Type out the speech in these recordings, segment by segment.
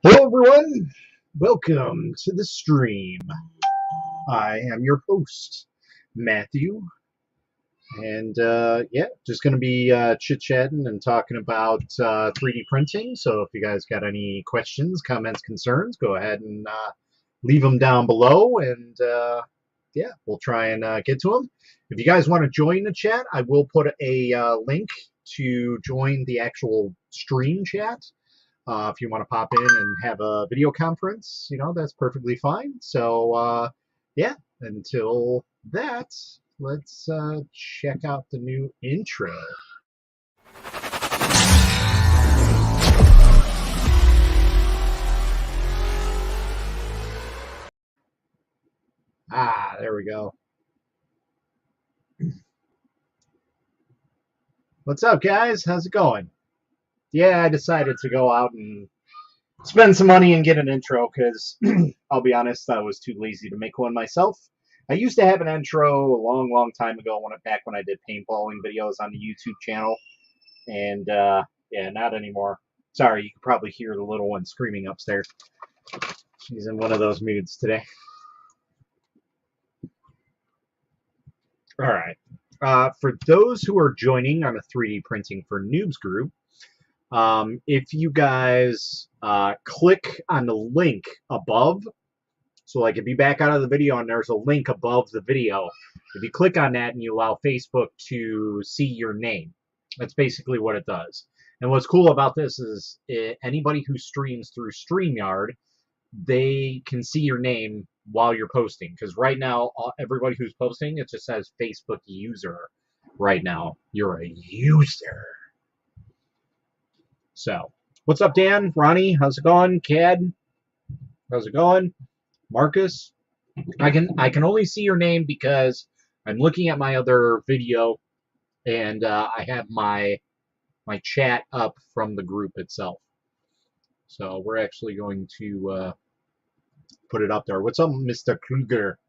Hello everyone, welcome to the stream. I am your host, Matthew, and yeah, just going to be chit-chatting and talking about 3D printing. So if you guys got any questions, comments, concerns, go ahead and leave them down below, and yeah, we'll try and get to them. If you guys want to join the chat, I will put a link to join the actual stream chat. If you want to pop in and have a video conference, you know, that's perfectly fine. So, yeah, until that, let's check out the new intro. Ah, there we go. What's up, guys? How's it going? Yeah, I decided to go out and spend some money and get an intro because, I'll be honest, I was too lazy to make one myself. I used to have an intro a long, long time ago back when I did paintballing videos on the YouTube channel, and yeah, not anymore. Sorry, you can probably hear the little one screaming upstairs. She's in one of those moods today. All right. For those who are joining on the 3D Printing for Noobs group, if you guys click on the link above, so like if you back out of the video and there's a link above the video, if you click on that and you allow Facebook to see your name, that's basically what it does. And what's cool about this is anybody who streams through StreamYard, they can see your name while you're posting. Because right now, everybody who's posting, it just says Facebook user. Right now, you're a user. So, what's up, Dan? Ronnie, how's it going? Cad, how's it going? Marcus, I can only see your name because I'm looking at my other video, and I have my chat up from the group itself. So we're actually going to put it up there. What's up, Mr. Kruger?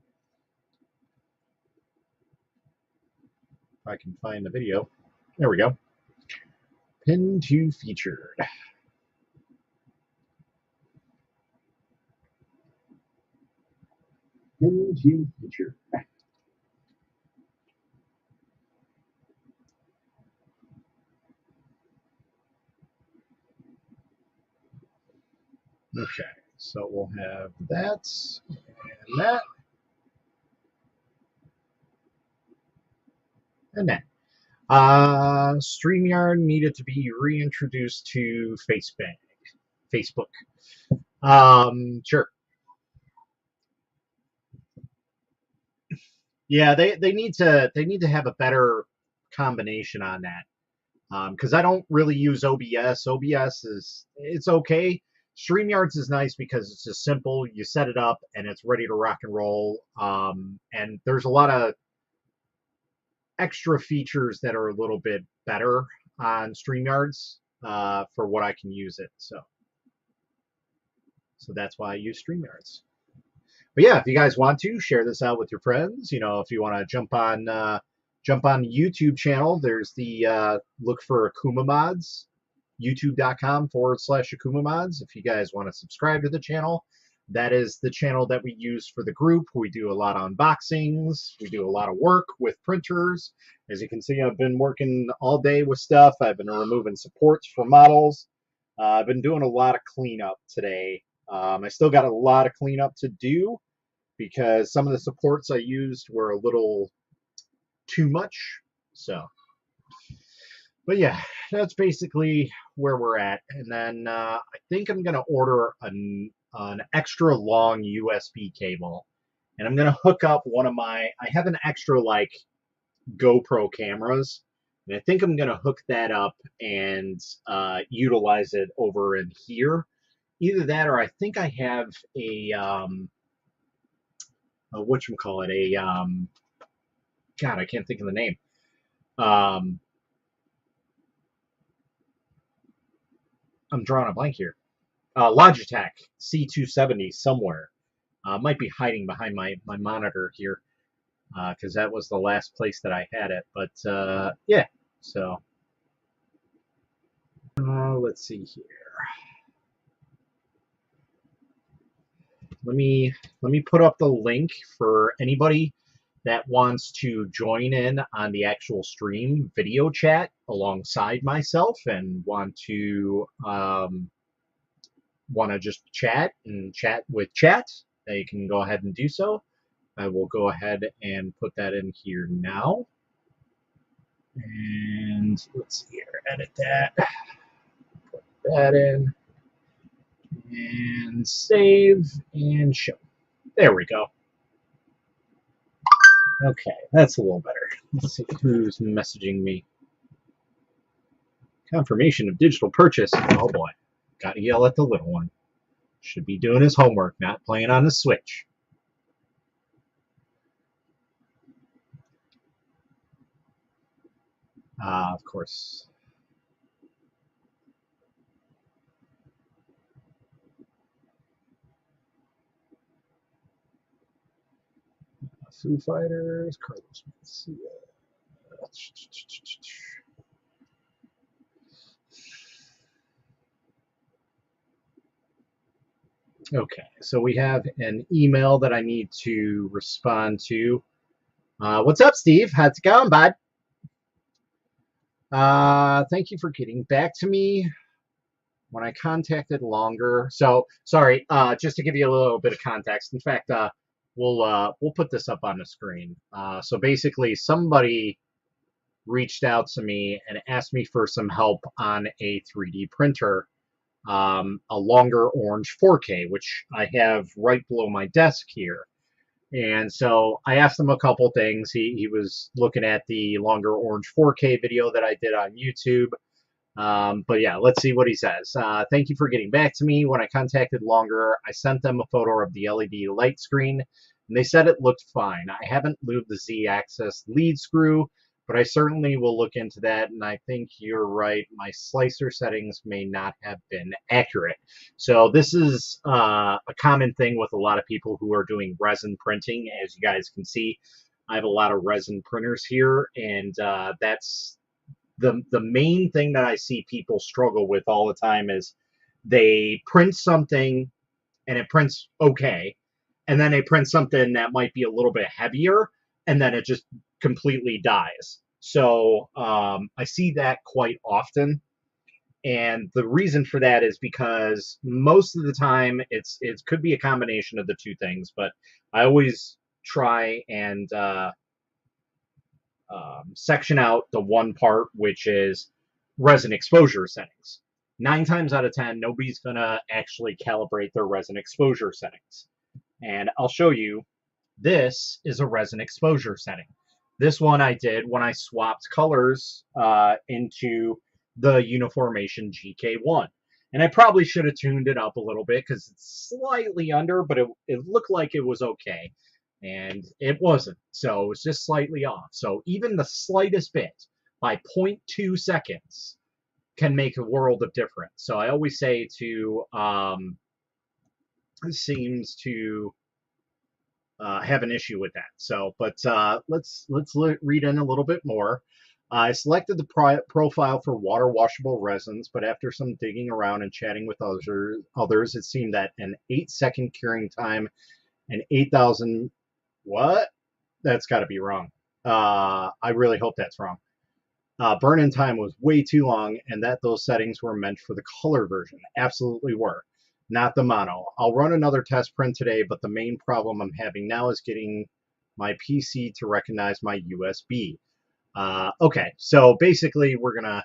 If I can find the video. There we go. Pin to featured. Pin to featured. Okay, so we'll have that and that and that. StreamYard needed to be reintroduced to Facebook. Sure. Yeah, they need to have a better combination on that. Because I don't really use OBS. OBS it's okay. StreamYards is nice because it's just simple. You set it up and it's ready to rock and roll. And there's a lot of extra features that are a little bit better on StreamYards for what I can use it. So that's why I use StreamYards. But yeah, if you guys want to share this out with your friends, you know, if you want to jump on the YouTube channel, there's the look for Akuma Mods, youtube.com/Akuma Mods. If you guys want to subscribe to the channel, that is the channel that we use for the group. We do a lot of unboxings. We do a lot of work with printers. As you can see, I've been working all day with stuff. I've been removing supports for models. I've been doing a lot of cleanup today. I still got a lot of cleanup to do because some of the supports I used were a little too much. So, but yeah, that's basically where we're at. And then I think I'm going to order an extra long USB cable, and I'm gonna hook up one of my. I have an extra like GoPro cameras, and I think I'm gonna hook that up and utilize it over in here. Either that, or I think I have a whatchamacallit, God, I can't think of the name. I'm drawing a blank here. Logitech C270 somewhere. Might be hiding behind my monitor here, because that was the last place that I had it. But yeah, so let's see here. Let me put up the link for anybody that wants to join in on the actual stream video chat alongside myself and want to just chat and chat with chat. They can go ahead and do so. I will go ahead and put that in here now. And let's see here, edit that, put that in, and save and show. There we go. Okay, that's a little better. Let's see who's messaging me. Confirmation of digital purchase. Oh boy, gotta yell at the little one. Should be doing his homework, not playing on the Switch. Of course. Foo Fighters, Carlos Mencia. Okay, so we have an email that I need to respond to. What's up, Steve? How's it going, bud? Thank you for getting back to me when I contacted longer. So, sorry, just to give you a little bit of context. In fact, we'll put this up on the screen. So basically, somebody reached out to me and asked me for some help on a 3D printer, a longer orange 4K, which I have right below my desk here. And so I asked him a couple things. He was looking at the longer orange 4K video that I did on YouTube. But yeah, let's see what he says. Thank you for getting back to me. When I contacted Longer, I sent them a photo of the LED light screen, and they said it looked fine. I haven't lubed the Z-axis lead screw, but I certainly will look into that, and I think you're right. My slicer settings may not have been accurate. So this is a common thing with a lot of people who are doing resin printing. As you guys can see, I have a lot of resin printers here, and that's the main thing that I see people struggle with all the time is they print something and it prints okay, and then they print something that might be a little bit heavier, and then it just completely dies. So I see that quite often, and the reason for that is because most of the time it could be a combination of the two things, but I always try and section out the one part, which is resin exposure settings. 9 times out of 10, nobody's going to actually calibrate their resin exposure settings. And I'll show you, this is a resin exposure setting. This one I did when I swapped colors into the Uniformation GK1. And I probably should have tuned it up a little bit because it's slightly under, but it looked like it was okay. And it wasn't. So it was just slightly off. So even the slightest bit by 0.2 seconds can make a world of difference. So I always say to seems to have an issue with that. So, but let's read in a little bit more. I selected the profile for water washable resins, but after some digging around and chatting with others, it seemed that an 8-second curing time and 8,000. What? That's got to be wrong. I really hope that's wrong. Burn-in time was way too long, and that those settings were meant for the color version. Absolutely were. Not the mono. I'll run another test print today, but the main problem I'm having now is getting my PC to recognize my USB. Okay, so basically we're gonna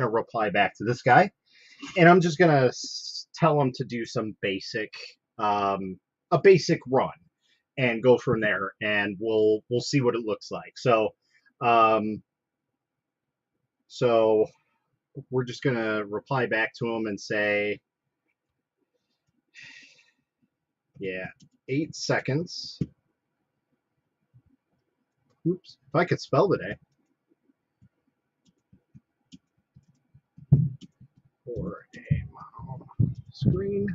reply back to this guy, and I'm just gonna tell him to do some a basic run, and go from there, and we'll see what it looks like. Um, so we're just gonna reply back to him and say, yeah, 8 seconds. Oops, if I could spell today. For a model screen.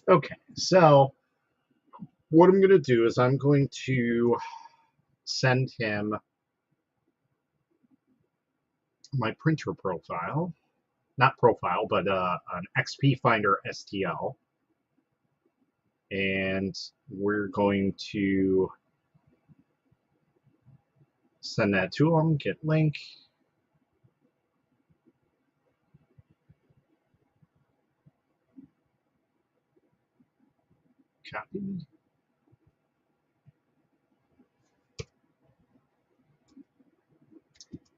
Okay, so what I'm going to do is I'm going to send him my printer profile, not profile, but an XP Finder STL, and we're going to send that to him, get link, copy.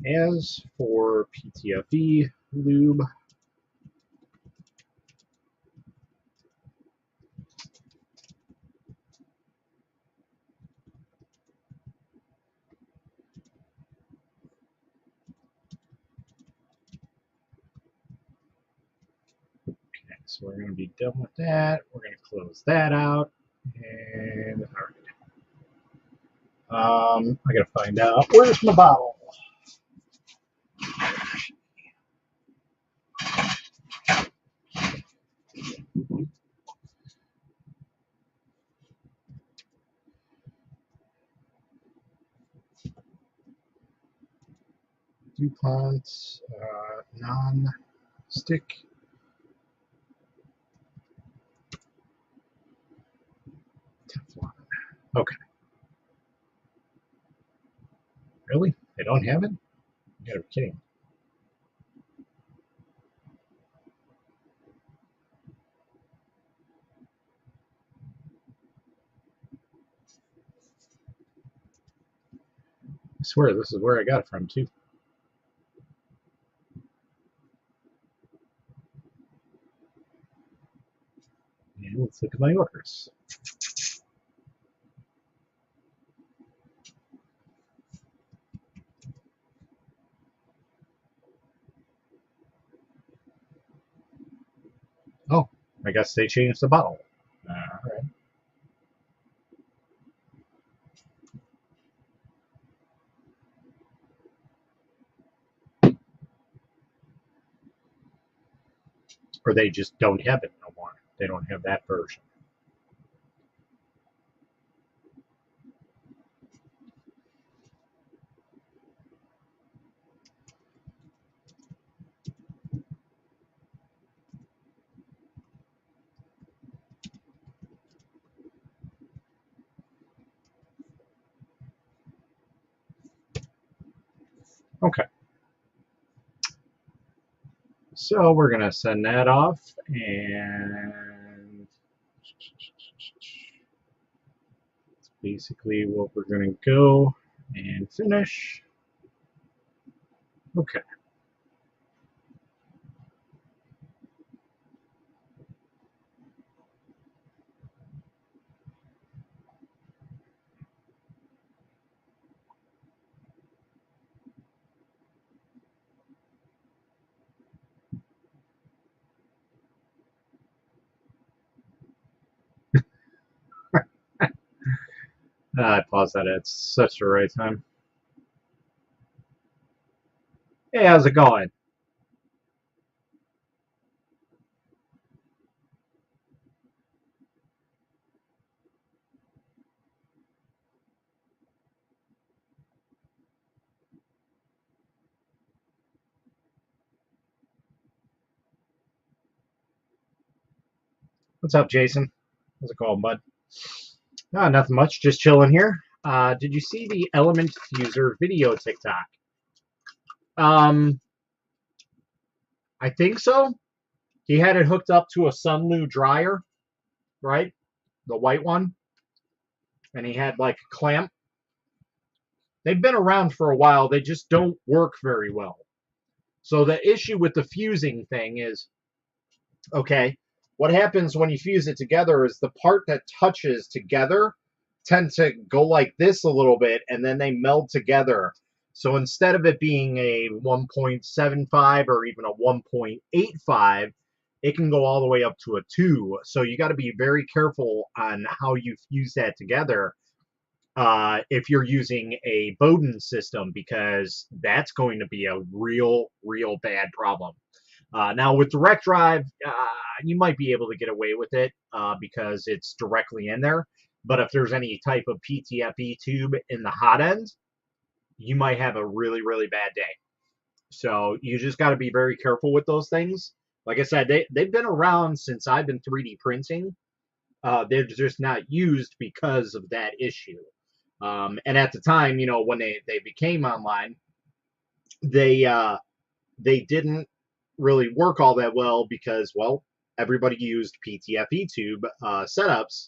As for PTFE lube, so we're going to be done with that. We're going to close that out. And all right. I got to find out where's my bottle. DuPont non-stick. Teflon. Okay. Really? They don't have it? You gotta be kidding. I swear this is where I got it from too. And let's look at my orders. Oh, I guess they changed the bottle. All right. Or they just don't have it no more. They don't have that version. Okay. So we're gonna send that off, and that's basically what we're gonna go and finish. Okay. I paused that at such the right time. Hey, how's it going? What's up, Jason? How's it going, bud? Nothing much. Just chilling here. Did you see the Element Fuser video TikTok? Um, I think so. He had it hooked up to a Sunlu dryer, right? The white one, and he had like a clamp. They've been around for a while. They just don't work very well. So the issue with the fusing thing is, okay, what happens when you fuse it together is the part that touches together tend to go like this a little bit and then they meld together. So instead of it being a 1.75 or even a 1.85, it can go all the way up to a 2. So you got to be very careful on how you fuse that together if you're using a Bowden system, because that's going to be a real bad problem. Now with direct drive, you might be able to get away with it because it's directly in there. But if there's any type of PTFE tube in the hot end, you might have a really bad day. So you just got to be very careful with those things. Like I said, they've been around since I've been 3D printing. They're just not used because of that issue. And at the time, when they became online, they they didn't really work all that well because, well, everybody used PTFE tube setups.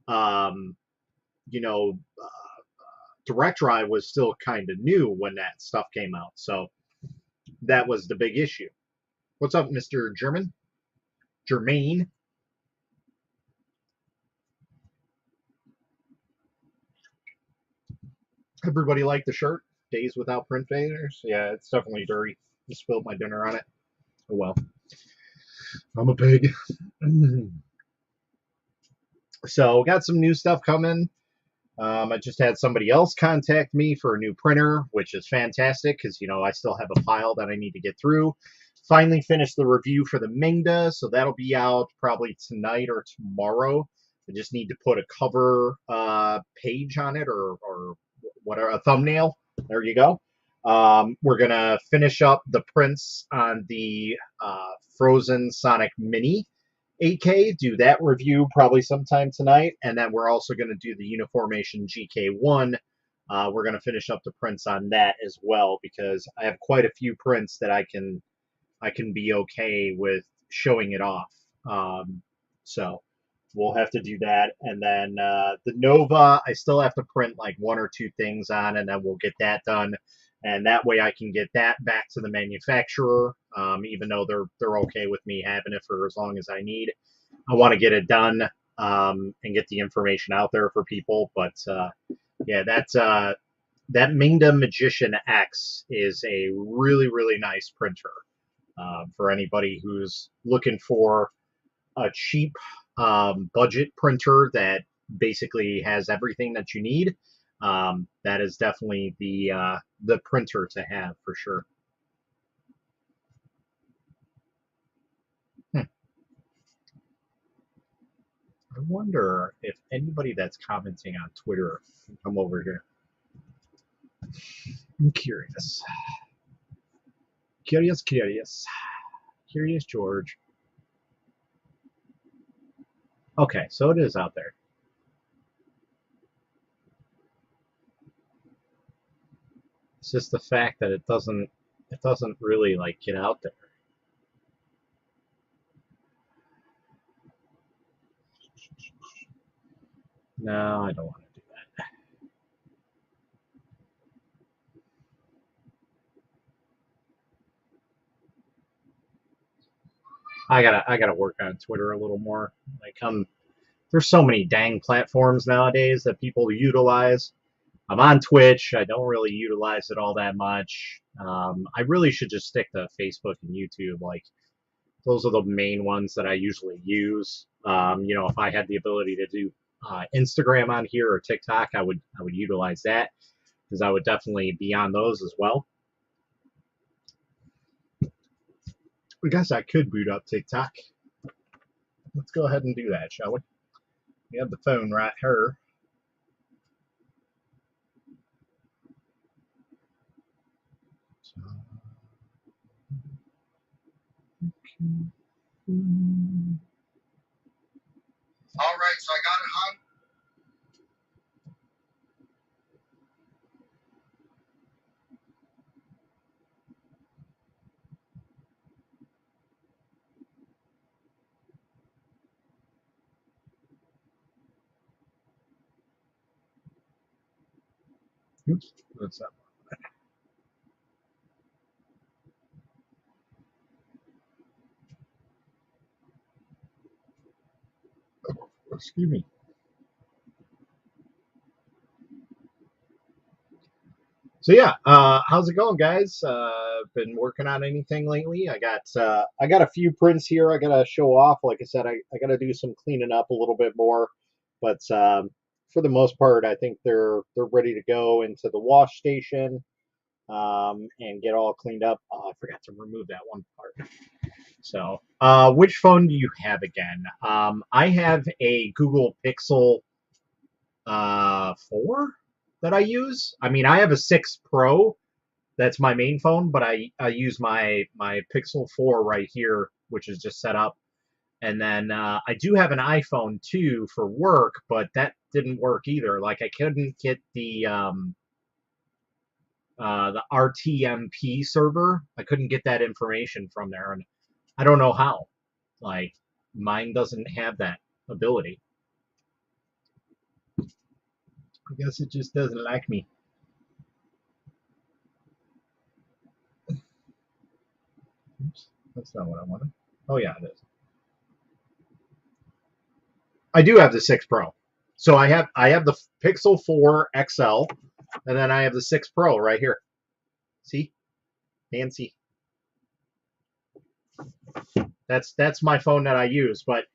Um, you know, Direct Drive was still kind of new when that stuff came out, so that was the big issue. What's up, Mr. German? Germain? Everybody like the shirt? Days without print faders? Yeah, it's definitely dirty. Just spilled my dinner on it. Oh well. I'm a pig. So, got some new stuff coming. I just had somebody else contact me for a new printer, which is fantastic because, I still have a pile that I need to get through. Finally finished the review for the Mingda, so that'll be out probably tonight or tomorrow. I just need to put a cover page on it or whatever, a thumbnail. There you go. We're going to finish up the prints on the Frozen Sonic Mini 8K, do that review probably sometime tonight, and then we're also going to do the Uniformation GK1. We're going to finish up the prints on that as well because I have quite a few prints that I can be okay with showing it off. So we'll have to do that, and then the Nova, I still have to print like one or two things on, and then we'll get that done. And that way, I can get that back to the manufacturer, even though they're okay with me having it for as long as I need. I want to get it done and get the information out there for people. But yeah, that Mingda Magician X is a really nice printer for anybody who's looking for a cheap budget printer that basically has everything that you need. That is definitely the printer to have for sure. Hmm. I wonder if anybody that's commenting on Twitter can come over here. I'm curious. Curious George. Okay, so it is out there. It's just the fact that it doesn't really like get out there. No, I don't want to do that. I gotta work on Twitter a little more. Like there's so many dang platforms nowadays that people utilize. I'm on Twitch. I don't really utilize it all that much. I really should just stick to Facebook and YouTube. Like those are the main ones that I usually use. If I had the ability to do Instagram on here or TikTok, I would utilize that because I would definitely be on those as well. I guess I could boot up TikTok. Let's go ahead and do that, shall we? We have the phone right here. So, okay. so I got it hung. Oops, what's that? Excuse me. So yeah, how's it going, guys? Been working on anything lately? I got a few prints here. I gotta show off. Like I said, I gotta do some cleaning up a little bit more, but for the most part, I think they're ready to go into the wash station and get all cleaned up. Oh, I forgot to remove that one part. So, which phone do you have again? I have a Google Pixel 4 that I use. I mean, I have a 6 Pro. That's my main phone, but I use my Pixel 4 right here, which is just set up. And then I do have an iPhone 2 for work, but that didn't work either. Like I couldn't get the RTMP server. I couldn't get that information from there, and I don't know how. Like mine doesn't have that ability. I guess it just doesn't like me. Oops, that's not what I wanted. Oh yeah, it is. I do have the 6 Pro. So I have the Pixel 4 XL, and then I have the 6 Pro right here. See? Fancy. That's my phone that I use, but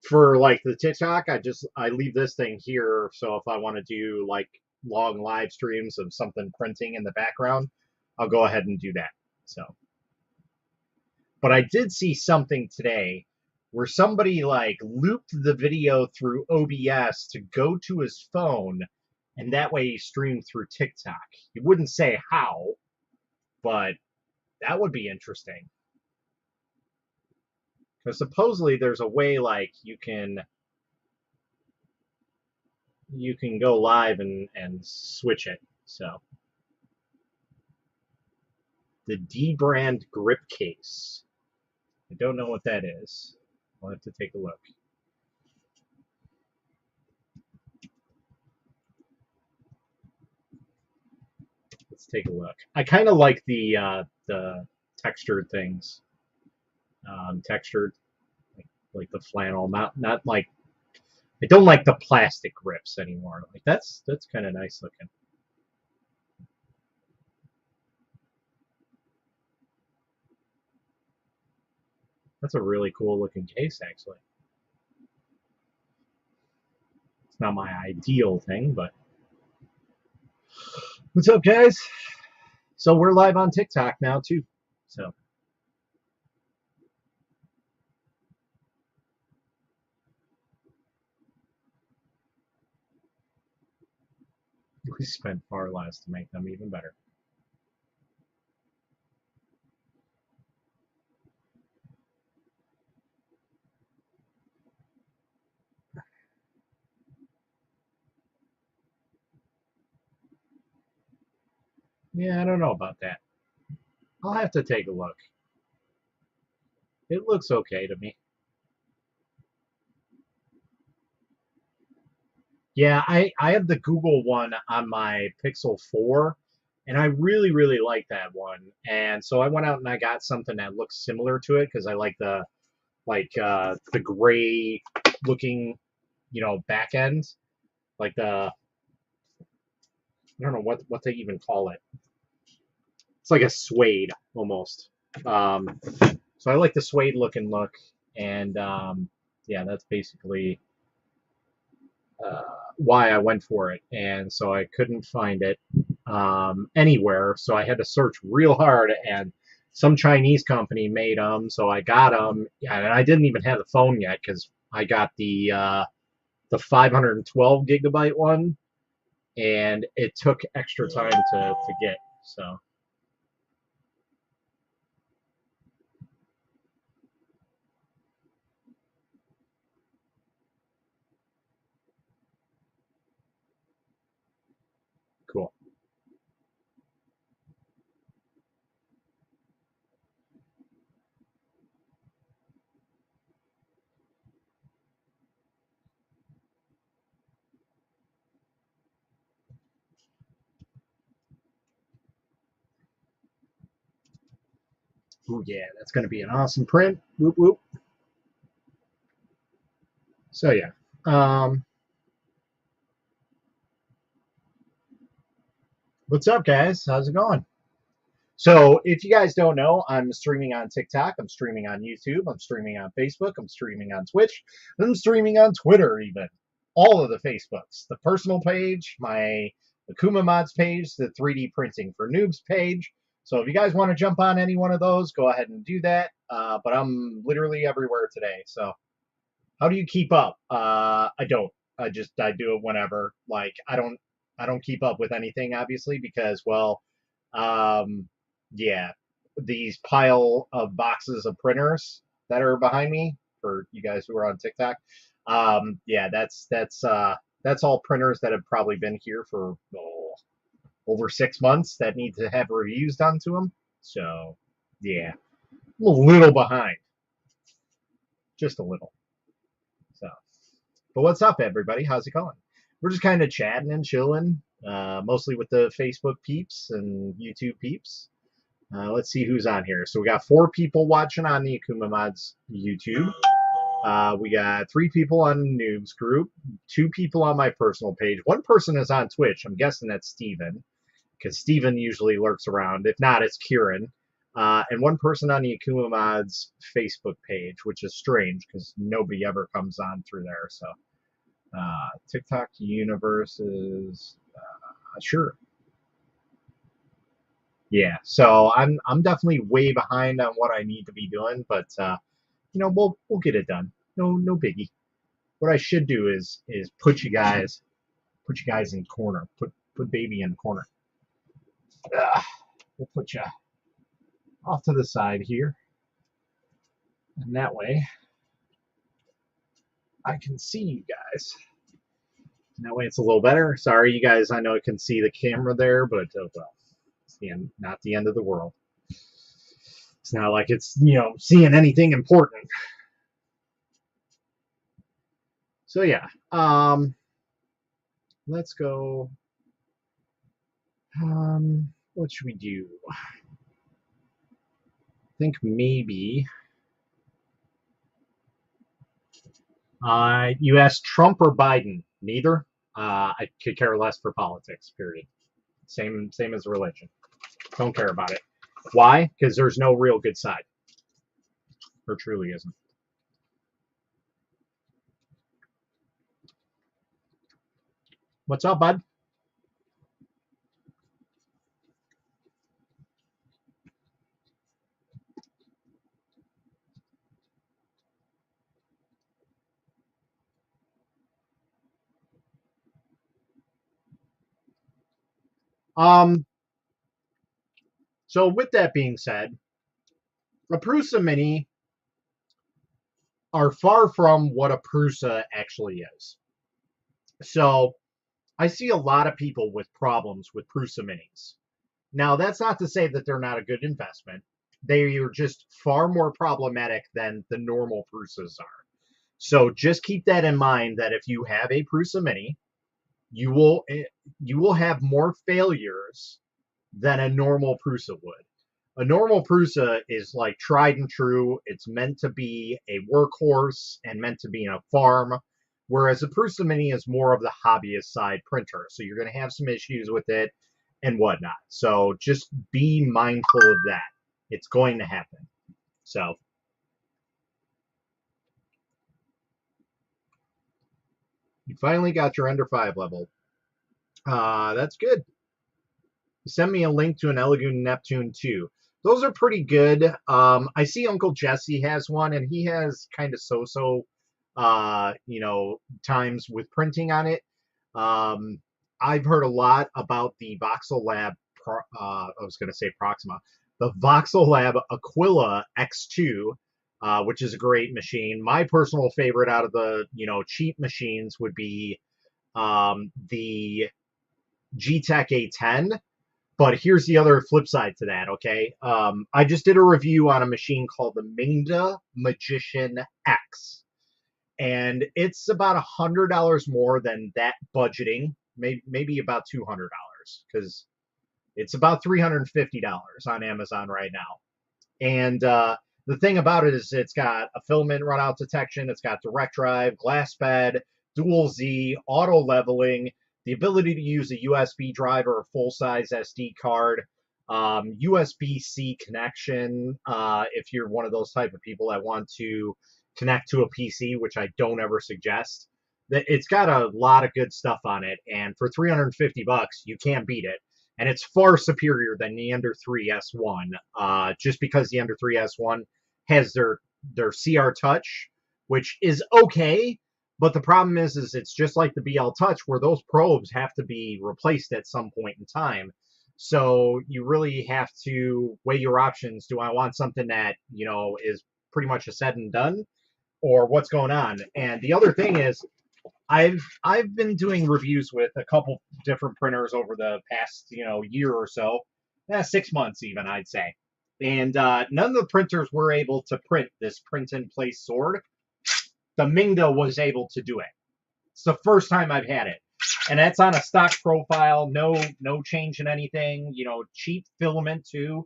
for like the TikTok, I leave this thing here, so if I want to do like long live streams of something printing in the background, I'll go ahead and do that. So, but I did see something today where somebody like looped the video through OBS to go to his phone, and that way he streamed through TikTok. He wouldn't say how, but that would be interesting. Because supposedly there's a way like you can go live and switch it. So the D brand grip case. I don't know what that is. I'll have to take a look. Let's take a look. I kind of like the textured things. Textured, like the flannel, not like I don't like the plastic grips anymore. Like that's kind of nice looking. That's a really cool looking case, actually. It's not my ideal thing, but what's up, guys? So we're live on TikTok now too. So we spent far less to make them even better. Yeah, I don't know about that. I'll have to take a look. It looks okay to me. Yeah, I have the Google one on my Pixel 4, and I really, really like that one. And so I went out and I got something that looks similar to it because I like the gray looking, back end. Like I don't know what they even call it. It's like a suede almost. So I like the suede looking look, and yeah, that's basically why I went for it. And so I couldn't find it anywhere, so I had to search real hard. And some Chinese company made them, so I got them. Yeah, and I didn't even have the phone yet because I got the 512 gigabyte one, and it took extra time to get. So Oh yeah, that's going to be an awesome print. Whoop whoop. So yeah. What's up, guys? How's it going? So if you guys don't know, I'm streaming on TikTok, I'm streaming on YouTube, I'm streaming on Facebook, I'm streaming on Twitch, I'm streaming on Twitter even. All of the Facebooks. The personal page, my Akuma Mods page, the 3D Printing for Noobs page. So if you guys want to jump on any one of those, go ahead and do that. But I'm literally everywhere today. So how do you keep up? I don't. I do it whenever. Like I don't keep up with anything obviously because well, um, yeah, these pile of boxes of printers that are behind me for you guys who are on TikTok. Yeah, that's all printers that have probably been here for over 6 months that need to have reviews done to them. So yeah, I'm a little behind, just a little. So. But what's up, everybody? How's it going? We're just kind of chatting and chilling, mostly with the Facebook peeps and YouTube peeps. Let's see who's on here. So we got 4 people watching on the Akuma Mods YouTube. We got 3 people on the Noobs group, 2 people on my personal page. 1 person is on Twitch. I'm guessing that's Steven, because Steven usually lurks around. If not, it's Kieran. And 1 person on the Akuma Mods Facebook page, which is strange because nobody ever comes on through there. So TikTok universe is sure. Yeah, so I'm definitely way behind on what I need to be doing, but we'll get it done. No biggie. What I should do is put you guys in corner. Put baby in the corner. We'll put you off to the side here. And that way, I can see you guys. And that way it's a little better. Sorry, you guys, I know I can see the camera there, but well, it's not the end of the world. It's not like it's, seeing anything important. So yeah, let's go. What should we do? I think maybe you asked Trump or Biden. Neither. I could care less for politics. Period. Same as religion. Don't care about it. Why? Because there's no real good side. There truly isn't. What's up, bud? So with that being said, a Prusa Mini are far from what a Prusa actually is. So I see a lot of people with problems with Prusa Minis. Now, that's not to say that they're not a good investment. They are just far more problematic than the normal Prusas are. So just keep that in mind that if you have a Prusa Mini, you will have more failures than a normal Prusa would. A normal Prusa is like tried and true. It's meant to be a workhorse and meant to be in a farm, whereas a Prusa Mini is more of the hobbyist side printer. So you're going to have some issues with it and whatnot. So just be mindful of that. It's going to happen. So you finally got your Ender 5 level. That's good. Send me a link to an Elegant Neptune 2. Those are pretty good. I see Uncle Jesse has one, and he has kind of so-so, times with printing on it. I've heard a lot about the Voxel Lab, I was going to say Proxima, the Voxel Lab Aquila X2, which is a great machine. My personal favorite out of the, cheap machines would be the G-Tech A10. But here's the other flip side to that, okay? I just did a review on a machine called the Minda Magician X. And it's about $100 more than that budgeting, maybe about $200, because it's about $350 on Amazon right now. And the thing about it is it's got a filament runout detection, it's got direct drive, glass bed, dual Z, auto leveling, the ability to use a USB drive or a full-size SD card, USB-C connection if you're one of those type of people that want to connect to a PC, which I don't ever suggest. It's got a lot of good stuff on it, and for 350 bucks, you can't beat it. And it's far superior than the Ender 3 S1, just because the Ender 3 S1 has their CR Touch, which is okay, but the problem is it's just like the BL Touch, where those probes have to be replaced at some point in time. So you really have to weigh your options. Do I want something that, you know, is pretty much a said and done, or what's going on? And the other thing is, I've been doing reviews with a couple different printers over the past, you know, year or so, 6 months even, I'd say. And none of the printers were able to print this print-in-place sword. The Mingda was able to do it. It's the first time I've had it. And that's on a stock profile, no change in anything, you know, cheap filament too.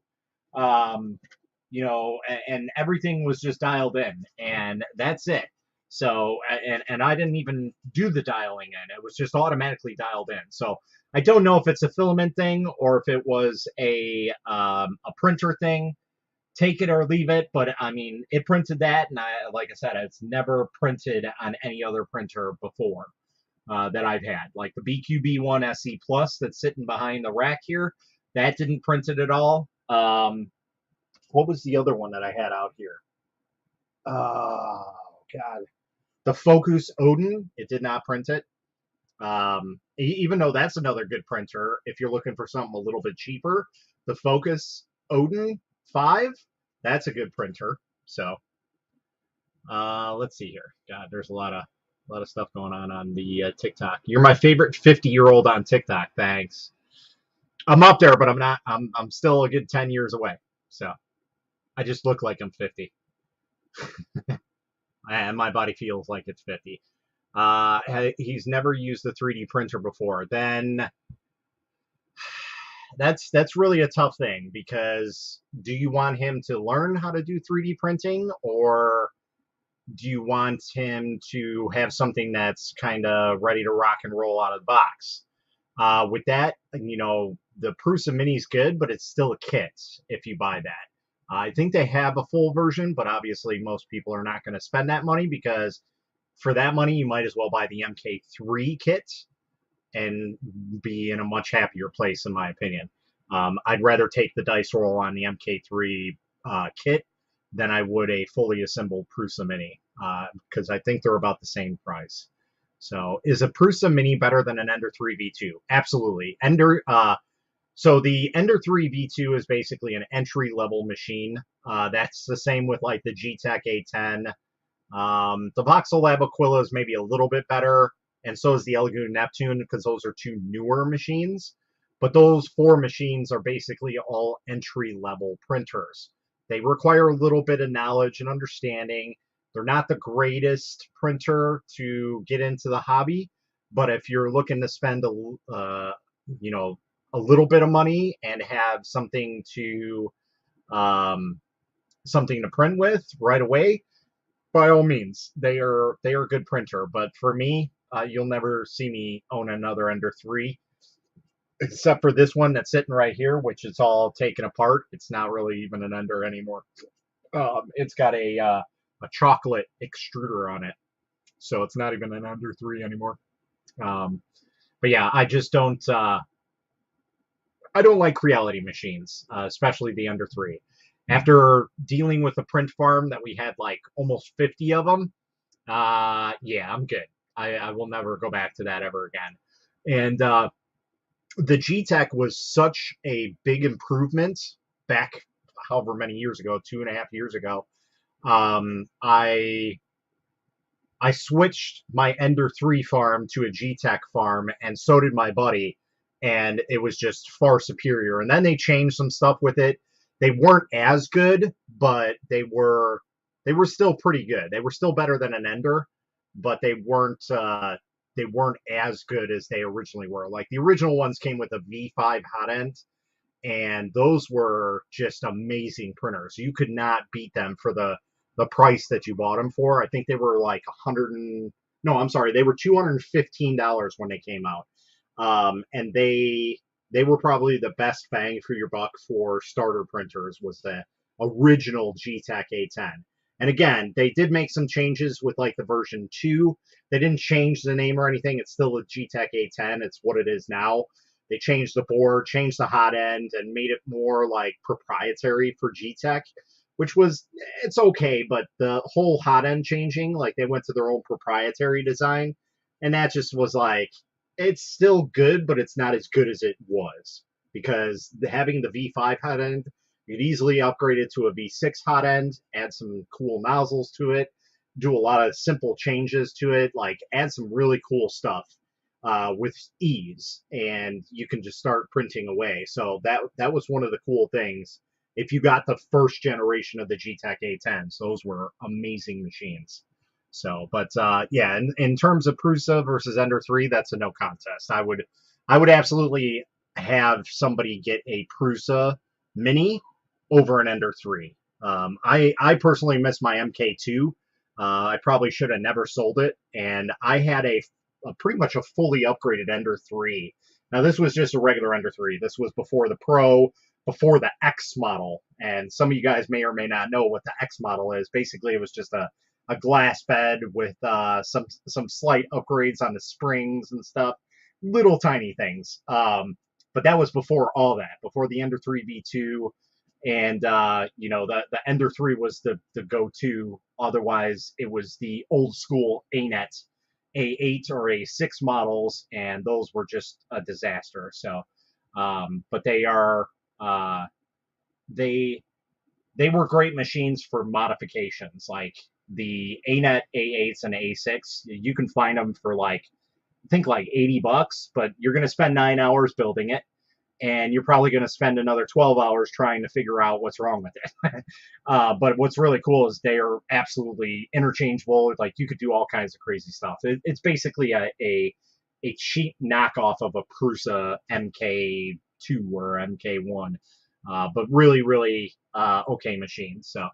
You know, and everything was just dialed in, and that's it. So, and I didn't even do the dialing in. It was just automatically dialed in. So I don't know if it's a filament thing or if it was a printer thing. Take it or leave it. But I mean, it printed that, and like I said, it's never printed on any other printer before that I've had. Like the BQB1 SE Plus that's sitting behind the rack here, that didn't print it at all. What was the other one that I had out here? Oh, God. The Focus Odin, it did not print it. Even though that's another good printer, if you're looking for something a little bit cheaper, the Focus Odin 5, that's a good printer. So, let's see here. God, there's a lot of stuff going on the TikTok. You're my favorite 50-year-old on TikTok. Thanks. I'm up there, but I'm not. I'm still a good 10 years away. So, I just look like I'm 50. And my body feels like it's 50. He's never used a 3D printer before. Then that's really a tough thing, because do you want him to learn how to do 3D printing, or do you want him to have something that's kind of ready to rock and roll out of the box? With that, you know, the Prusa Mini's good, but it's still a kit if you buy that. I think they have a full version, but obviously most people are not going to spend that money, because for that money, you might as well buy the MK3 kit and be in a much happier place, in my opinion. I'd rather take the dice roll on the MK3 kit than I would a fully assembled Prusa Mini, because I think they're about the same price. So, is a Prusa Mini better than an Ender 3 V2? Absolutely. So the Ender 3 V2 is basically an entry-level machine. That's the same with like the G-Tech A10. The Voxel Lab Aquila is maybe a little bit better, and so is the Elegoo Neptune, because those are two newer machines. But those four machines are basically all entry-level printers. They require a little bit of knowledge and understanding. They're not the greatest printer to get into the hobby, but if you're looking to spend you know, a little bit of money and have something to print with right away, by all means, they are a good printer. But for me, you'll never see me own another Ender 3, except for this one that's sitting right here, which is all taken apart. It's not really even an Ender anymore. It's got a chocolate extruder on it, so it's not even an Ender 3 anymore. But yeah, I just don't. I don't like Creality machines, especially the Ender 3. After dealing with a print farm that we had like almost 50 of them, yeah, I'm good. I will never go back to that ever again. And the G-Tech was such a big improvement back however many years ago, 2.5 years ago. I switched my Ender 3 farm to a G-Tech farm, and so did my buddy, and it was just far superior. And then they changed some stuff with it. They weren't as good, but they were still pretty good. They were still better than an Ender, but they weren't as good as they originally were. Like the original ones came with a V5 hot end, and those were just amazing printers. You could not beat them for the price that you bought them for. I think they were like no, I'm sorry, they were $215 when they came out. And they were probably the best bang for your buck for starter printers, was the original Geetac A10. And again, they did make some changes with like the version 2. They didn't change the name or anything. It's still a Geetac A10. It's what it is now. They changed the board, changed the hot end, and made it more like proprietary for Geetac, which was, it's okay, but the whole hot end changing, like they went to their own proprietary design, and that just was like, it's still good, but it's not as good as it was, because having the V5 hot end, you could easily upgrade it to a V6 hot end, add some cool nozzles to it, do a lot of simple changes to it, like add some really cool stuff with ease, and you can just start printing away. So that was one of the cool things. If you got the first generation of the Geetac A10s, those were amazing machines. So, but yeah, in terms of Prusa versus Ender 3, that's a no contest. I would absolutely have somebody get a Prusa Mini over an Ender 3. I personally miss my MK2. I probably should have never sold it, and I had a pretty much a fully upgraded Ender 3. Now, this was just a regular Ender 3. This was before the Pro, before the X model, and some of you guys may or may not know what the X model is. Basically, it was just a glass bed with some slight upgrades on the springs and stuff, little tiny things. But that was before all that, before the Ender 3 V2, and the Ender 3 was the go-to. Otherwise, it was the old school ANET A8 or A6 models, and those were just a disaster. So, but they they were great machines for modifications, like the ANET A8s and A6. You can find them for like, I think like $80, but you're going to spend 9 hours building it, and you're probably going to spend another 12 hours trying to figure out what's wrong with it. But what's really cool is they are absolutely interchangeable. Like, you could do all kinds of crazy stuff. It's basically a cheap knockoff of a Prusa MK2 or MK1, but really, really okay machine. So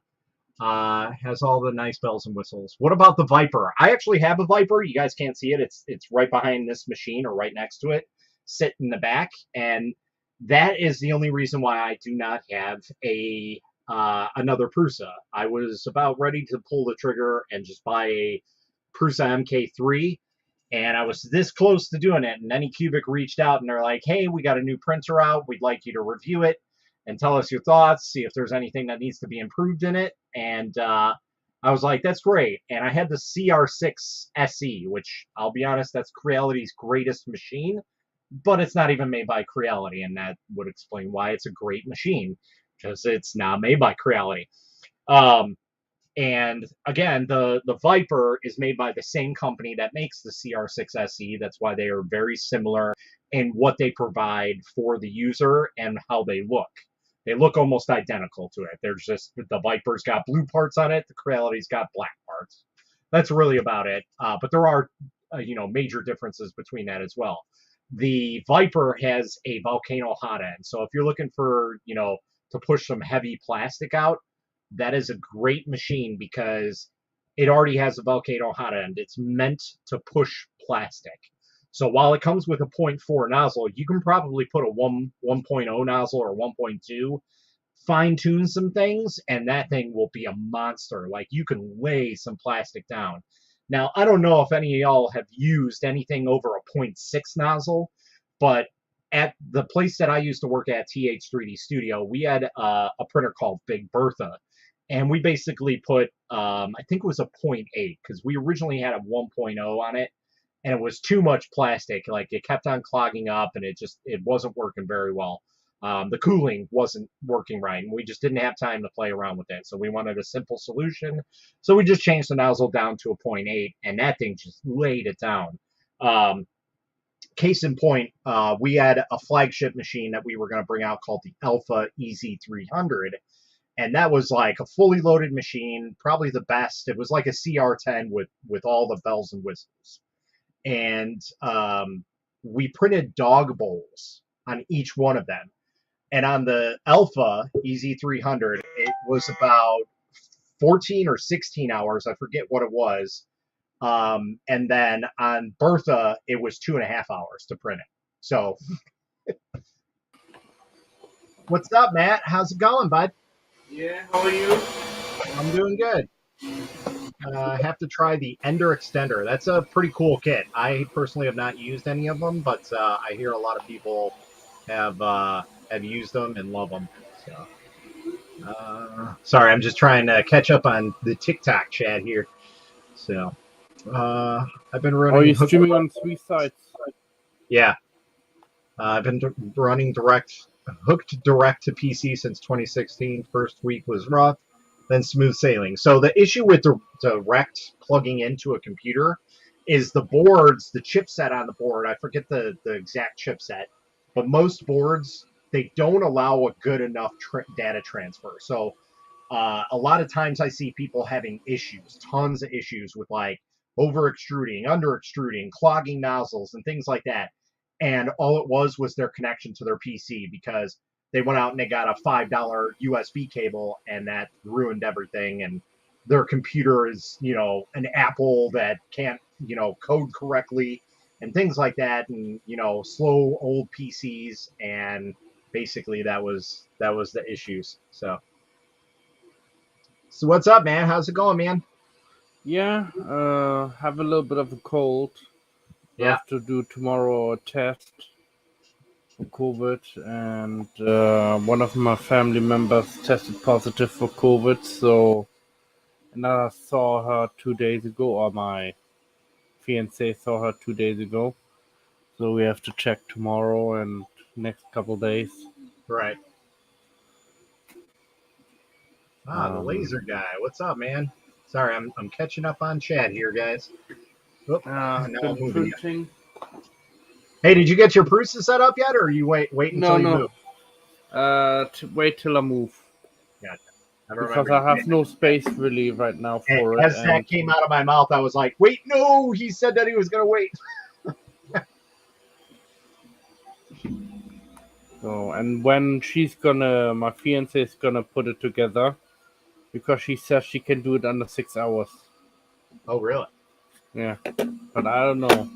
has all the nice bells and whistles. What about the Viper? I actually have a Viper. You guys can't see it. It's right behind this machine, or right next to it, sit in the back, and that is the only reason why I do not have another Prusa. I was about ready to pull the trigger and just buy a Prusa MK3, and I was this close to doing it, and Anycubic reached out and they're like, "Hey, we got a new printer out. We'd like you to review it and tell us your thoughts, see if there's anything that needs to be improved in it." And I was like, "That's great." And I had the CR6 SE, which, I'll be honest, that's Creality's greatest machine, but it's not even made by Creality, and that would explain why it's a great machine, because it's not made by Creality. And again, the Viper is made by the same company that makes the CR6 SE. That's why they are very similar in what they provide for the user and how they look. They look almost identical to it. There's just, the Viper's got blue parts on it, the Creality's got black parts. That's really about it. But there are major differences between that as well. The Viper has a volcano hot end. So if you're looking for, to push some heavy plastic out, that is a great machine, because it already has a volcano hot end. It's meant to push plastic. So while it comes with a 0.4 nozzle, you can probably put a 1.0 nozzle or 1.2, fine tune some things, and that thing will be a monster. Like, you can lay some plastic down. Now, I don't know if any of y'all have used anything over a 0.6 nozzle, but at the place that I used to work at, TH3D Studio, we had a printer called Big Bertha. And we basically put, I think it was a 0.8, because we originally had a 1.0 on it, and it was too much plastic. Like, it kept on clogging up, and it wasn't working very well. The cooling wasn't working right, and we just didn't have time to play around with it. So we wanted a simple solution. So we just changed the nozzle down to a 0.8, and that thing just laid it down. Case in point, we had a flagship machine that we were going to bring out called the Alpha EZ300. And that was like a fully loaded machine, probably the best. It was like a CR10 with all the bells and whistles. And we printed dog bowls on each one of them. And on the Alpha EZ300, it was about 14 or 16 hours. I forget what it was. And then on Bertha, it was 2.5 hours to print it. So, what's up, Matt? How's it going, bud? Yeah, how are you? I'm doing good. I have to try the Ender Extender. That's a pretty cool kit. I personally have not used any of them, but I hear a lot of people have used them and love them. So, sorry, I'm just trying to catch up on the TikTok chat here. So, I've been Are running you hook. streaming on 3 sites? Yeah, I've been running hooked direct to PC since 2016. First week was rough, then smooth sailing. So the issue with direct plugging into a computer is the boards, the chipset on the board. I forget the exact chipset, but most boards they don't allow a good enough data transfer. So a lot of times I see people having issues, tons of issues with like over extruding, under extruding, clogging nozzles, and things like that. And all it was their connection to their PC because they went out and they got a $5 USB cable and that ruined everything. And their computer is, an Apple that can't, code correctly and things like that. And, slow old PCs. And basically that was the issues. So what's up, man? How's it going, man? Yeah, have a little bit of a cold. We Yeah, have to do tomorrow a test for COVID, and one of my family members tested positive for COVID. So, and I saw her 2 days ago, or my fiance saw her 2 days ago. So we have to check tomorrow and next couple days. right. The Um, laser guy. What's up, man? Sorry, I'm catching up on chat here, guys. Oh, I've now been I'm moving you. printing. Hey, did you get your Prusa set up yet, or you wait No, until you no. move? Wait till I move. Gotcha. I don't Because remember I you have saying no space really right now that. for it. As that And came out of my mouth, I was like, "Wait, no!" He said that he was gonna wait. so, and when my fiance is gonna put it together, because she says she can do it under 6 hours. Oh, really? Yeah, but I don't know.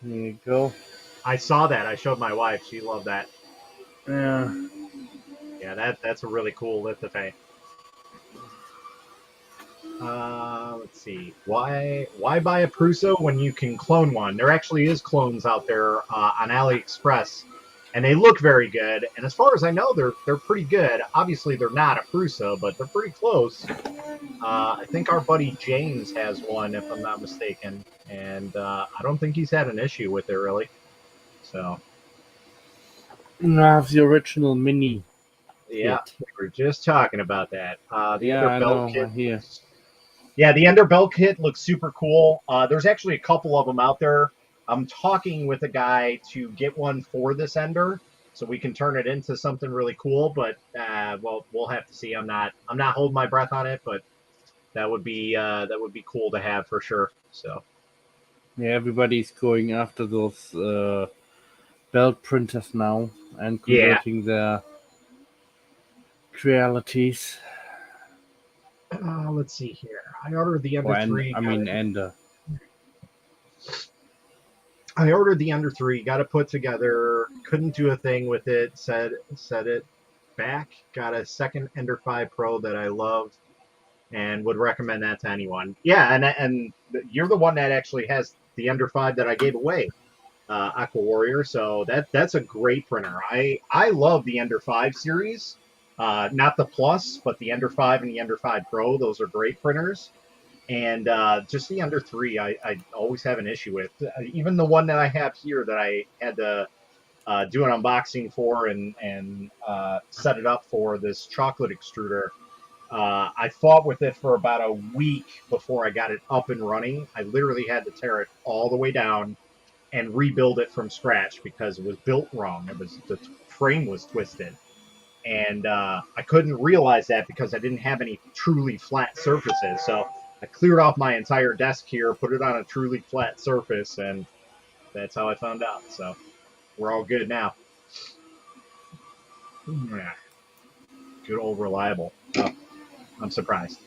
Here you go. I saw that. I showed my wife. She loved that. Yeah, Yeah, that's a really cool lithophane. Let's see. Why buy a Pruso when you can clone one? There actually is clones out there on AliExpress, and they look very good. And as far as I know, they're pretty good. Obviously, they're not a Pruso, but they're pretty close. I think our buddy James has one, if I'm not mistaken, and I don't think he's had an issue with it really. So I have the original mini yeah, kit. we were just talking about that. The Yeah, Ender I Belt know. I kit hear. looks Yeah, the Ender Belt kit looks super cool. There's actually a couple of them out there. I'm talking with a guy to get one for this Ender, so we can turn it into something really cool. But well, we'll have to see. I'm not holding my breath on it, but that would be cool to have for sure. So Yeah, everybody's going after those belt printers now and yeah, converting their realities. let's see here. I ordered the Or Ender and three. I mean Ender. I ordered the Ender 3, got it put together, couldn't do a thing with it, set it back, got a second Ender 5 Pro that I love and would recommend that to anyone. Yeah, and you're the one that actually has the Ender 5 that I gave away, Aqua Warrior, so that's a great printer. I love the Ender 5 series. Not the Plus, but the Ender 5 and the Ender 5 Pro, those are great printers. And just the Under 3, I always have an issue with. Even the one that I have here that I had to do an unboxing for and set it up for this chocolate extruder. I fought with it for about a week before I got it up and running. I literally had to tear it all the way down and rebuild it from scratch because it was built wrong. The frame was twisted, and I couldn't realize that because I didn't have any truly flat surfaces. So I cleared off my entire desk here, put it on a truly flat surface, and that's how I found out. So we're all good now. Yeah, good old reliable. Oh, I'm surprised.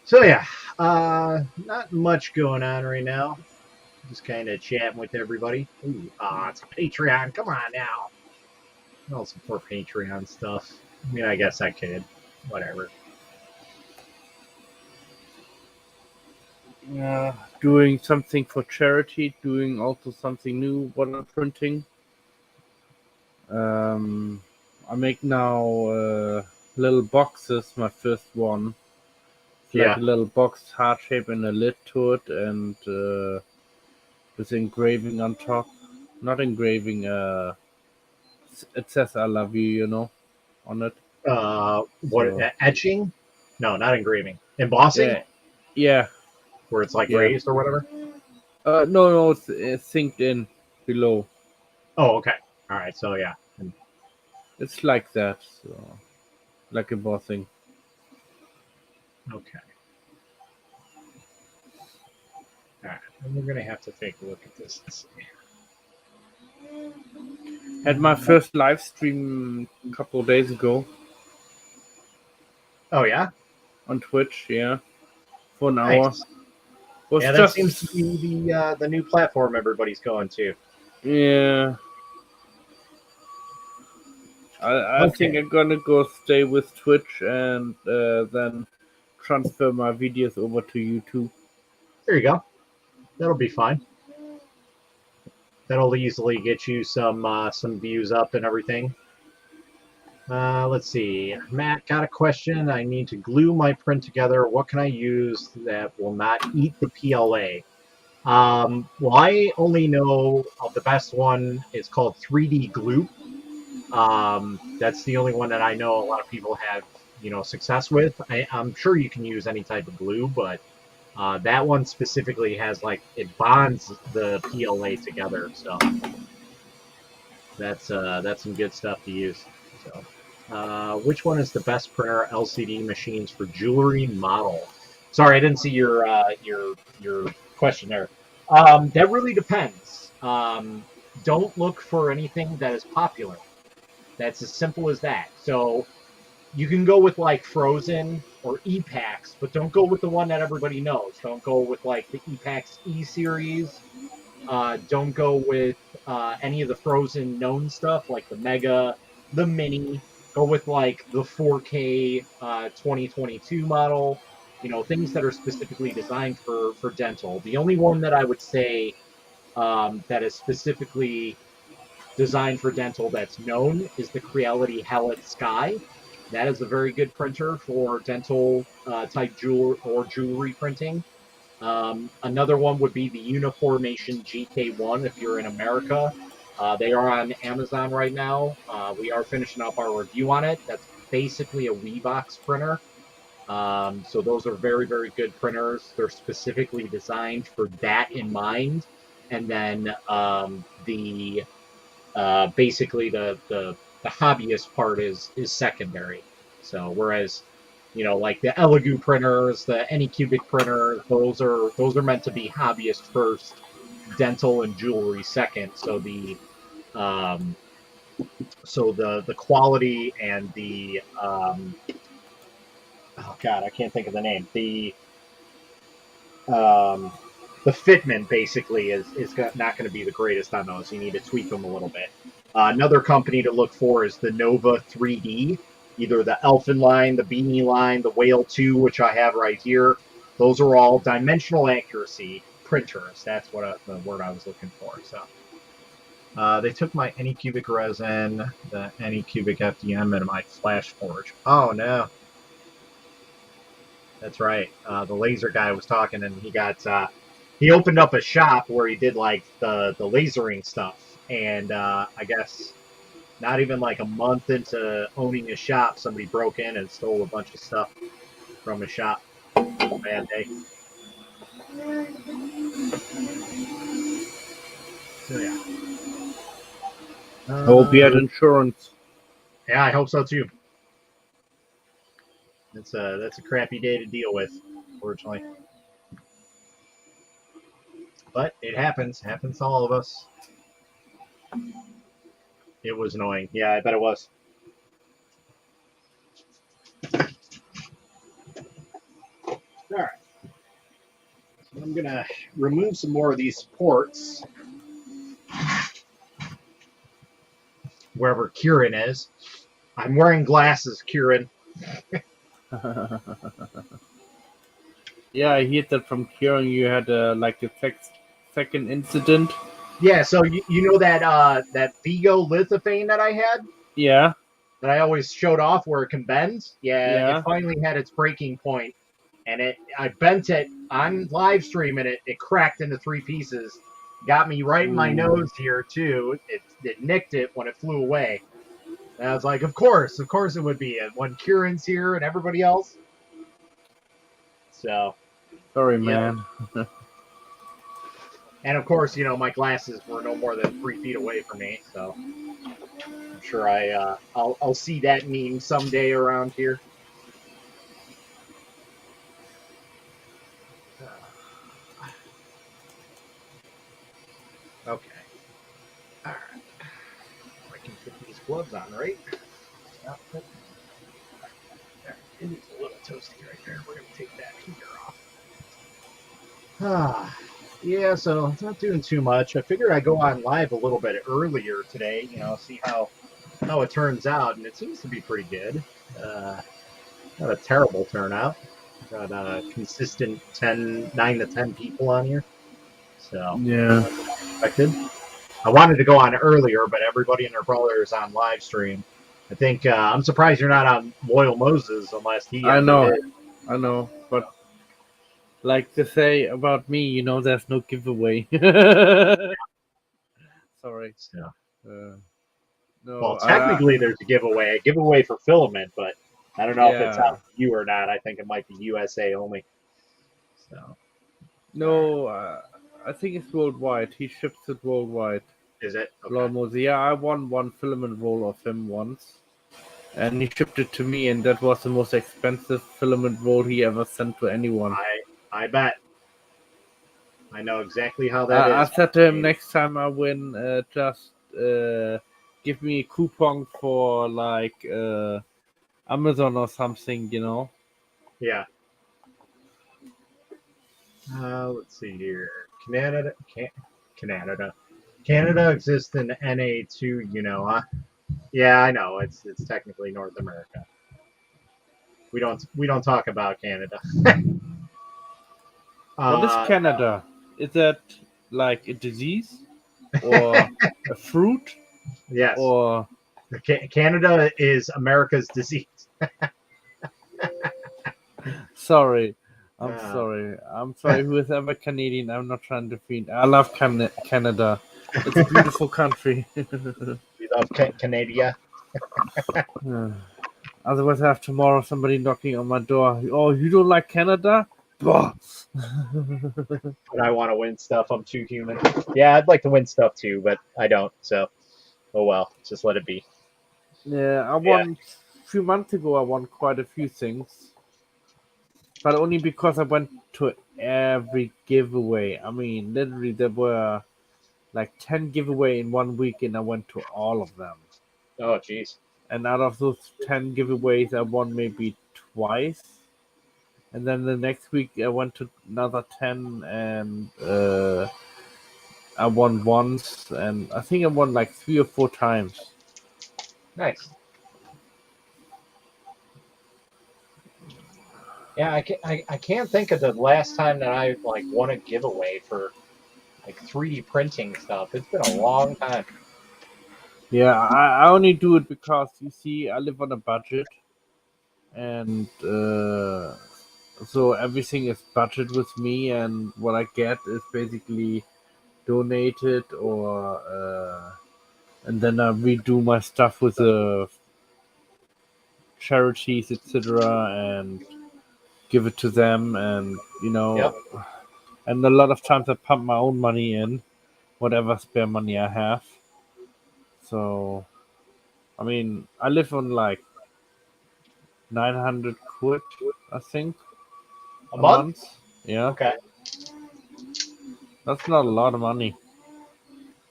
So yeah, not much going on right now. Just kind of chatting with everybody. Ooh, it's a Patreon. Come on now. I'll support Patreon stuff. I mean, I guess I could. Whatever. Doing something for charity, doing also something new what I'm printing. Um, I make now little boxes. My first one, it's like Yeah. a little box, heart shape, and a lid to it, and with engraving on top. Not engraving. It says "I love you," on it. What So etching? No, not engraving. Embossing, yeah, yeah, where it's like yeah. raised or whatever. No, no, it's synced in below. Oh, okay. All right. So yeah. It's like that. So like embossing. Okay. All right. And we're gonna have to take a look at this and see. Had my first live stream a couple of days ago Oh yeah. on Twitch. Yeah, for an hour. Nice. Was Yeah, that seems to just be the new platform everybody's going to. yeah. I think Okay. I'm gonna go stay with Twitch and then transfer my videos over to YouTube. There you go. That'll be fine. That'll easily get you some views up and everything. Let's see. Matt got a question. I need to glue my print together. What can I use that will not eat the PLA? Well, I only know of the best one. It's called 3D glue. That's the only one that I know a lot of people have, success with. I'm sure you can use any type of glue, but that one specifically has like it bonds the PLA together. So that's some good stuff to use. So, which one is the best printer LCD machines for jewelry model? Sorry, I didn't see your question there. That really depends. Don't look for anything that is popular. That's as simple as that. So you can go with like Frozen or EPAX, but don't go with the one that everybody knows. Don't go with like the EPAX E series. Don't go with any of the Frozen known stuff like the Mega, the Mini. Go with like the 4K 2022 model. Things that are specifically designed for dental. The only one that I would say that is specifically designed for dental that's known is the Creality Hallet Sky. That is a very good printer for dental type jewelry printing. Another one would be the Uniformation GK1 if you're in America. They are on Amazon right now. We are finishing up our review on it. That's basically a WeBox printer. So those are very, very good printers. They're specifically designed for that in mind. And then the basically the hobbyist part is secondary. So whereas like the Elegoo printers, the Anycubic printers, those are meant to be hobbyist first, dental and jewelry second. Um, so the quality and oh god, I can't think of the name. Um, the fitment basically is not going to be the greatest on those. You need to tweak them a little bit. Another company to look for is the Nova 3D, either the Elfin line, the Beanie line, the Whale 2, which I have right here. Those are all dimensional accuracy printers. That's the word I was looking for. So they took my Anycubic resin, the Anycubic FDM, and my Flash Forge. Oh no, that's right. The laser guy was talking, and he opened up a shop where he did like the lasering stuff, and I guess not even like a month into owning his shop, somebody broke in and stole a bunch of stuff from his shop. It was a bad day. So yeah, I hope you had uh, insurance. yeah, I hope so too. That's a crappy day to deal with, unfortunately, but it happens. Happens to all of us. It was annoying. Yeah, I bet it was. All right. So I'm gonna remove some more of these ports wherever Kieran is. I'm wearing glasses, Kieran. Yeah, I heard that from Kieran. You had like a second incident. Yeah, so you know that Vigo lithophane that I had Yeah, that I always showed off where it can bend? Yeah, it yeah. finally had its breaking point, and I bent it on live stream, and it cracked into three pieces. Got me right in my Ooh. nose here too. It nicked it when it flew away. And I was like, of course it would be. And when Kieran's here and everybody else, so Sorry, yep. man. And of course, my glasses were no more than 3 feet away from me, so I'm sure I'll see that meme someday around here. Okay. All right. I can put these gloves on, right? Outfit. There. It needs a little toasty right there. We're gonna take that heater off. Ah, yeah. So it's not doing too much. I figured I'd go on live a little bit earlier today. See how it turns out, and it seems to be pretty good. Uh, Not a terrible turnout. Got a consistent 9 to 10 people on here. So Yeah, expected. I wanted to go on earlier, but everybody and their brother is on live stream. I think I'm surprised you're not on Loyal Moses unless he I ever know, is. I know. But like to say about me, there's no giveaway. Sorry. So, Uh, well, no, technically there's a giveaway for filament, but I don't know if it's out yeah, to you or not. I think it might be USA only. So, all right. no. I think it's worldwide. He ships it worldwide. Is it okay? Almost. Yeah, I won one filament roll of him once, and he shipped it to me, and that was the most expensive filament roll he ever sent to anyone. I bet. I know exactly how that I is. said to him, next time I win, just give me a coupon for like Amazon or something. Yeah. Let's see here. Canada. Canada exists in NA2, huh? Yeah, I know. It's technically North America. We don't talk about Canada. What is Uh, Canada? Is that like a disease or a fruit yes, or? Canada is America's disease. Sorry, I'm Uh, sorry. I'm sorry. Who is ever Canadian? I'm not trying to defend. I love Canada. It's a beautiful country. we love Canada. Otherwise, I have tomorrow somebody knocking on my door. Oh, you don't like Canada? Bah. But I want to win stuff. I'm too human. Yeah, I'd like to win stuff too, but I don't. So, oh well. Just let it be. Yeah, I Yeah. won a few months ago. I won quite a few things, but only because I went to every giveaway. I mean, literally, there were like 10 giveaway in 1 week, and I went to all of them. Oh, jeez. And out of those 10 giveaways, I won maybe twice. And then the next week, I went to another 10, and I won once, and I think I won like 3 or 4 times. Nice. Yeah, I can't think of the last time that I like won a giveaway for like 3D printing stuff. It's been a long time. Yeah, I only do it because you see, I live on a budget, and so everything is budget with me, and what I get is basically donated or and then I redo my stuff with the charities, etc., and give it to them, and Yep. and a lot of times I pump my own money in, whatever spare money I have. So I mean, I live on like 900 quid, I think, A a month? month. Yeah, Okay. that's not a lot of money.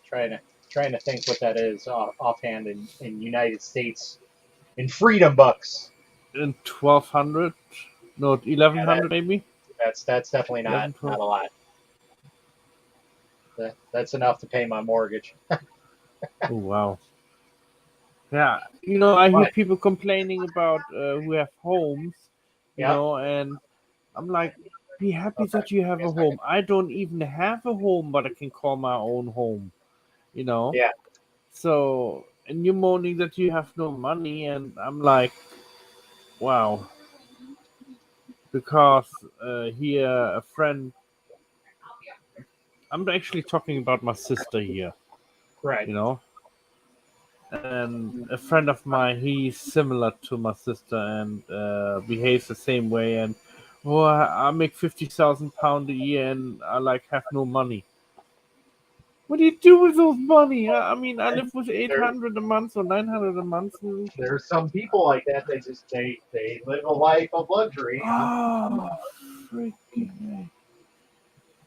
Trying to trying to think what that is offhand in United States in freedom bucks. In 1200, no, Yeah, 1100 maybe, that's definitely 11, not 12. a lot. That's enough to pay my mortgage. Oh wow. Yeah, I hear But people complaining about who have homes, yeah, and I'm like, be happy okay. that you Give have me a a second. home. I don't even have a home, but I can call my own home, you know. Yeah, So, and you're moaning that you have no money, and I'm like, wow, because here a friend. I'm actually talking about my sister here, right. you know, and a friend of mine. He's similar to my sister and behaves the same way. And oh, I make £50,000 a year, and I like have no money. What do you do with those money? I mean, I live with eight There hundred a month or 900 a month. And, there's some people like that. They live a life of luxury. oh, freaking!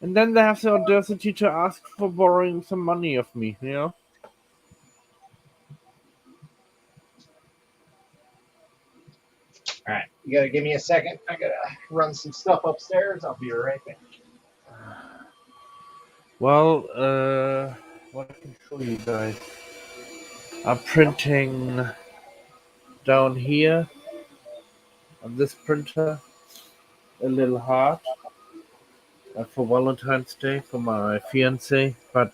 And then they have the audacity to ask for borrowing some money of me. All right, you gotta give me a second. I gotta run some stuff upstairs. I'll be right back. Well, what I can show you guys. I'm printing down here on this printer a little heart for Valentine's Day for my fiance, but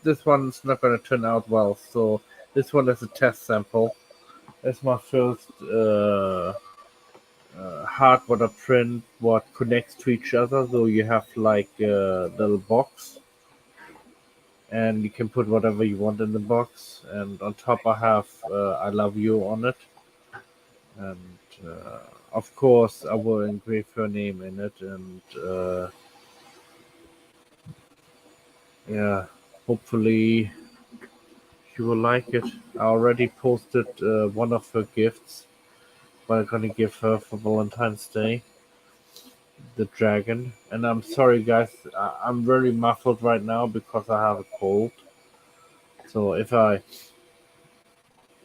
this one's not going to turn out well. So this one is a test sample. It's my first heart what I print what connects to each other. So you have like a little box, and you can put whatever you want in the box. And on top I have "I love you" on it, and of course I will engrave her name in it, and yeah, hopefully she will like it. I already posted one of her gifts, what I'm gonna give her for Valentine's Day, the dragon. And I'm sorry, guys, I'm very muffled right now because I have a cold. So if I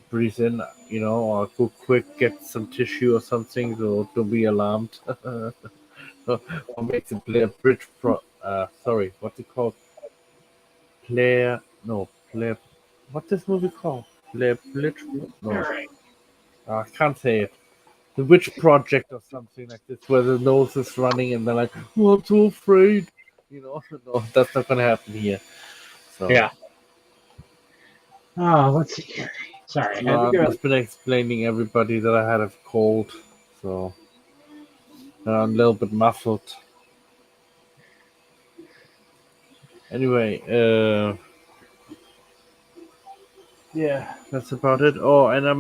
breathe in, or go quick, get some tissue or something, so don't be alarmed. Or make the Blair Bridge sorry, what's it called? Blair, no, Blair, what's this movie called? Blair Bridge, All no, right. I can't say it. The Witch Project or something like this, where the nose is running and they're like, "Oh, I'm so afraid." No, that's not gonna happen here. So, Yeah. Oh, let's see here. Sorry, I no, had to I've go. just been explaining everybody that I had a cold, so I'm a little bit muffled. Anyway, yeah, that's about it. Oh, and I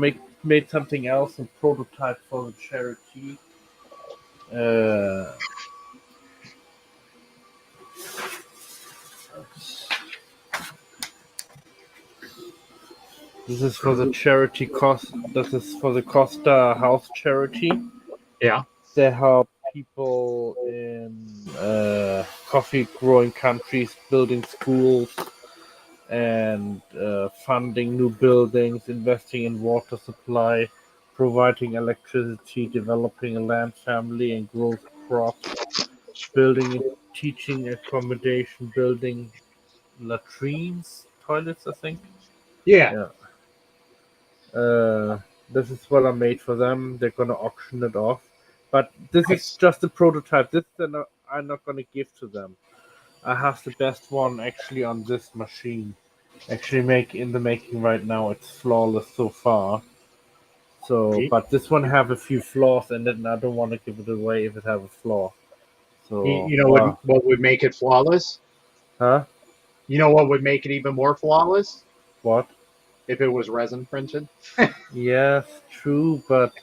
made something else, a prototype for the charity. Uh, this is for the charity cost. This is for the Costa House charity. Yeah. They help people in coffee growing countries building schools and funding new buildings, investing in water supply, providing electricity, developing a land family and growth crops, building and teaching accommodation, building latrines, toilets, I think. Yeah. Yeah. Uh, this is what I made for them. They're gonna auction it off, but this is Nice. just a prototype. I'm not gonna give to them. I have the best one actually on this machine. Actually, make in the making right now. It's flawless so far. So, You, but this one have a few flaws, and then I don't want to give it away if it have a flaw. So, you know what would make it flawless? huh? You know what would make it even more flawless? What? If it was resin printed. Yes, true, but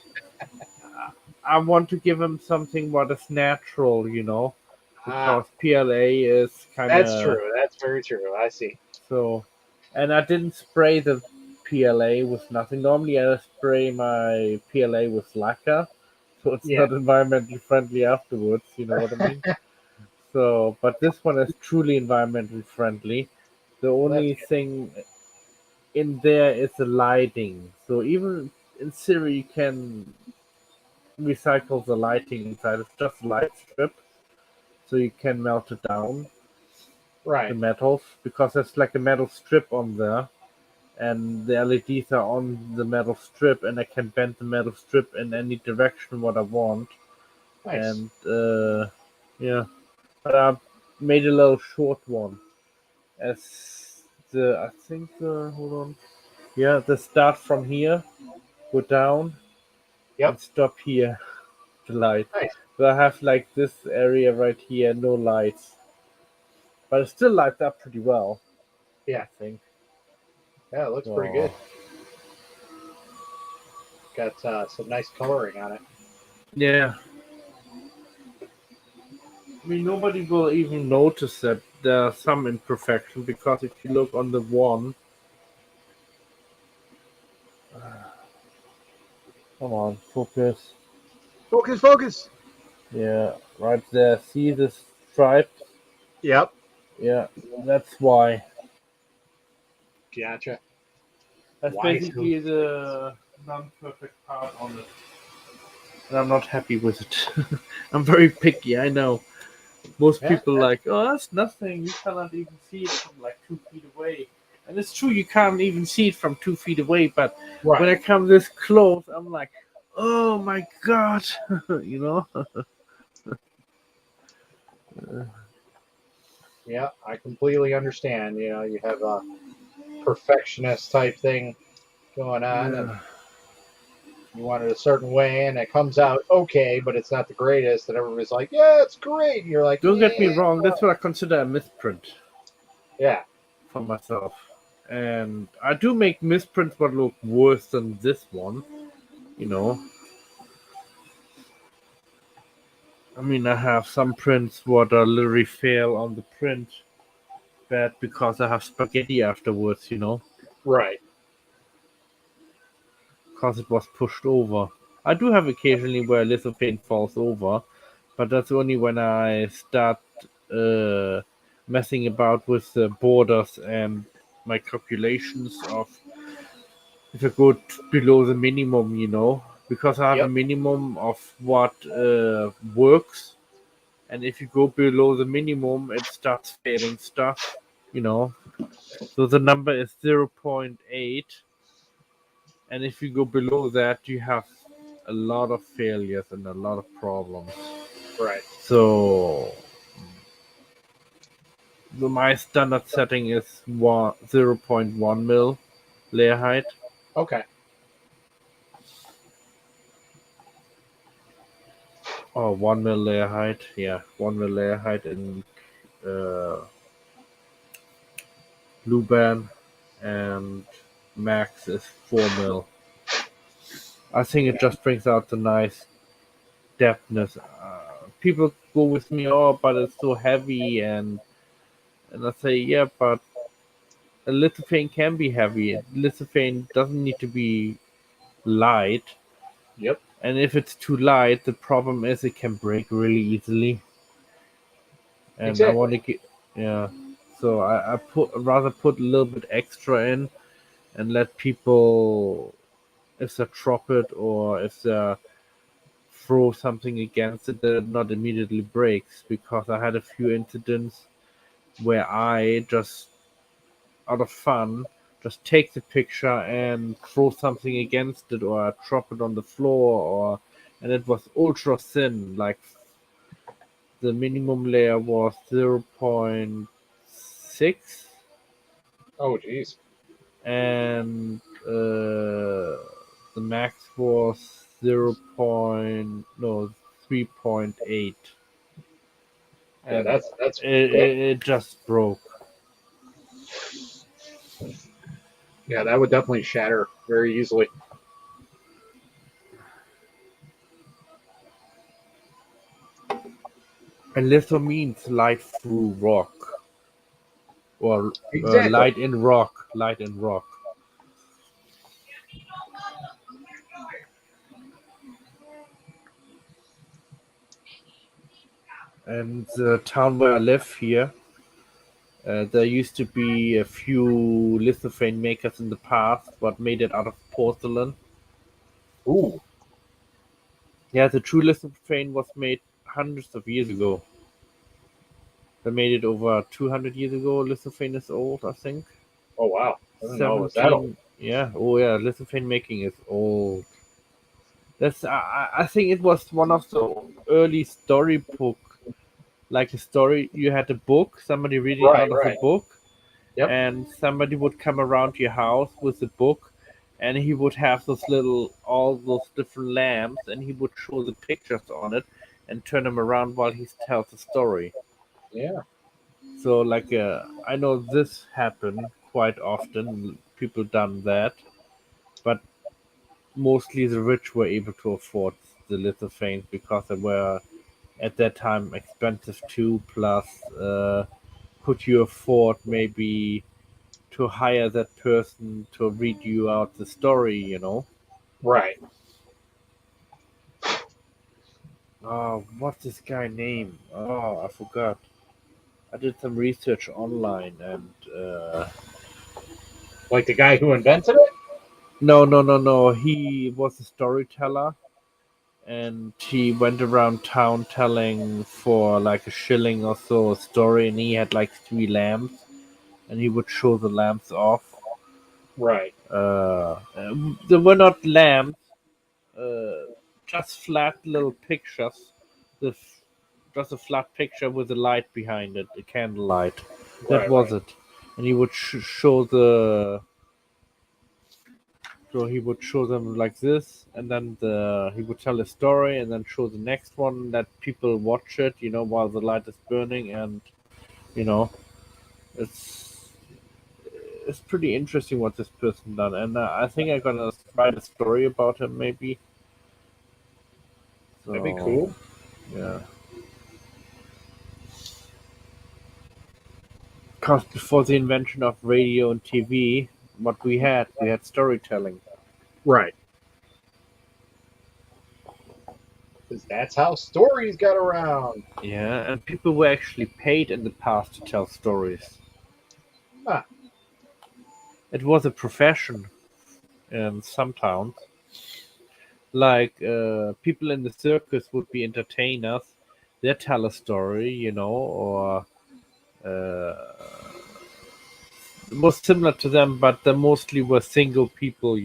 I want to give him something what is natural, Ah, because PLA is kind that's of true. That's very true. I see. so. And I didn't spray the PLA with nothing. Normally, I spray my PLA with lacquer, so it's Yeah. not environmentally friendly afterwards. You know what I mean? So, but this one is truly environmentally friendly. The Well, that's only good. thing. in there is the lighting. So even in theory, you can recycle the lighting inside. It's just a light strip, so you can melt it down, the Right. metals, because there's like a metal strip on there, and the LEDs are on the metal strip, and I can bend the metal strip in any direction what I want. Nice. And yeah, but I made a little short one. As I think hold on, yeah, the start from here, go down Yep. and stop here, the light. Nice. So I have like this area right here, no lights, but it still lights up pretty well, I Yeah. think. Yeah, it looks pretty So good. Got some nice coloring on it. yeah, I mean nobody will even notice that there are some imperfection because if you look on the one, come on, focus. Focus, focus. Yeah, right there. See the stripe? Yep. Yeah, that's why. Gotcha. That's Why so? basically the non-perfect part on it, and I'm not happy with it. I'm very picky. I know. Most Yeah. people like, oh, that's nothing. You cannot even see it from like 2 feet away, and it's true. You can't even see it from 2 feet away. But when I Right. come this close, I'm like, oh my god, you know. Yeah, I completely understand. You have a perfectionist type thing going on, and Yeah. you want it a certain way, and it comes out okay, but it's not the greatest. And everybody's like, "Yeah, it's great." And you're like, Don't get me "Yeah, wrong. That's what I consider a misprint yeah, for myself. And I do make misprints that look worse than this one, you know. I mean, I have some prints what are literally fail on the print bed because I have spaghetti afterwards, you know, right, because it was pushed over. I do have occasionally where lithophane falls over, but that's only when I start uh, messing about with the borders and my calculations of if I go below the minimum, you know, because I have a yep, minimum of what works, and if you go below the minimum, it starts failing stuff, you know. So the number is 0.8, and if you go below that, you have a lot of failures and a lot of problems. right, So my standard setting is 0.1 mil layer height. okay, Oh, 1 mil layer height. Yeah, 1 mil layer height in uh, blue band, and max is 4 mil. I think it just brings out the nice depthness. People go with me, oh, but it's so heavy, and I say, yeah, but a lithophane can be heavy. Lithophane doesn't need to be light, yep, and if it's too light, the problem is it can break really easily. And I exactly, want to get, yeah. So I put rather put a little bit extra in and let people, if they drop it or if they throw something against it, that it not immediately breaks. Because I had a few incidents where I just, out of fun, just take the picture and throw something against it or drop it on the floor, and it was ultra thin. Like the minimum layer was 0.6, oh geez, and the max was 0. No, 3.8, yeah, and that's quick. it just broke. Yeah, that would definitely shatter very easily. And litho means light through rock, or Exactly. light in rock. And the town where I live here, There used to be a few lithophane makers in the past, but made it out of porcelain. Ooh. Yeah, the true lithophane was made hundreds of years ago. They made it over 200 years ago. Lithophane is old, I think. Oh wow. I didn't know it was that old. 17. Yeah. Oh yeah. Lithophane making is old. That's. I think it was one of the early storybook. Like a story, you had a book, somebody reading Right. out of the Right. book, Yep. and somebody would come around to your house with the book, and he would have all those different lamps, and he would show the pictures on it, and turn them around while he tells the story. Yeah. So, like, I know this happened quite often. People done that, but mostly the rich were able to afford the lithophane because they were at that time expensive too. Plus, could you afford maybe to hire that person to read you out the story? Right. Oh, what's this guy name? Oh, I forgot. I did some research online and Like the guy who invented it. no. He was a storyteller and he went around town telling for like a shilling or so a story, and he had like three lamps, and he would show the lamps off. Right. They were not lamps, uh, just flat little pictures. The f- just a flat picture with a light behind it, a candlelight. That Right. was Right. it. And he would show the so he would show them like this, and then he would tell a story, and then show the next one that people watch it, while the light is burning, and you know, it's it's pretty interesting what this person done, and I think I'm gonna write a story about him maybe. That'd be So cool. yeah, because before the invention of radio and TV, what we had storytelling. Right. Because that's how stories got around. Yeah, and people were actually paid in the past to tell stories. Huh. It was a profession in some towns. Like people in the circus would be entertainers. They tell a story, or it was similar to them, but they mostly were single people,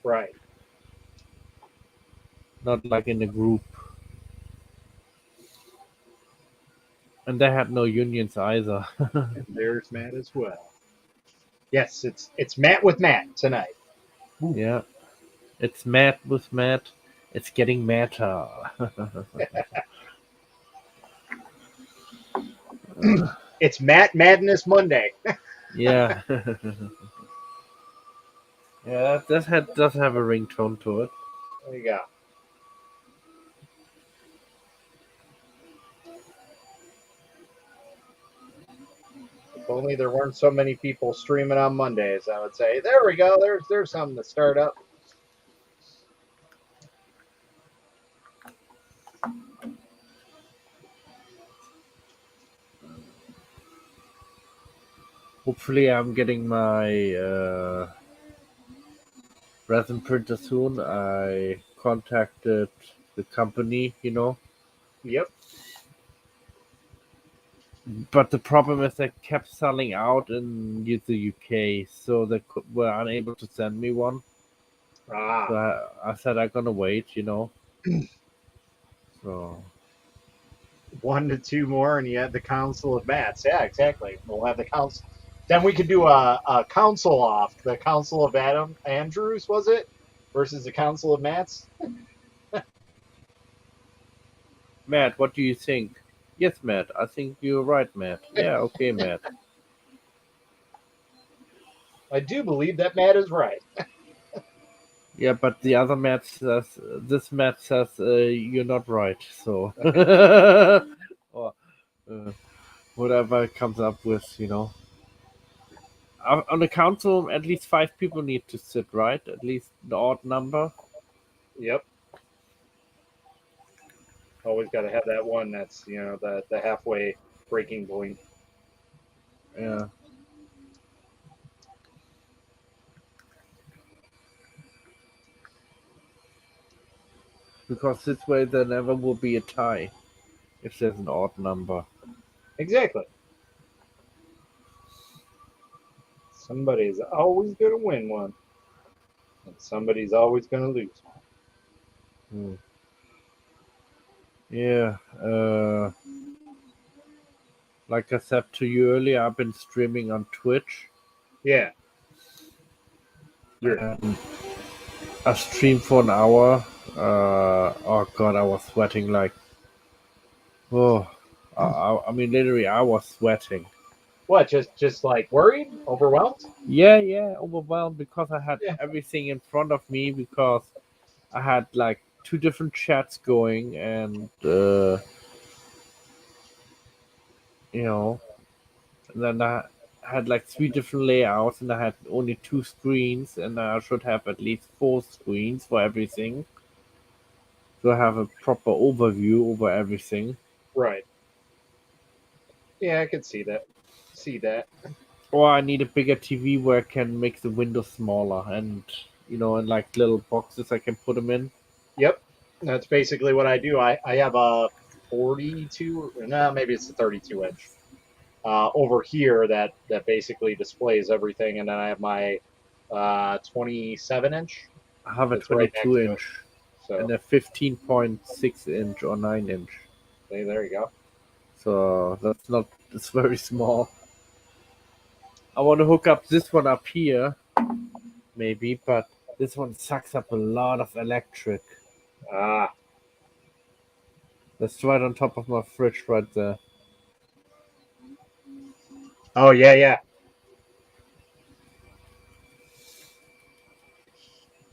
Right. not like in a group. And they had no unions either. And there's Matt as well. Yes, it's Matt with Matt tonight. Ooh. Yeah, it's Matt with Matt. It's getting madder. It's Matt Madness Monday. Yeah, yeah, that does have a ringtone to it. There you go. If only there weren't so many people streaming on Mondays, I would say. There we go. There's something to start up. Hopefully, I'm getting my resin printer soon. I contacted the company, Yep. but the problem is they kept selling out in the UK, so they were unable to send me one. So Ah, I said I'm gonna wait, So one to two more, and you had the Council of Mats. Yeah, exactly. We'll have the council. Then we could do a council off. The Council of Adam Andrews, was it? Versus the Council of Mats? Matt, what do you think? Yes, Matt. I think you're right, Matt. Yeah, okay, Matt. I do believe that Matt is right. Yeah, but the other Matt says this Matt says you're not right. So or whatever it comes up with, On the council, at least five people need to sit, right? At least the odd number. Yep. Always got to have that one that's, the halfway breaking point. Yeah. Because this way there never will be a tie if there's an odd number. Exactly. Somebody's always going to win one, and somebody's always going to lose one. Hmm. Yeah. Like I said to you earlier, I've been streaming on Twitch. Yeah. You're And I streamed for an hour. Oh god, I was sweating like oh. I mean, literally, I was sweating. what? Just like worried, overwhelmed? Yeah, overwhelmed because I had Yeah. everything in front of me because I had like two different chats going and you know, and then I had like three different layouts and I had only two screens and I should have at least four screens for everything. So I have a proper overview over everything. Right. Yeah, I could see that. See that. Or I need a bigger TV where I can make the windows smaller and and like little boxes I can put them in. Yep. That's basically what I do. I have a 42, no, maybe it's a 32 inch over here that basically displays everything, and then I have my 27 inch I have a that's right 22 next to it. inch and So a 15.6 inch or 9 inch. there you go. So that's not, it's very small. I want to hook up this one up here, maybe, but this one sucks up a lot of electric. Ah, That's right on top of my fridge right there. oh yeah, yeah,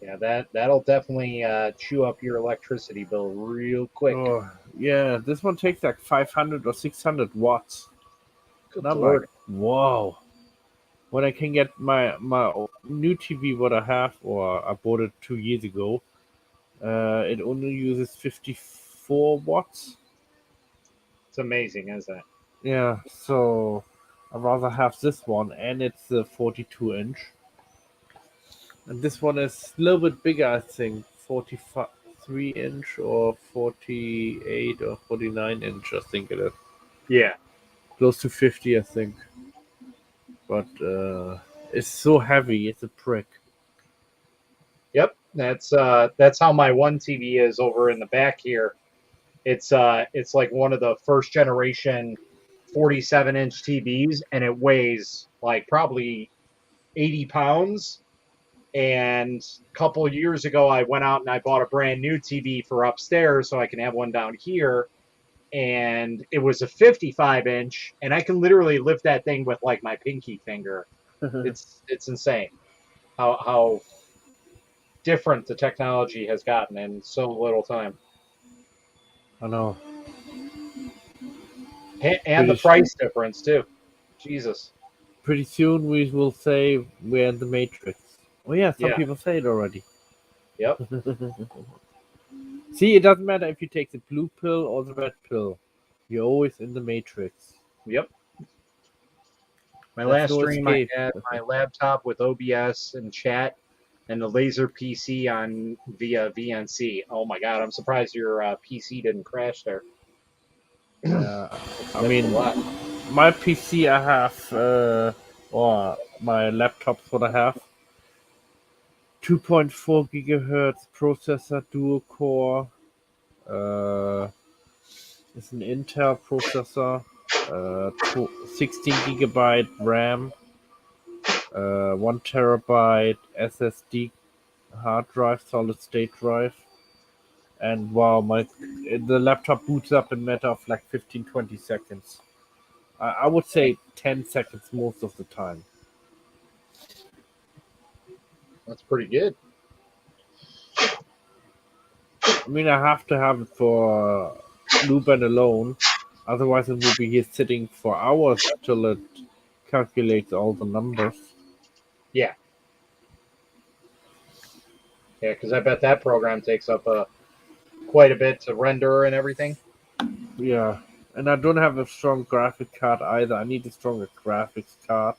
yeah. That'll definitely chew up your electricity bill real quick. Oh, yeah, this one takes like 500 or 600 watts. Good And I'm like, lord. whoa. When I can get my new TV, what I have, or I bought it 2 years ago, it only uses 54 watts. It's amazing, isn't it? Yeah, so I'd rather have this one, and it's a 42 inch. And this one is a little bit bigger, I think, 43 inch or 48 or 49 inch, I think it is. Yeah. Close to 50, I think. But it's so heavy, it's a prick. Yep. That's how my one TV is over in the back here. It's like one of the first generation 47-inch TVs, and it weighs like probably 80 pounds. And a couple of years ago, I went out and I bought a brand new TV for upstairs so I can have one down here. And it was a 55-inch, and I can literally lift that thing with like my pinky finger. It's insane how different the technology has gotten in so little time, I know. and the Pretty price difference too. Jesus. pretty soon we will say we're in the Matrix. Oh yeah, some Yeah. people say it already. Yep. See, it doesn't matter if you take the blue pill or the red pill. You're always in the Matrix. Yep. My There's last no stream, I escape. had my laptop with OBS and chat, and the laser PC on via VNC. Oh my god, I'm surprised your PC didn't crash there. Yeah, I That's a mean, lot. my PC I have, or my laptops what I have, 2.4 gigahertz processor, dual core. Uh, it's an Intel processor. 16 gigabyte RAM. 1 terabyte SSD hard drive, solid state drive. And wow, the laptop boots up in a matter of like 15-20 seconds. I would Dang, say 10 seconds most of the time. that's pretty good. I mean, I have to have it for loop and alone. Otherwise, it will be here sitting for hours till it calculates all the numbers. Yeah, yeah, because I bet that program takes up quite a bit to render and everything. Yeah. And I don't have a strong graphic card either. I need a stronger graphics card.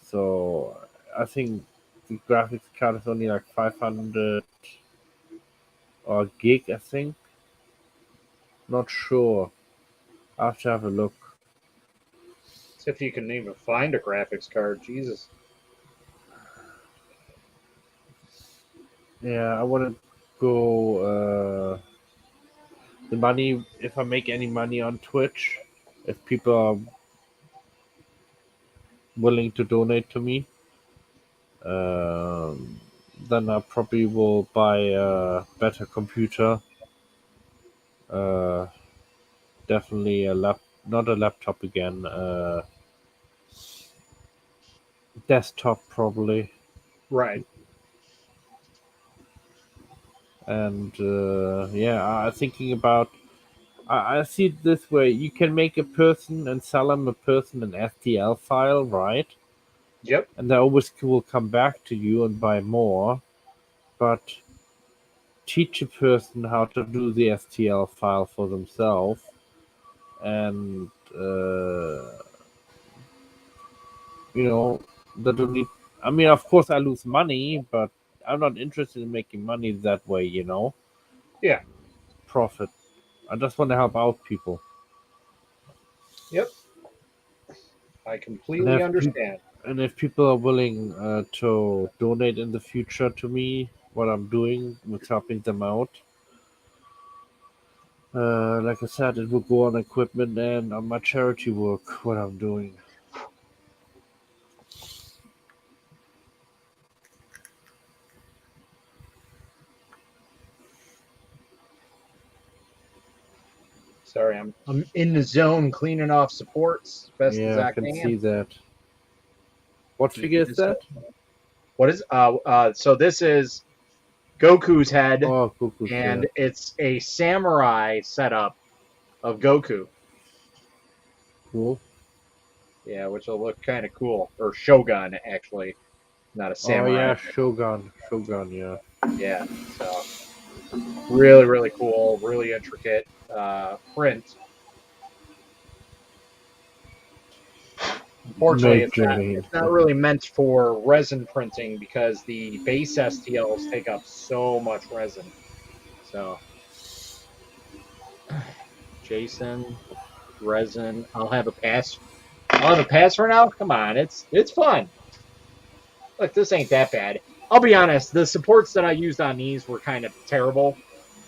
So I think the graphics card is only like 500 or gig, I think. Not sure. I have to have a look. If you can even find a graphics card, Jesus. Yeah, I want to go. The money, if I make any money on Twitch, if people are willing to donate to me, um, then I probably will buy a better computer. Uh, Definitely not a laptop again. Desktop probably, Right. and yeah, I'm thinking about. I see it this way: you can make a person and sell them a person an STL file, right? Yep. And they always will come back to you and buy more. But teach a person how to do the STL file for themselves, and you know they don't need. I mean, of course, I lose money, but I'm not interested in making money that way. Yeah. Profit. I just want to help out people. Yep. I And completely understand. if people are willing to donate in the future to me, what I'm doing with helping them out, like I said, it will go on equipment and on my charity work. What I'm doing. Sorry, I'm in the zone cleaning off supports best as Yeah, I I can can. see that. What You figure is just that? what is so this is Goku's head, Oh, Goku's and there. it's a samurai setup of Goku. Cool. Yeah, which will look kind of cool. Or Shogun, actually, not a Oh samurai. yeah, Shogun. Shogun, yeah. Yeah, so really, really cool, really intricate print. Unfortunately, Major vein. it's not really meant for resin printing because the base STLs take up so much resin. So Jason, resin. I'll have a pass. I'll have a pass for now. Come on, it's fun. Look, this ain't that bad. I'll be honest. The supports that I used on these were kind of terrible.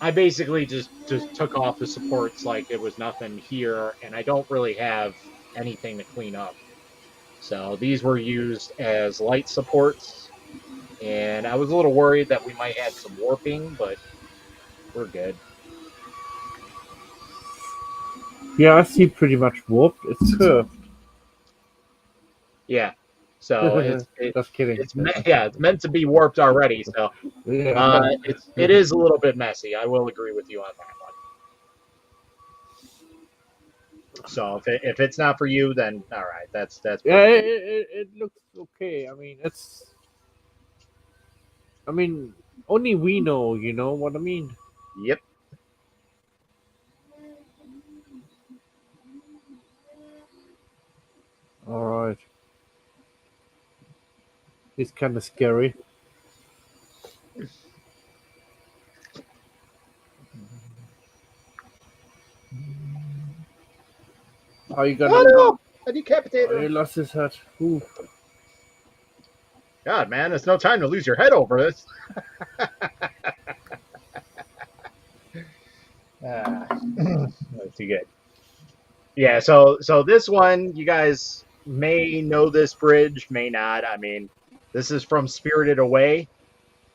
I basically just took off the supports like it was nothing here, and I don't really have anything to clean up. So these were used as light supports, and I was a little worried that we might have some warping, but we're good. Yeah, I see pretty much warped. It's curved. Yeah. So Just kidding. it's meant to be warped already. So Yeah. it is a little bit messy. I will agree with you on that one. So if it's not for you, then all right, that's Yeah, perfectly it looks okay. I mean, only we know, you know what I mean? yep. Alright. It's kind of scary. How you Oh gonna. no! I Oh, decapitated he him. lost his head. Ooh. God, man, it's no time to lose your head over this. That's too good. Yeah, so this one, you guys may know this bridge, may not. I mean, this is from Spirited Away,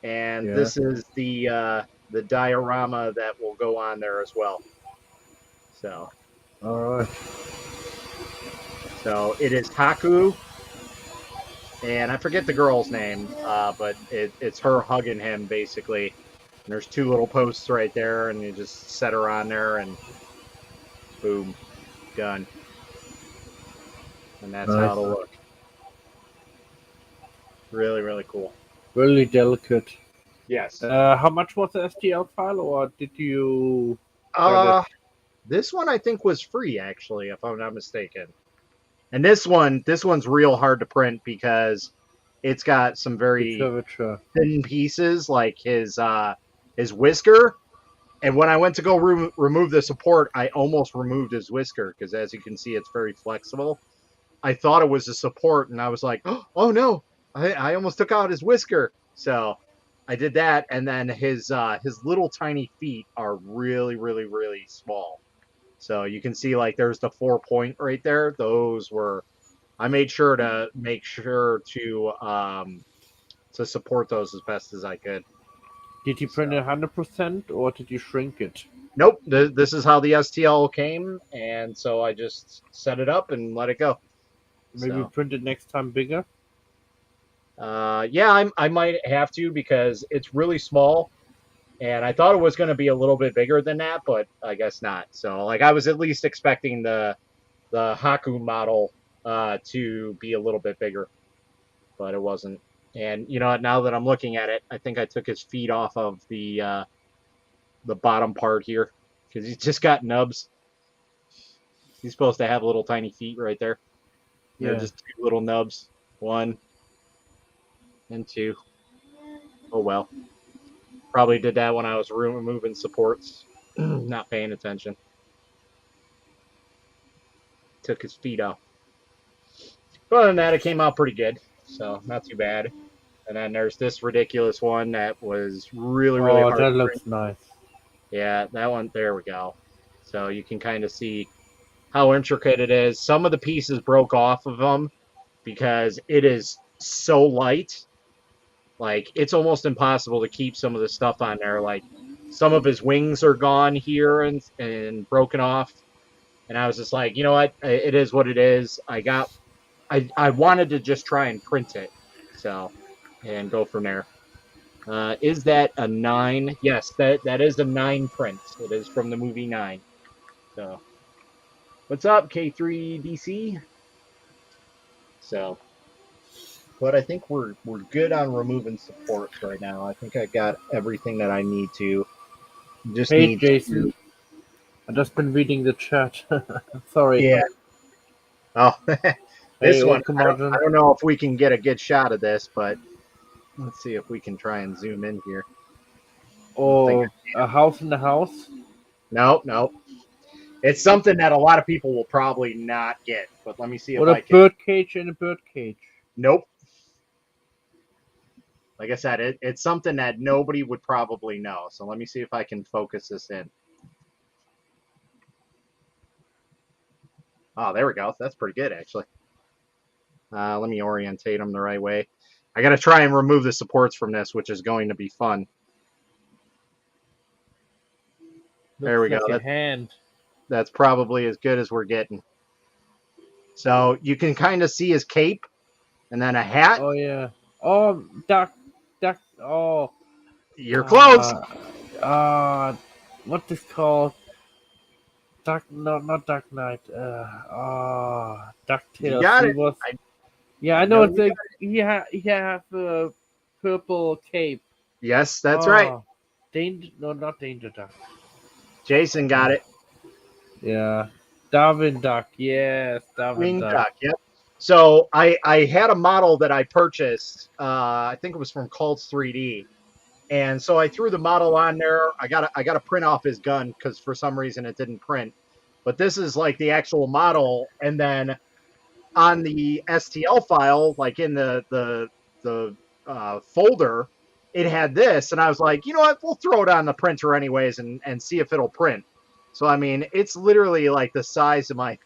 and Yeah. this is the diorama that will go on there as well. So Alright. so it is Haku, and I forget the girl's name, but it's her hugging him basically. And there's two little posts right there, and you just set her on there, and boom, done. And that's how Nice. it'll look. Really, really cool. Really delicate. Yes. How much was the STL file, or did you got Uh, it? This one I think was free actually, if I'm not mistaken. And this one's real hard to print because it's got some The very curvature. thin pieces like his whisker. And when I went to go remove the support, I almost removed his whisker because, as you can see, it's very flexible. I thought it was a support, and I was like, "Oh no, I almost took out his whisker." So I did that, and then his little tiny feet are really, really, really small. So you can see like there's the 4 point right there. Those were I made sure to to support those as best as I could. Did you print So it 100% or did you shrink it? nope, this is how the STL came, and so I just set it up and let it go. Maybe So print it next time bigger? yeah, I might have to because it's really small, and I thought it was going to be a little bit bigger than that, but I guess not. So like I was at least expecting the Haku model to be a little bit bigger, but it wasn't. And you know, now that I'm looking at it, I think I took his feet off of the bottom part here because he's just got nubs. He's supposed to have little tiny feet right there. They're Yeah. just two little nubs, one and two. Oh well, probably did that when I was removing supports, not paying attention. Took his feet off. But other than that, it came out pretty good, so not too bad. And then there's this ridiculous one that was really, really Oh, hard that to print. looks nice. Yeah, that one. There we go. So you can kind of see how intricate it is. Some of the pieces broke off of them because it is so light. Like it's almost impossible to keep some of the stuff on there. Like some of his wings are gone here and broken off. And I was just like, you know what? It is what it is. I wanted to just try and print it. So and go from there. Is that a 9? Yes, that is a 9 print. It is from the movie 9. So what's up, K3DC? So but I think we're good on removing supports right now. I think I got everything that I need to. Just Hey, need Jason. to. I just been reading the chat. Sorry. Yeah. Oh, Hey, this one. old I curmudgeon. don't know if we can get a good shot of this, but let's see if we can try and zoom in here. I don't think. Or a house in the house. No, no. It's something that a lot of people will probably not get. But let me see if Or a I can. bird cage in a bird cage. Nope. Like I said, it's something that nobody would probably know. So let me see if I can focus this in. Oh, there we go. That's pretty good, actually. Let me orientate them the right way. I got to try and remove the supports from this, which is going to be fun. There Looks we go. like a hand. That's probably as good as we're getting. So you can kind of see his cape and then a hat. Oh yeah. Oh, duck, duck. Oh, You're close. uh, uh, what is called? Duck? No, not Duck Knight. You Ducktales. got He it. was. Yeah, I I know. know It's you like got it. he have a purple cape. Yes, that's right. Oh, danger. No, not Danger Duck. Jason got it. Yeah, Darwin Duck. Yes, Darwin Winged Duck. duck. Yep. So I had a model that I purchased. I think it was from Cults 3D. And so I threw the model on there. I got to print off his gun because for some reason it didn't print. But this is like the actual model, and then on the STL file, like in the folder, it had this, and I was like, you know what? We'll throw it on the printer anyways, and see if it'll print. So I mean, it's literally like the size of my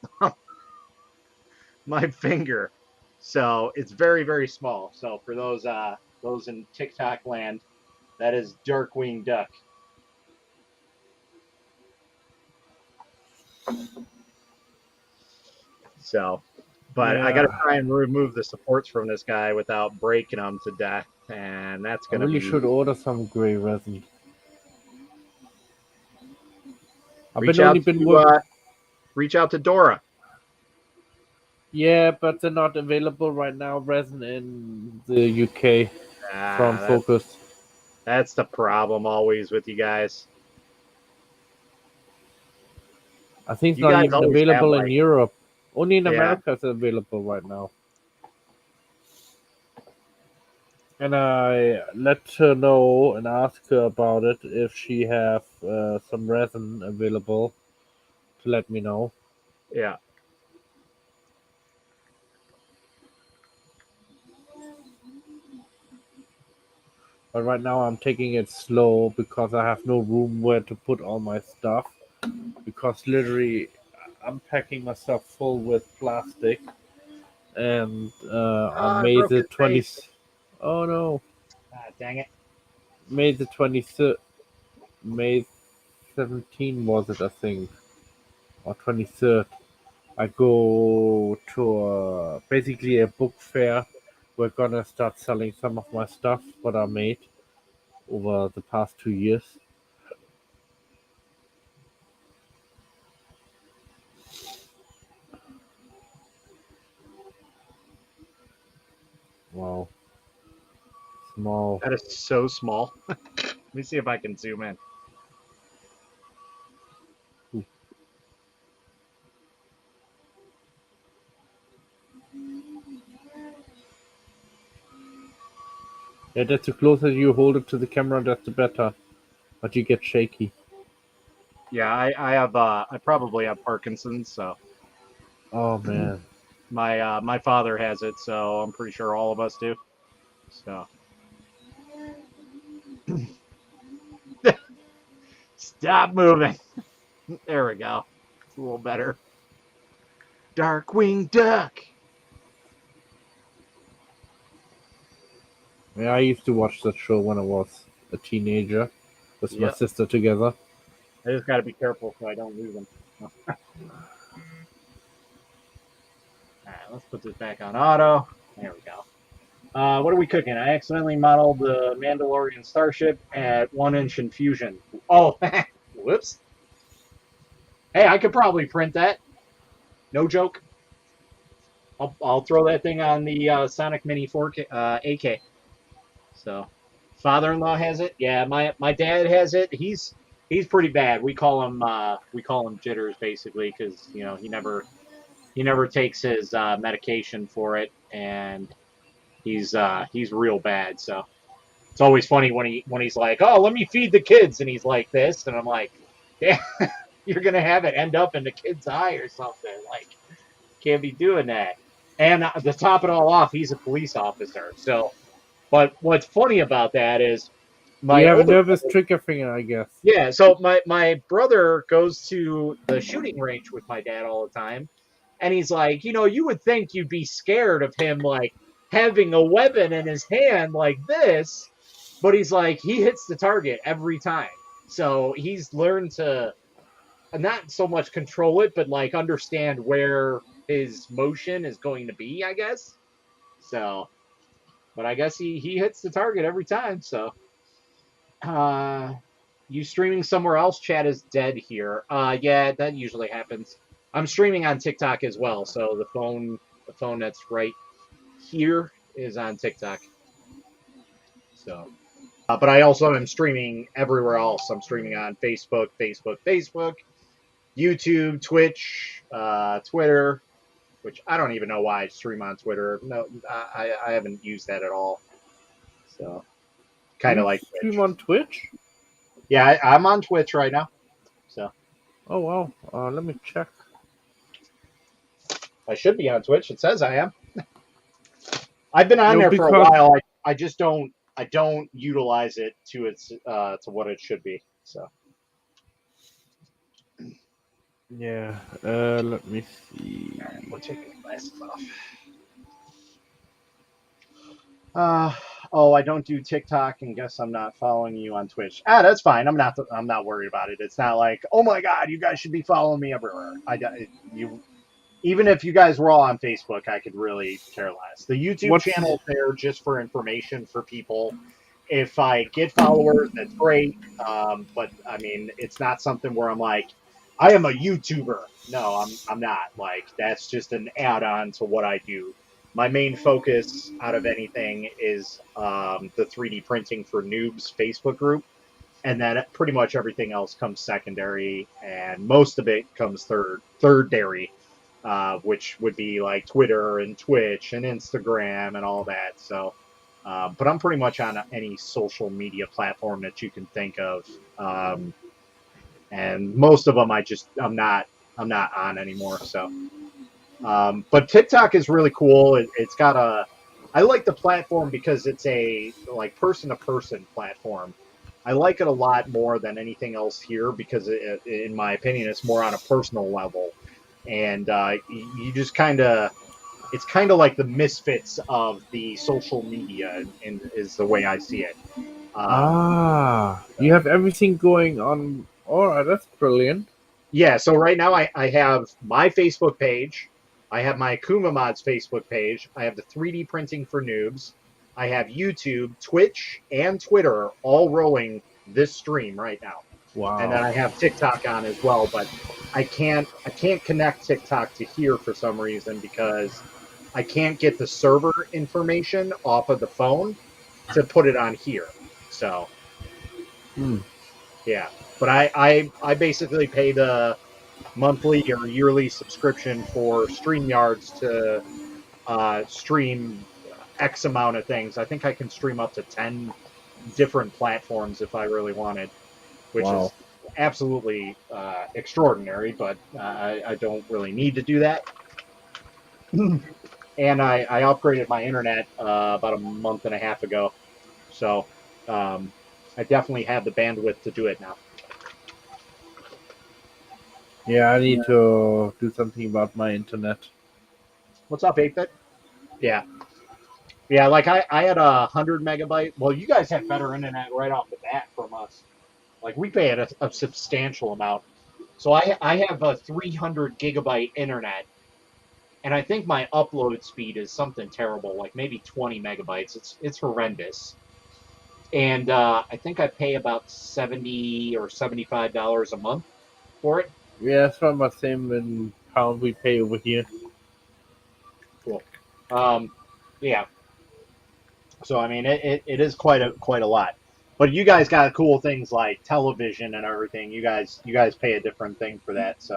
my finger. So it's very very small. So for those in TikTok land, that is Darkwing Duck. So, but I got to Yeah, try and remove the supports from this guy without breaking them to death, and that's I going to really be should order some gray resin. I've reach been only out been to work. reach out to Dora. Yeah, but they're not available right now. Resin in the UK from Ah, Focus. that's the problem always with you guys. I think it's You not guys even always have available in like, Europe. Only in yeah, America it's available right now. And I let her know and ask her about it if she have some resin available to let me know. yeah. But right now I'm taking it slow because I have no room where to put all my stuff. Because literally I'm packing myself full with plastic. And on I May broke the his face. 20th. Oh no. Ah, dang it. May the 23rd. May 17 was it, I think. Or 23rd. I go to basically a book fair. We're gonna start selling some of my stuff, what I made over the past 2 years. Wow, small. That is so small. Let me see if I can zoom in. Yeah, that's the closer you hold it to the camera, that's the better. But you get shaky. Yeah, I have I probably have Parkinson's, so Oh man. my father has it, so I'm pretty sure all of us do. So stop moving. There we go. It's a little better. Darkwing Duck. Yeah, I used to watch that show when I was a teenager with my Yep. sister together. I just got to be careful so I don't lose them. All right, let's put this back on auto. There we go. What are we cooking? I accidentally modeled the Mandalorian starship at 1 inch in Fusion. Oh, whoops. Hey, I could probably print that. No joke. I'll throw that thing on the Sonic Mini 4K 8K. So, father-in-law has it. Yeah, my dad has it. He's pretty bad. We call him Jitters basically because he never takes his medication for it, and he's real bad. So it's always funny when he's like, "Oh, let me feed the kids," and he's like this, and I'm like, "Yeah, you're gonna have it end up in the kid's eye or something. Like, can't be doing that." And to top it all off, he's a police officer. So, but what's funny about that is You my have a older nervous brother. trigger finger, I guess. Yeah, so my brother goes to the shooting range with my dad all the time, and he's like, you would think you'd be scared of him like having a weapon in his hand like this, but he's like he hits the target every time. So he's learned to not so much control it, but like understand where his motion is going to be, I guess. So, but I guess he hits the target every time. So, uh, you streaming somewhere else? Chat is dead here. Yeah, that usually happens. I'm streaming on TikTok as well, so the phone that's right here is on TikTok. So, but I also am streaming everywhere else. I'm streaming on Facebook, YouTube, Twitch, Twitter, which I don't even know why I stream on Twitter. No, I haven't used that at all. So kind of You like stream Twitch. on Twitch? Yeah, I'm on Twitch right now. So Oh wow. Let me check. I should be on Twitch. It says I am. I've been on No, there for a because while. I just don't utilize it to what it should be. So yeah. Let me see. we're taking the glasses off. Oh, I don't do TikTok, and guess I'm not following you on Twitch. That's fine. I'm not worried about it. It's not like, oh my God, you guys should be following me everywhere. You even if you guys were all on Facebook, I could really care less. The YouTube What's channel is there just for information for people. If I get followers, that's great. But I mean, it's not something where I'm like, I am a YouTuber. No, I'm not. Like that's just an add-on to what I do. My main focus out of anything is the 3D printing for noobs Facebook group, and then pretty much everything else comes secondary, and most of it comes thirdary, which would be like Twitter and Twitch and Instagram and all that. So, but I'm pretty much on any social media platform that you can think of, and most of them I'm not on anymore. So, but TikTok is really cool. It's got I like the platform because it's a like person to person platform. I like it a lot more than anything else here because, in my opinion, it's more on a personal level, and you just it's kind of like the misfits of the social media, and is the way I see it. You have everything going on. All right, that's brilliant. Yeah, so right now I have my Facebook page, I have my Akuma Mods Facebook page, I have the 3D printing for noobs, I have YouTube, Twitch, and Twitter all rolling this stream right now. And then Wow. I have TikTok on as well, but I can't connect TikTok to here for some reason because I can't get the server information off of the phone to put it on here. So Hmm. yeah. But I basically pay the monthly or yearly subscription for StreamYards to stream X amount of things. I think I can stream up to 10 different platforms if I really wanted, which Wow. is absolutely extraordinary, but I don't really need to do that. And I upgraded my internet about a month and a half ago. So um, I definitely have the bandwidth to do it now. Yeah, I need to do something about my internet. What's up, 8-bit? Yeah. Yeah, like I had 100 megabyte. Well, you guys have better internet right off the bat from us. Like we pay a substantial amount. So I have a 300 gigabyte internet, and I think my upload speed is something terrible, like maybe 20 megabytes. It's horrendous. And I think I pay about 70 or $75 a month for it. Yeah, it's about the same in pound we pay over here. Cool. Um, yeah. So I mean, it is quite a lot. But you guys got cool things like television and everything. You guys pay a different thing for that. So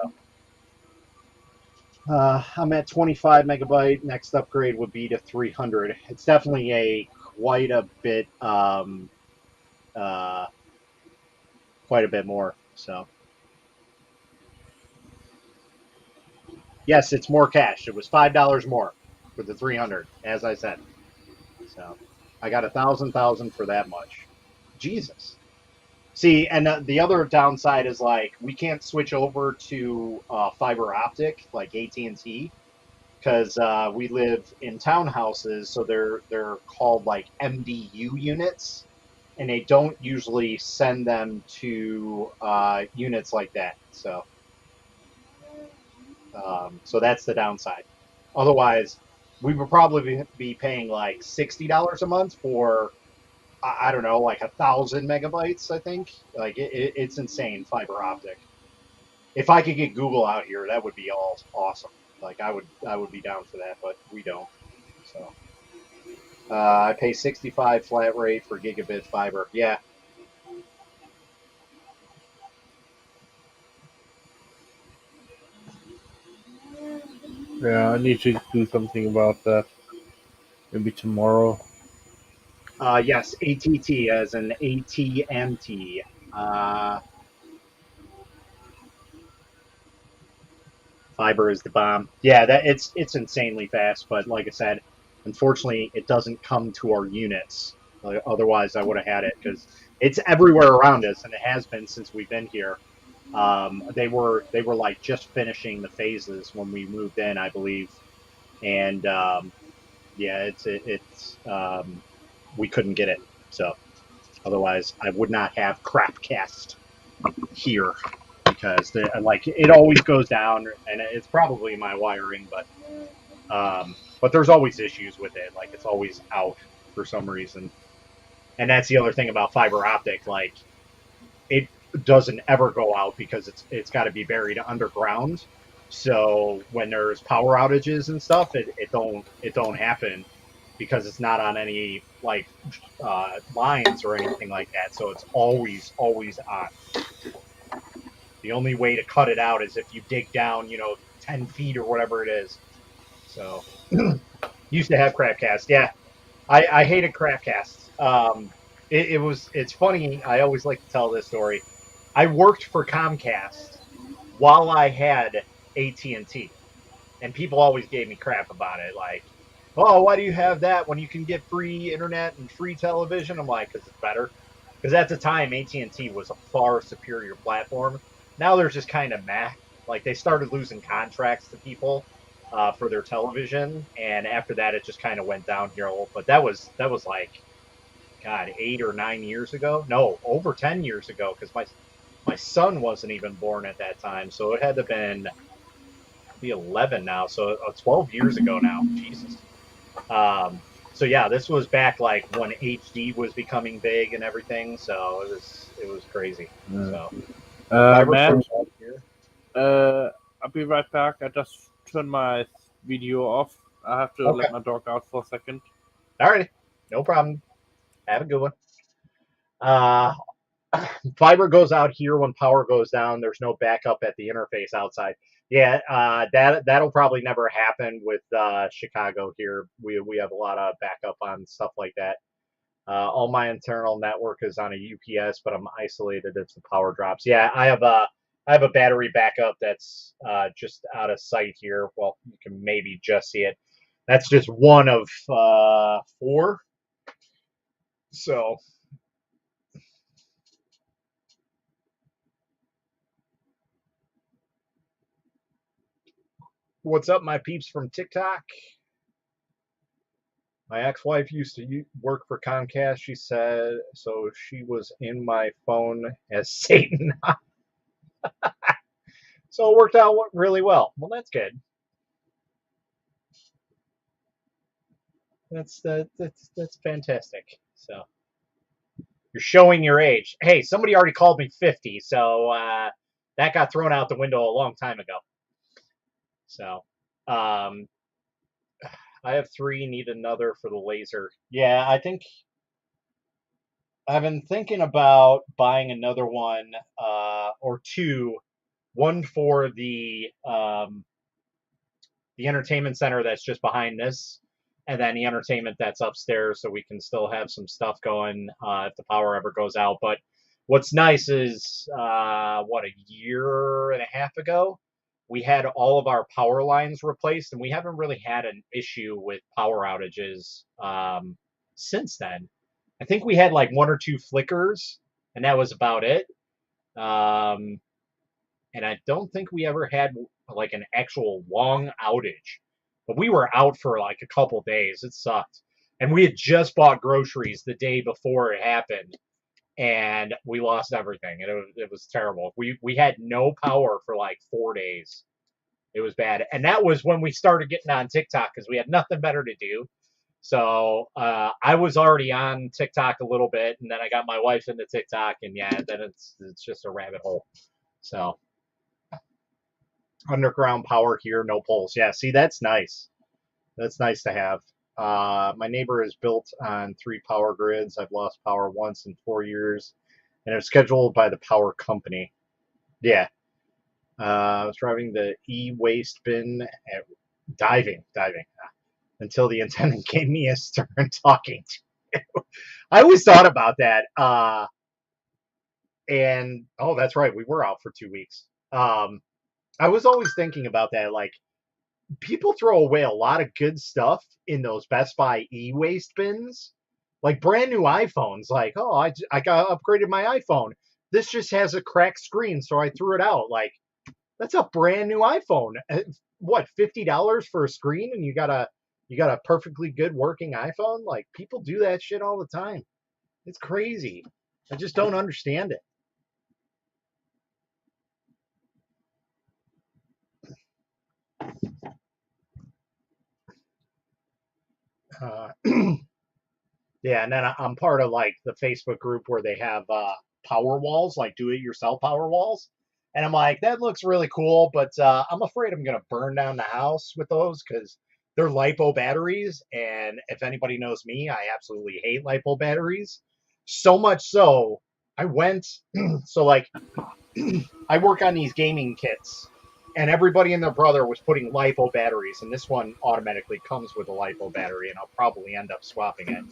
I'm at 25 megabyte. Next upgrade would be to 300. It's definitely quite a bit uh, quite a bit more. So yes, it's more cash. It was $5 more for the 300, as I said. So I got 1,000 for that much. Jesus. See, and the other downside is like we can't switch over to fiber optic like AT&T because we live in townhouses, so they're called like MDU units, and they don't usually send them to units like that. So that's the downside. Otherwise, we would probably be paying like $60 a month for I don't know, like 1,000 megabytes. I think like it's insane fiber optic. If I could get Google out here, that would be all awesome. Like I would be down for that, but we don't. So I pay 65 flat rate for gigabit fiber. Yeah, Yeah, I need to do something about that. Maybe tomorrow. yes, ATT as an ATMT. Uh, Fiber is the bomb. Yeah, that it's insanely fast, but like I said, unfortunately, it doesn't come to our units. Otherwise, I would have had it because it's everywhere around us, and it has been since we've been here. They were like just finishing the phases when we moved in, I believe, and yeah, it's we couldn't get it. So otherwise, I would not have Crapcast here because like it always goes down, and it's probably my wiring, but there's always issues with it. Like it's always out for some reason, and that's the other thing about fiber optic. Like it doesn't ever go out because it's got to be buried underground. So when there's power outages and stuff, it don't happen. because it's not on any like lines or anything like that. So it's always on. The only way to cut it out is if you dig down, 10 feet or whatever it is. So used to have crab casts. Yeah, I hated crab casts. It's funny. I always like to tell this story. I worked for Comcast while I had AT&T, and people always gave me crap about it. Like, oh, why do you have that when you can get free internet and free television? I'm like, because it's better. Because at the time, AT&T was a far superior platform. Now they're just kind of meh. Like they started losing contracts to people for their television, and after that, it just kind of went downhill. But that was like, God, 8 or 9 years ago. No, over 10 years ago, because my son wasn't even born at that time, so it had to have been be 11 now, so 12 years ago now. Jesus. So yeah, this was back like when HD was becoming big and everything. So it was crazy. So fiber Matt, goes out here. I'll be right back. I just turned my video off. I have to Okay. let my dog out for a second. All right. No problem. Have a good one. Uh, fiber goes out here when power goes down. There's no backup at the interface outside. Yeah, that'll probably never happen with Chicago here. We have a lot of backup on stuff like that. All my internal network is on a UPS, but I'm isolated if the power drops. Yeah, I have a battery backup that's just out of sight here. Well, you can maybe just see it. That's just one of four. So what's up, my peeps from TikTok? My ex-wife used to work for Comcast. She said so. She was in my phone as Satan, so it worked out really well. Well, that's good. That's fantastic. So you're showing your age. Hey, somebody already called me 50, so that got thrown out the window a long time ago. So um, I have three. Need another for the laser. Yeah, I think I've been thinking about buying another one or two. One for the entertainment center that's just behind this, and then the entertainment that's upstairs, so we can still have some stuff going if the power ever goes out. But what's nice is, what, a year and a half ago, we had all of our power lines replaced, and we haven't really had an issue with power outages since then. I think we had like one or two flickers, and that was about it. Um, and I don't think we ever had like an actual long outage. But we were out for like a couple days. It sucked. And we had just bought groceries the day before it happened, and we lost everything. And it was terrible. We had no power for like 4 days. It was bad. And that was when we started getting on TikTok because we had nothing better to do. So I was already on TikTok a little bit, and then I got my wife into TikTok, and yeah, then it's just a rabbit hole. So underground power here, no poles. Yeah, see, that's nice. That's nice to have. My neighbor is built on three power grids. I've lost power once in 4 years, and it's scheduled by the power company. Yeah. I was driving the e-waste bin at diving until the attendant gave me a stern talking to. I always thought about that. And oh, that's right, we were out for 2 weeks. I was always thinking about that, like people throw away a lot of good stuff in those Best Buy e-waste bins. Like brand new iPhones, like, oh, I got upgraded my iPhone. This just has a cracked screen, so I threw it out. Like, that's a brand new iPhone. What, $50 for a screen and you got a perfectly good working iPhone? Like people do that shit all the time. It's crazy. I just don't understand it. Uh, Yeah, and then I'm part of like the Facebook group where they have power walls, like do it yourself power walls. And I'm like, that looks really cool, but I'm afraid I'm gonna burn down the house with those because they're LiPo batteries, and if anybody knows me, I absolutely hate LiPo batteries. So much so, I went so like I work on these gaming kits, and everybody and their brother was putting LiPo batteries, and this one automatically comes with a LiPo battery, and I'll probably end up swapping it.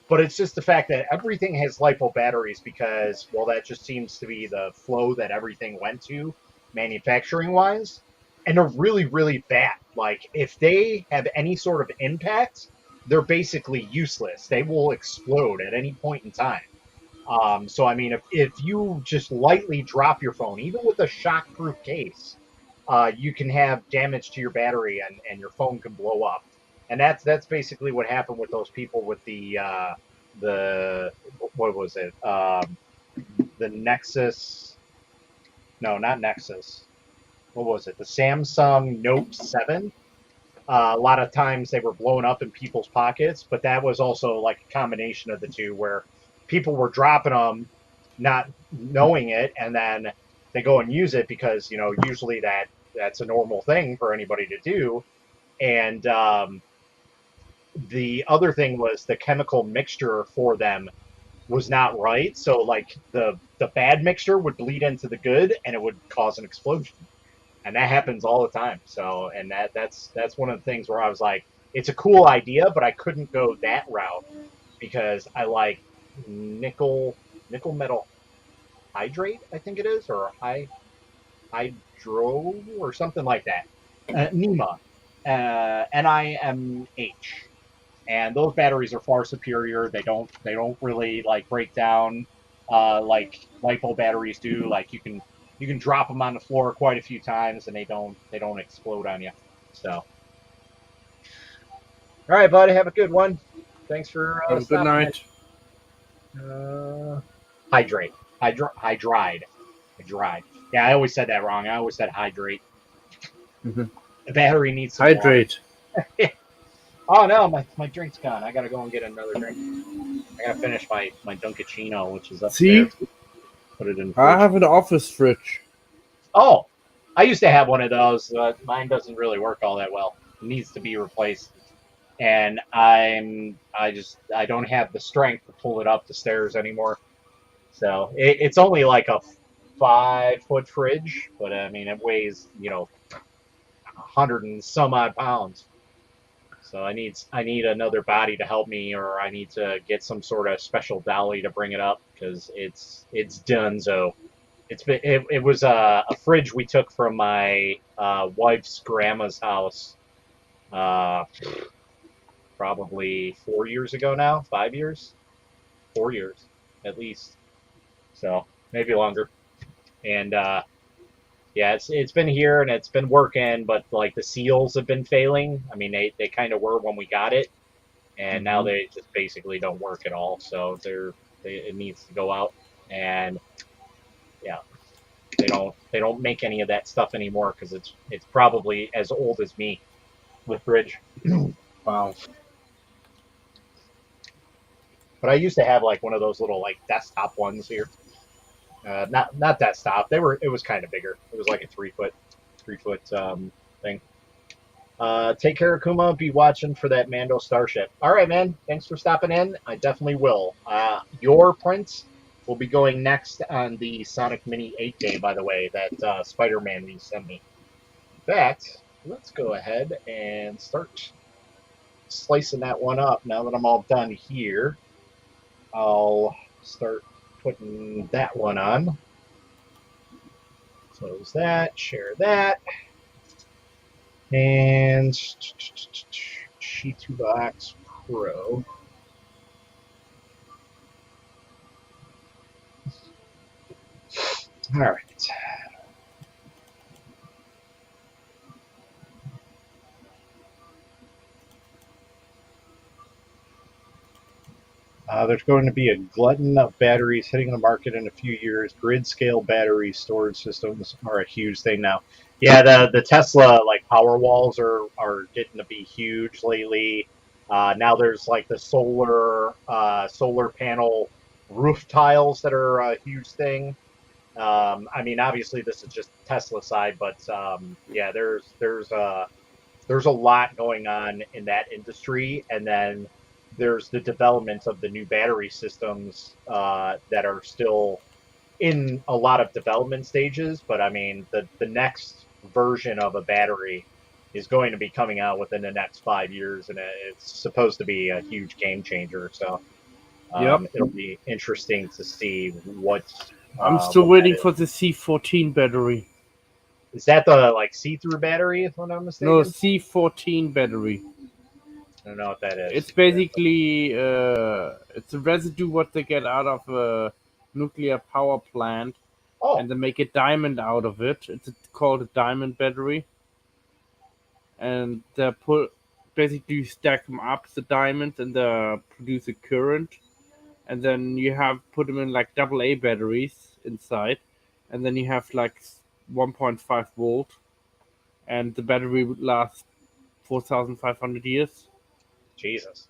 But it's just the fact that everything has LiPo batteries because, well, that just seems to be the flow that everything went to manufacturing wise. And they're really, really bad. Like, if they have any sort of impact, they're basically useless. They will explode at any point in time. So, I mean, if you just lightly drop your phone, even with a shockproof case, you can have damage to your battery and your phone can blow up. And that's basically what happened with those people with the what was it? The Nexus? No, not Nexus. What was it? The Samsung Note 7. A lot of times they were blown up in people's pockets, but that was also like a combination of the two where people were dropping them, not knowing it, and then they go and use it because usually that's a normal thing for anybody to do. And the other thing was the chemical mixture for them was not right. So like the bad mixture would bleed into the good, and it would cause an explosion, and that happens all the time. So, and that's one of the things where I was like, it's a cool idea, but I couldn't go that route because I like nickel metal hydrate, I think it is, or hydro or something like that. NEMA, NIMH, and those batteries are far superior. They don't really like break down like LiPo batteries do. Like you can drop them on the floor quite a few times and they don't explode on you. So, all right, buddy, have a good one. Thanks for Have a good stopping night. in. Hydrate, hydride. Yeah, I always said that wrong. I always said hydrate. Mhm. The battery needs some water. Hydrate. Oh no, my drink's gone. I gotta go and get another drink. I gotta finish my Dunkachino, which is See, upstairs. Put it in the I fridge. have an office fridge. Oh, I used to have one of those. Mine doesn't really work all that well. It needs to be replaced, and I don't have the strength to pull it up the stairs anymore. So it's only like a 5 foot fridge, but I mean it weighs 100 and some odd pounds. So I need another body to help me, or I need to get some sort of special dolly to bring it up because it's done. So it was a fridge we took from my wife's grandma's house, uh, probably 4 years ago now, 5 years, 4 years at least. So maybe longer. And yeah, it's been here and it's been working, but like the seals have been failing. I mean, they kind of were when we got it, and now Hmm. they just basically don't work at all. So it needs to go out, and yeah, they don't make any of that stuff anymore because it's probably as old as me with bridge. Wow. But I used to have like one of those little like desktop ones here. Not desktop. It was kind of bigger. It was like a 3 foot thing. Take care, Akuma. Be watching for that Mando starship. All right, man. Thanks for stopping in. I definitely will. Your prints will be going next on the Sonic Mini 8K, by the way, that Spider-Man you sent me. In fact, let's go ahead and start slicing that one up. Now that I'm all done here, I'll start putting that one on. Close that, share that, and G2Box Pro. All right. There's going to be a glutton of batteries hitting the market in a few years. Grid scale battery storage systems are a huge thing now. Yeah, the Tesla like power walls are getting to be huge lately. Now there's like the solar panel roof tiles that are a huge thing. I mean, obviously this is just Tesla side, but yeah, there's there's a lot going on in that industry, and then there's the development of the new battery systems that are still in a lot of development stages. But I mean, the next version of a battery is going to be coming out within the next 5 years, and it's supposed to be a huge game changer. So Yep. it'll be interesting to see I'm still what that waiting is. for the C14 battery. Is that the like see-through battery, if I'm not No, mistaken? C14 battery. I don't know what that It's is. basically it's a residue what they get out of a nuclear power plant, Oh, and they make a diamond out of it. It's called a diamond battery, and they put basically stack them up the diamonds and produce a current, and then you have put them in like double A batteries inside, and then you have like 1.5 volt, and the battery would last 4,500 years. Jesus.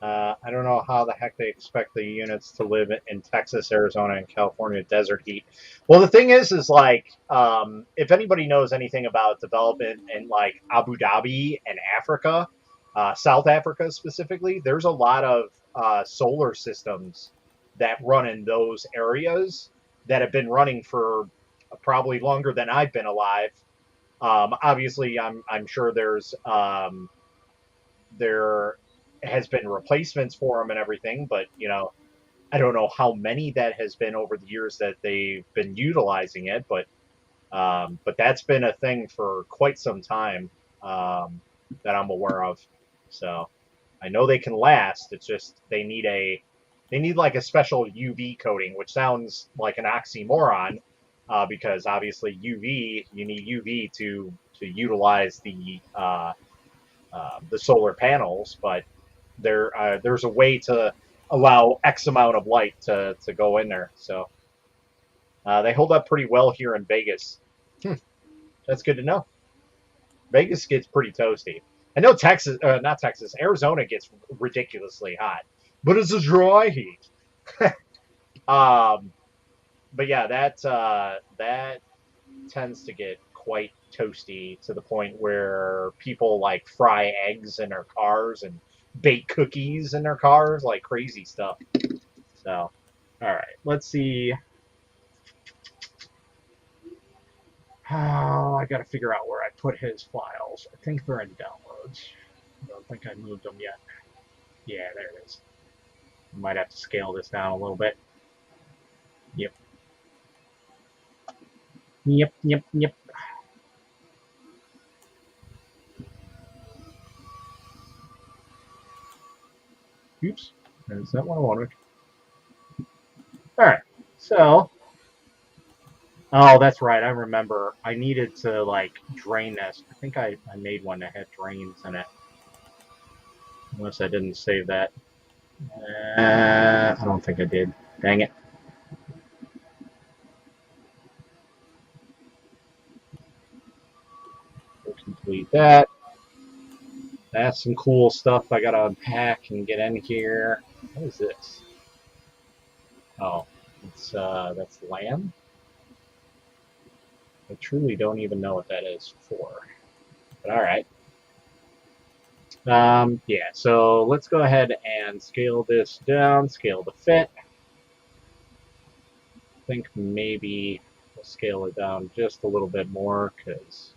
I don't know how the heck they expect the units to live in Texas, Arizona, and California desert heat. Well, the thing is like, if anybody knows anything about development in like Abu Dhabi and Africa, South Africa specifically, there's a lot of solar systems that run in those areas that have been running for probably longer than I've been alive. Obviously, I'm sure there has been replacements for them and everything, but I don't know how many that has been over the years that they've been utilizing it, but that's been a thing for quite some time, that I'm aware of. So I know they can last. It's just they need like a special UV coating, which sounds like an oxymoron, because obviously you need UV to utilize the solar panels, but there's a way to allow X amount of light to go in there. So they hold up pretty well here in Vegas. That's good to know. Vegas gets pretty toasty. I know Texas, not Texas, Arizona gets ridiculously hot, but it's a dry heat. um, but yeah, that tends to get quite toasty to the point where people like fry eggs in their cars and bake cookies in their cars, like crazy stuff. So, all right, let's see. Oh, I got to figure out where I put his files. I think they're in downloads. I don't think I moved them yet. Yeah, there it is. I might have to scale this down a little bit. Yep. Yep, yep, yep. Oops. Is that what I wanted? All right. So, oh, that's right. I remember. I needed to like drain this. I think I made one that had drains in it. Unless I didn't save that. I don't think I did. Dang it. We'll complete that. That's some cool stuff I gotta unpack and get in here. What is this? Oh, it's that's lamb. I truly don't even know what that is for. But all right. Yeah, so let's go ahead and scale this down, scale to fit. I think maybe we'll scale it down just a little bit more because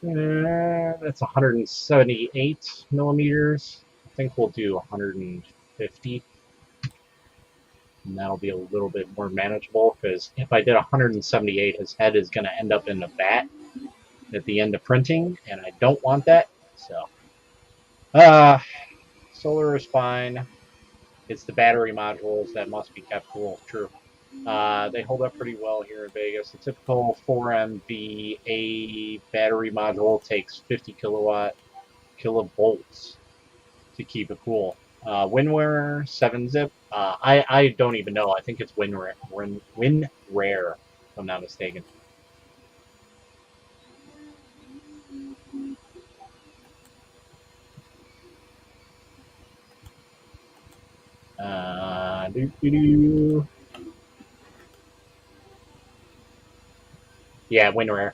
that's 178 millimeters. I think we'll do 150, and that'll be a little bit more manageable because if I did 178, his head is going to end up in the vat at the end of printing, and I don't want that. So, uh, solar is fine. It's the battery modules that must be kept cool. True. They hold up pretty well here in Vegas. The typical 4MVA battery module takes 50 kilovolts to keep it cool. WinRare 7-zip. I don't even know. I think it's WinRare. WinRare, if I'm not mistaken. Doo -doo -doo. Yeah, WinRare.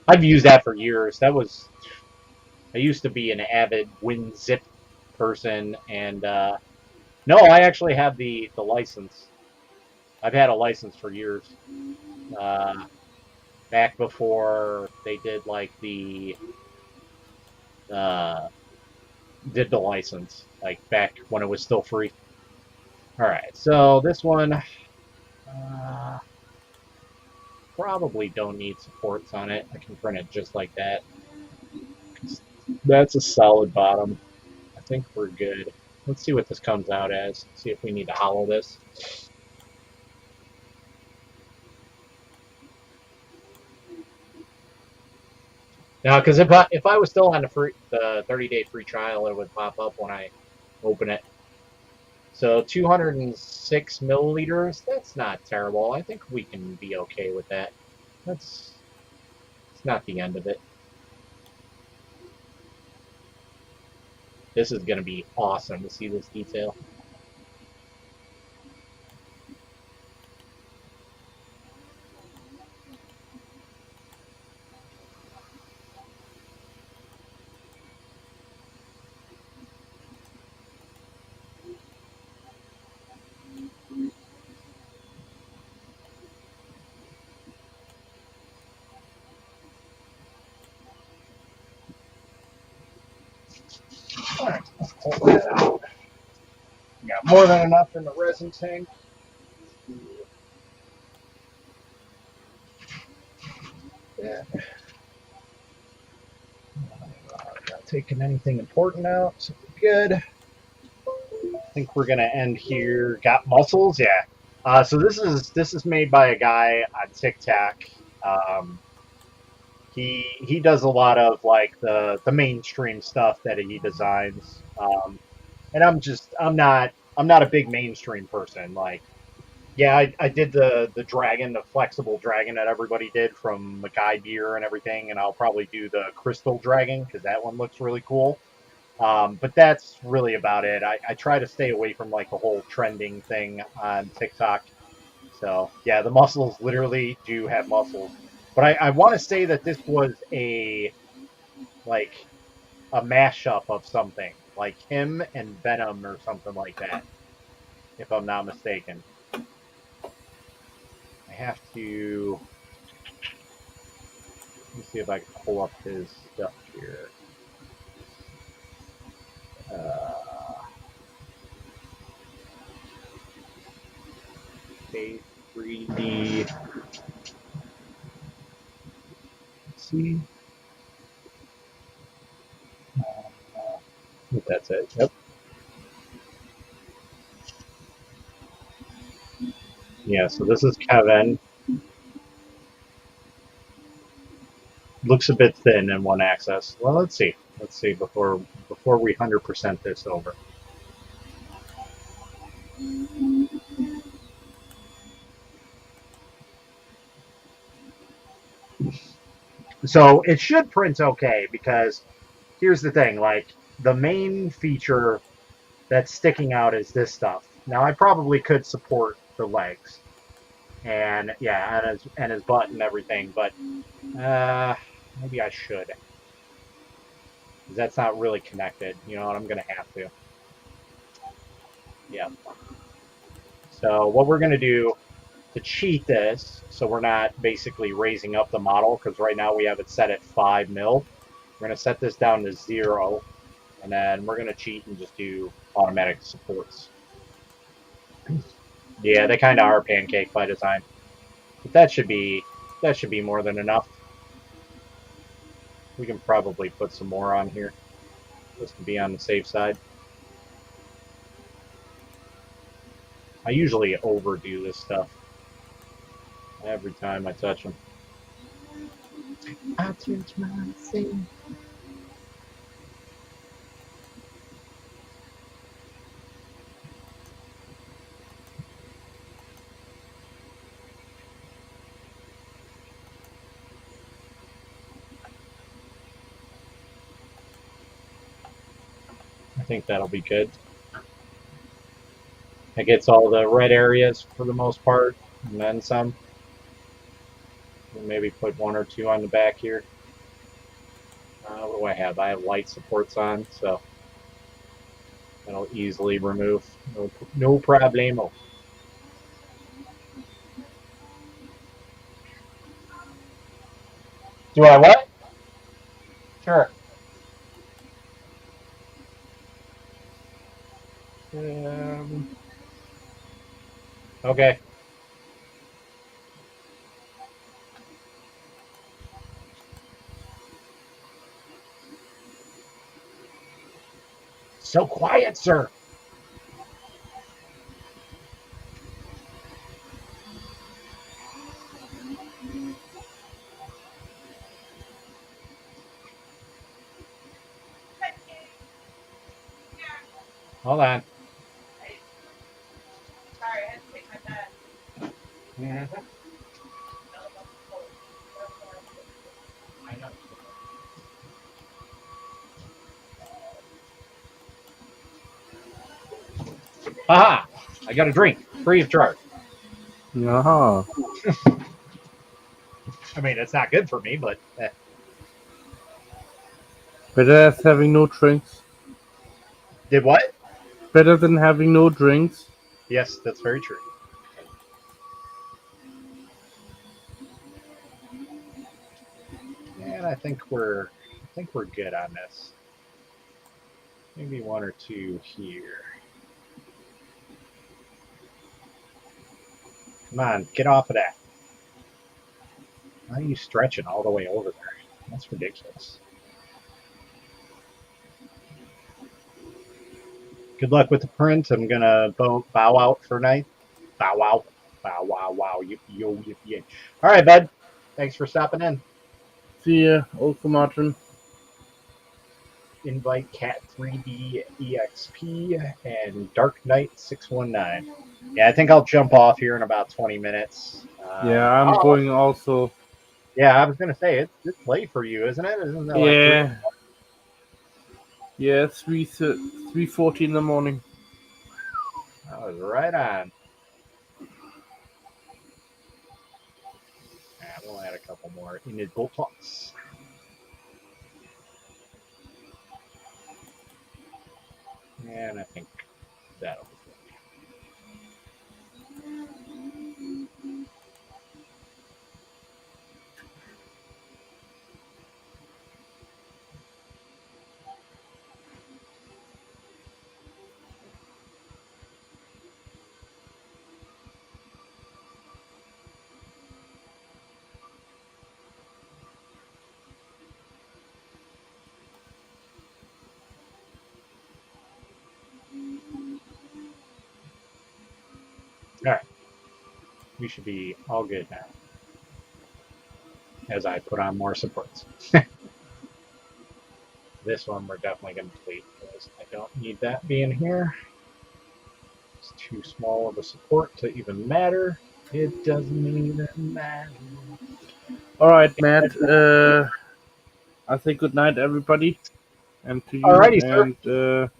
I've used that for years. I used to be an avid WinZip person, and no, I actually have the license. I've had a license for years. Uh, Back before they did like uh, did the license, like back when it was still free. All right, so this one probably don't need supports on it. I can print it just like that. That's a solid bottom. I think we're good. Let's see what this comes out as. See if we need to hollow this. Now, because if I was still on the 30-day free trial, it would pop up when I open it. So 206 milliliters. That's not terrible. I think we can be okay with that. That's It's not the end of it. This is going to be awesome to see this detail. All right, let's pull that out. We got more than enough in the resin tank. Yeah. Not taking anything important out, so we're good. I think we're gonna end here. Got muscles, yeah. So this is made by a guy on TikTok. Um, he does a lot of like the mainstream stuff that he designs. And I'm not a big mainstream person. Like, yeah, I did the dragon, the flexible dragon that everybody did from Mackay Beer and everything, and I'll probably do the crystal dragon because that one looks really cool. But that's really about it. I try to stay away from like the whole trending thing on TikTok. So yeah, the muscles literally do have muscles. But I want to say that this was like a mashup of something, like him and Venom or something like that, if I'm not mistaken. I have to let me see if I can pull up his stuff here. Uh, okay, 3D. Let's see. I think that's it. Yep. Yeah. So this is Kevin. Looks a bit thin in one axis. Well, let's see. Let's see before we 100% this over. So it should print okay because here's the thing. Like the main feature that's sticking out is this stuff. Now I probably could support the legs and yeah, and his butt and everything, but maybe I should. Because that's not really connected. You know what? I'm gonna have to. Yeah. So what we're gonna do to cheat this, so we're not basically raising up the model, because right now we have it set at 5 mil. We're gonna set this down to 0, and then we're gonna cheat and just do automatic supports. Yeah, they kind of are pancake by design, but that should be more than enough. We can probably put some more on here just to be on the safe side. I usually overdo this stuff every time I touch them. I touch myself. I think that'll be good. It gets all the red areas for the most part, and then some. maybe put 1 or 2 on the back here. What do I have? I have light supports on, so that'll easily remove. No problemo. Do I what? Sure. Okay. So quiet, sir. Hold on. Mhm. I know. Aha! I got a drink, free of charge. Yeah. I mean, it's not good for me, but Better as having no drinks. did what? Better than having no drinks. Yes, that's very true. And I think we're good on this. Maybe 1 or 2 here. Come on, get off of that. Why are you stretching all the way over there? That's ridiculous. Good luck with the print. I'm gonna bow out for night. Bow out. Bow wow wow. Yo yip yip. All right, bud. Thanks for stopping in. See ya, Uncle Martin. Invite Cat 3D EXP and Dark Knight 619. Yeah, I think I'll jump off here in about 20 minutes. Yeah, I'm Oh, going also. yeah, I was gonna say it's late for you, isn't it? Isn't that like 3? Yeah. Yeah, 3:40 in the morning. I was right on. We'll add a couple more in the box. And I think that'll be good. All right. We should be all good now as I put on more supports. This one we're definitely going to delete because I don't need that being here. It's too small of a support to even matter. It doesn't even matter. Alright, Matt. I say good night, everybody. And to you. Alrighty, sir. And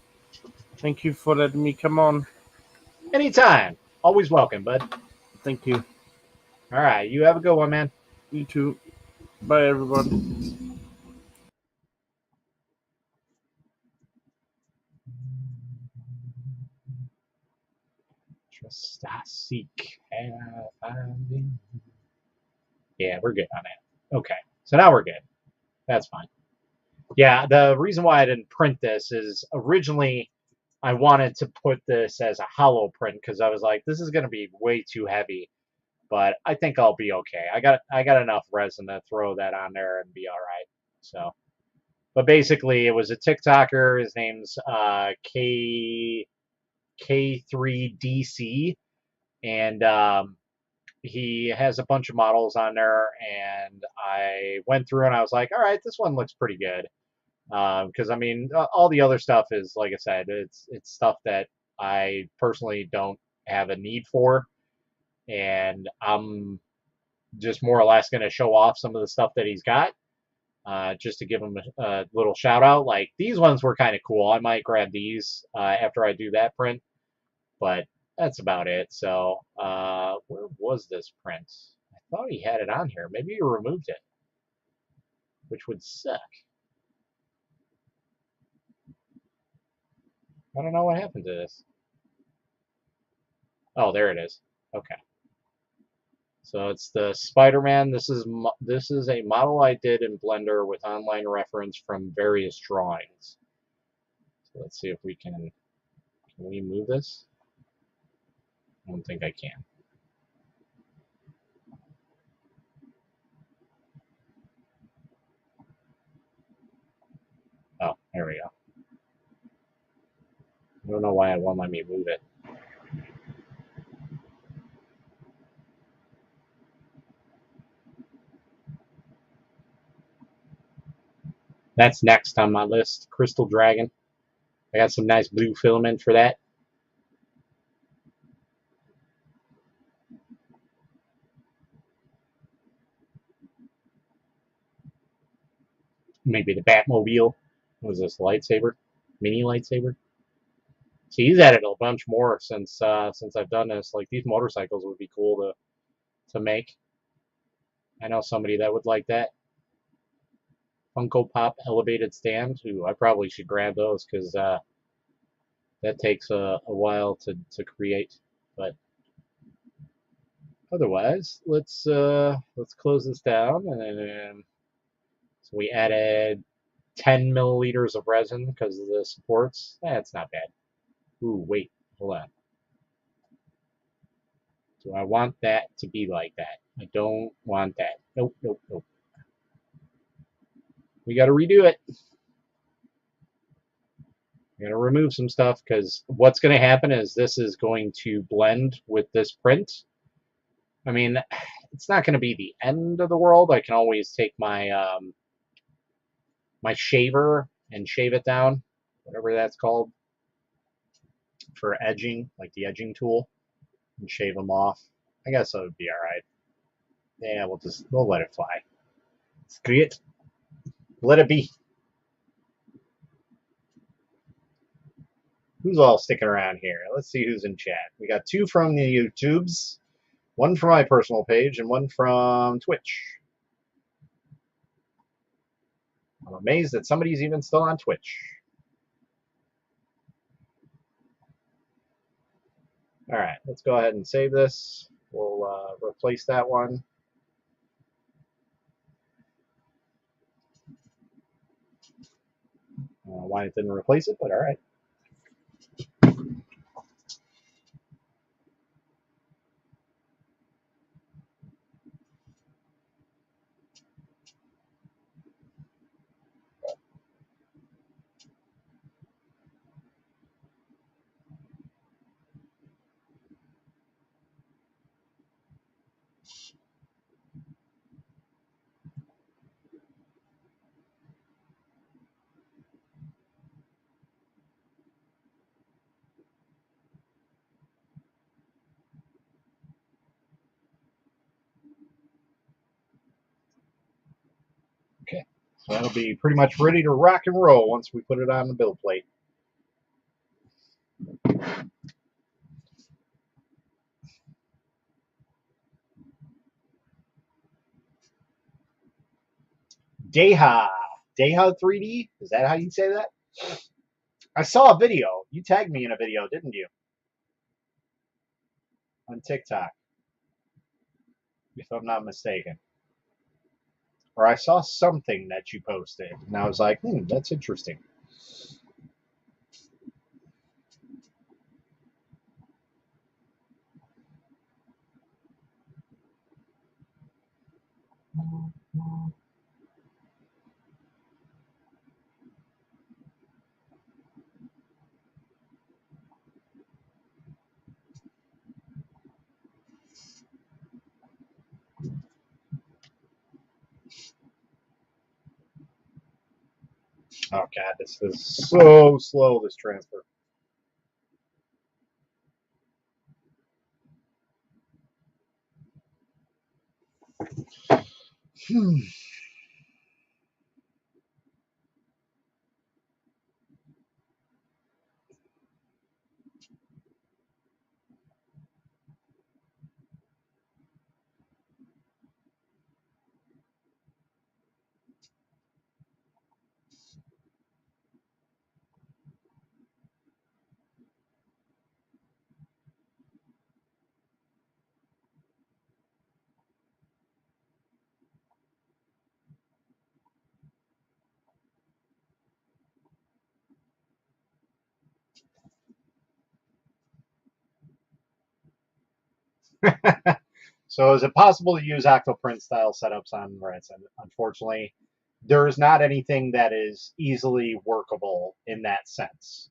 thank you for letting me come on. Anytime. Always welcome, bud. Thank you. All right. You have a good one, man. You too. Bye, everybody. Trust I seek. Have I been? Yeah, we're good on that. Okay. So now we're good. That's fine. Yeah, the reason why I didn't print this is originally I wanted to put this as a hollow print because I was like, this is going to be way too heavy. But I think I'll be okay. I got enough resin to throw that on there and be all right. So, but basically, it was a TikToker. His name's K3DC, and he has a bunch of models on there. And I went through and I was like, all right, this one looks pretty good. Because I mean, all the other stuff is like I said, it's stuff that I personally don't have a need for, and I'm just more or less going to show off some of the stuff that he's got, just to give him a little shout out. Like these ones were kind of cool. I might grab these after I do that print, but that's about it. So where was this print? I Thought he had it on here. Maybe he removed it, which would suck. I don't know what happened to this. Oh, there it is. Okay. So it's the Spider-Man. This is a model I did in Blender with online reference from various drawings. So let's see if we can we move this? I don't think I can. Oh, there we go. I don't know why it won't let me move it. That's next on my list, Crystal Dragon. I got some nice blue filament for that. Maybe the Batmobile. What was this, lightsaber? Mini lightsaber? So he's added a bunch more since I've done this. Like, these motorcycles would be cool to make. I know somebody that would like that. Funko Pop elevated stand. Ooh, I probably should grab those because that takes a while to create. But otherwise, let's close this down, and then so we added 10 milliliters of resin because of the supports. That's not bad. Ooh, wait, hold on. Do I want that to be like that? I don't want that. Nope, nope, nope. We got to redo it. I'm going to remove some stuff because what's going to happen is this is going to blend with this print. I mean, it's not going to be the end of the world. I can always take my my shaver and shave it down, whatever that's called, for edging, like the edging tool, and shave them off. I guess that would be all right. Yeah, we'll let it fly. Screw it. Let it be. Who's all sticking around here? Let's see who's in chat. We got 2 from the YouTubes, 1 from my personal page, and 1 from Twitch. I'm amazed that somebody's even still on Twitch. All right, let's go ahead and save this. We'll replace that one. I don't know why it didn't replace it, but all right. Okay, so that'll be pretty much ready to rock and roll once we put it on the build plate. Deha 3D? Is that how you say that? I saw a video. You tagged me in a video, didn't you? On TikTok, if I'm not mistaken. Or I saw something that you posted, and I was like, that's interesting. Oh god, this is so slow, this transfer. So is it possible to use Octoprint style setups on Resin? Unfortunately, there is not anything that is easily workable in that sense.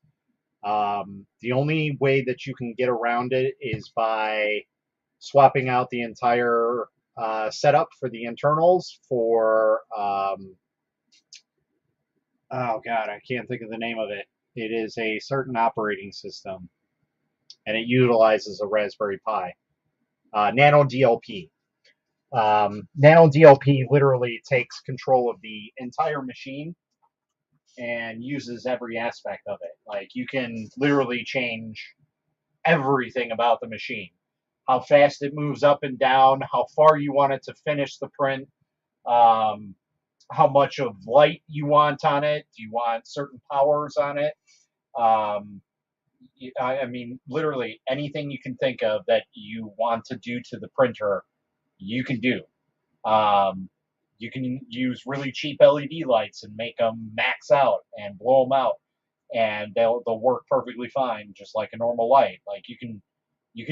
The only way that you can get around it is by swapping out the entire setup for the internals for, oh God, I can't think of the name of it. It is a certain operating system, and it utilizes a Raspberry Pi. Nano DLP. Nano DLP literally takes control of the entire machine and uses every aspect of it. Like you can literally change everything about the machine. How fast it moves up and down, how far you want it to finish the print, um, how much of light you want on it. Do you want certain powers on it? Um, I mean, literally anything you can think of that you want to do to the printer, you can do. Um, you can use really cheap LED lights and make them max out and blow them out, and they'll work perfectly fine, just like a normal light. Like you can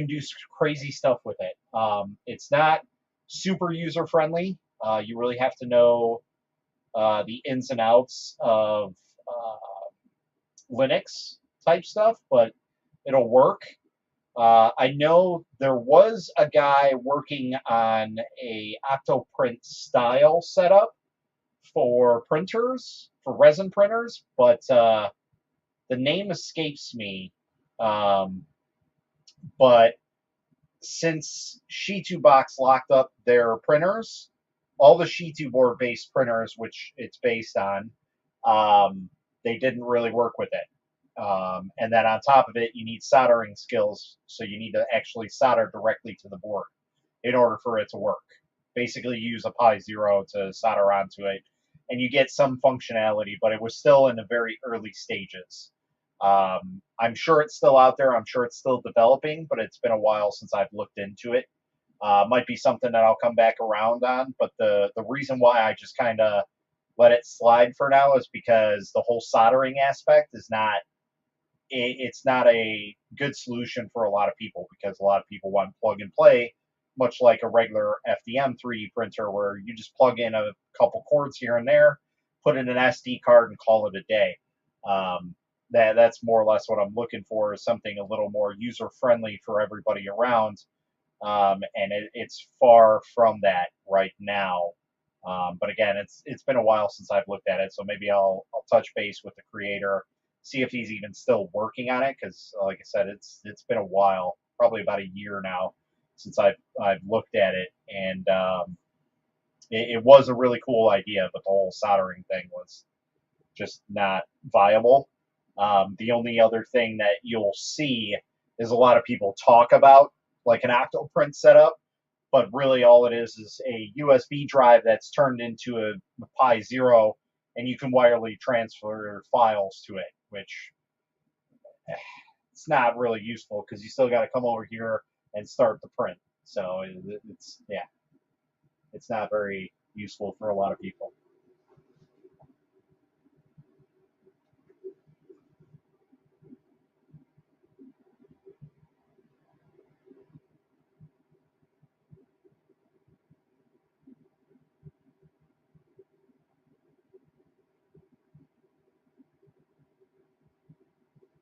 do crazy stuff with it. It's not super user friendly. You really have to know the ins and outs of Linux type stuff, but it'll work. I know there was a guy working on a Octoprint style setup for printers, for resin printers, but the name escapes me. Um, but since Shitu locked up their printers, all the Shitu board based printers, which it's based on, they didn't really work with it. And then on top of it, you need soldering skills, so you need to actually solder directly to the board in order for it to work. Basically, you use a Pi Zero to solder onto it, and you get some functionality, but it was still in the very early stages. I'm sure it's still out there. I'm sure it's still developing, but it's been a while since I've looked into it. Might be something that I'll come back around on, but the reason why I just kind of let it slide for now is because the whole soldering aspect is not it's not a good solution for a lot of people because a lot of people want plug and play, much like a regular FDM 3D printer where you just plug in a couple cords here and there, put in an SD card, and call it a day. Um, that's more or less what I'm looking for is something a little more user friendly for everybody around, and it's far from that right now. But again, it's been a while since I've looked at it, so maybe I'll touch base with the creator, see if he's even still working on it, because like I said, it's been a while, probably about a year now since I've looked at it, and it was a really cool idea, but the whole soldering thing was just not viable. The only other thing that you'll see is a lot of people talk about like an Octoprint setup, but really all it is a USB drive that's turned into a Pi Zero, and you can wirely transfer files to it, which it's not really useful because you still got to come over here and start the print. So it's yeah, it's not very useful for a lot of people.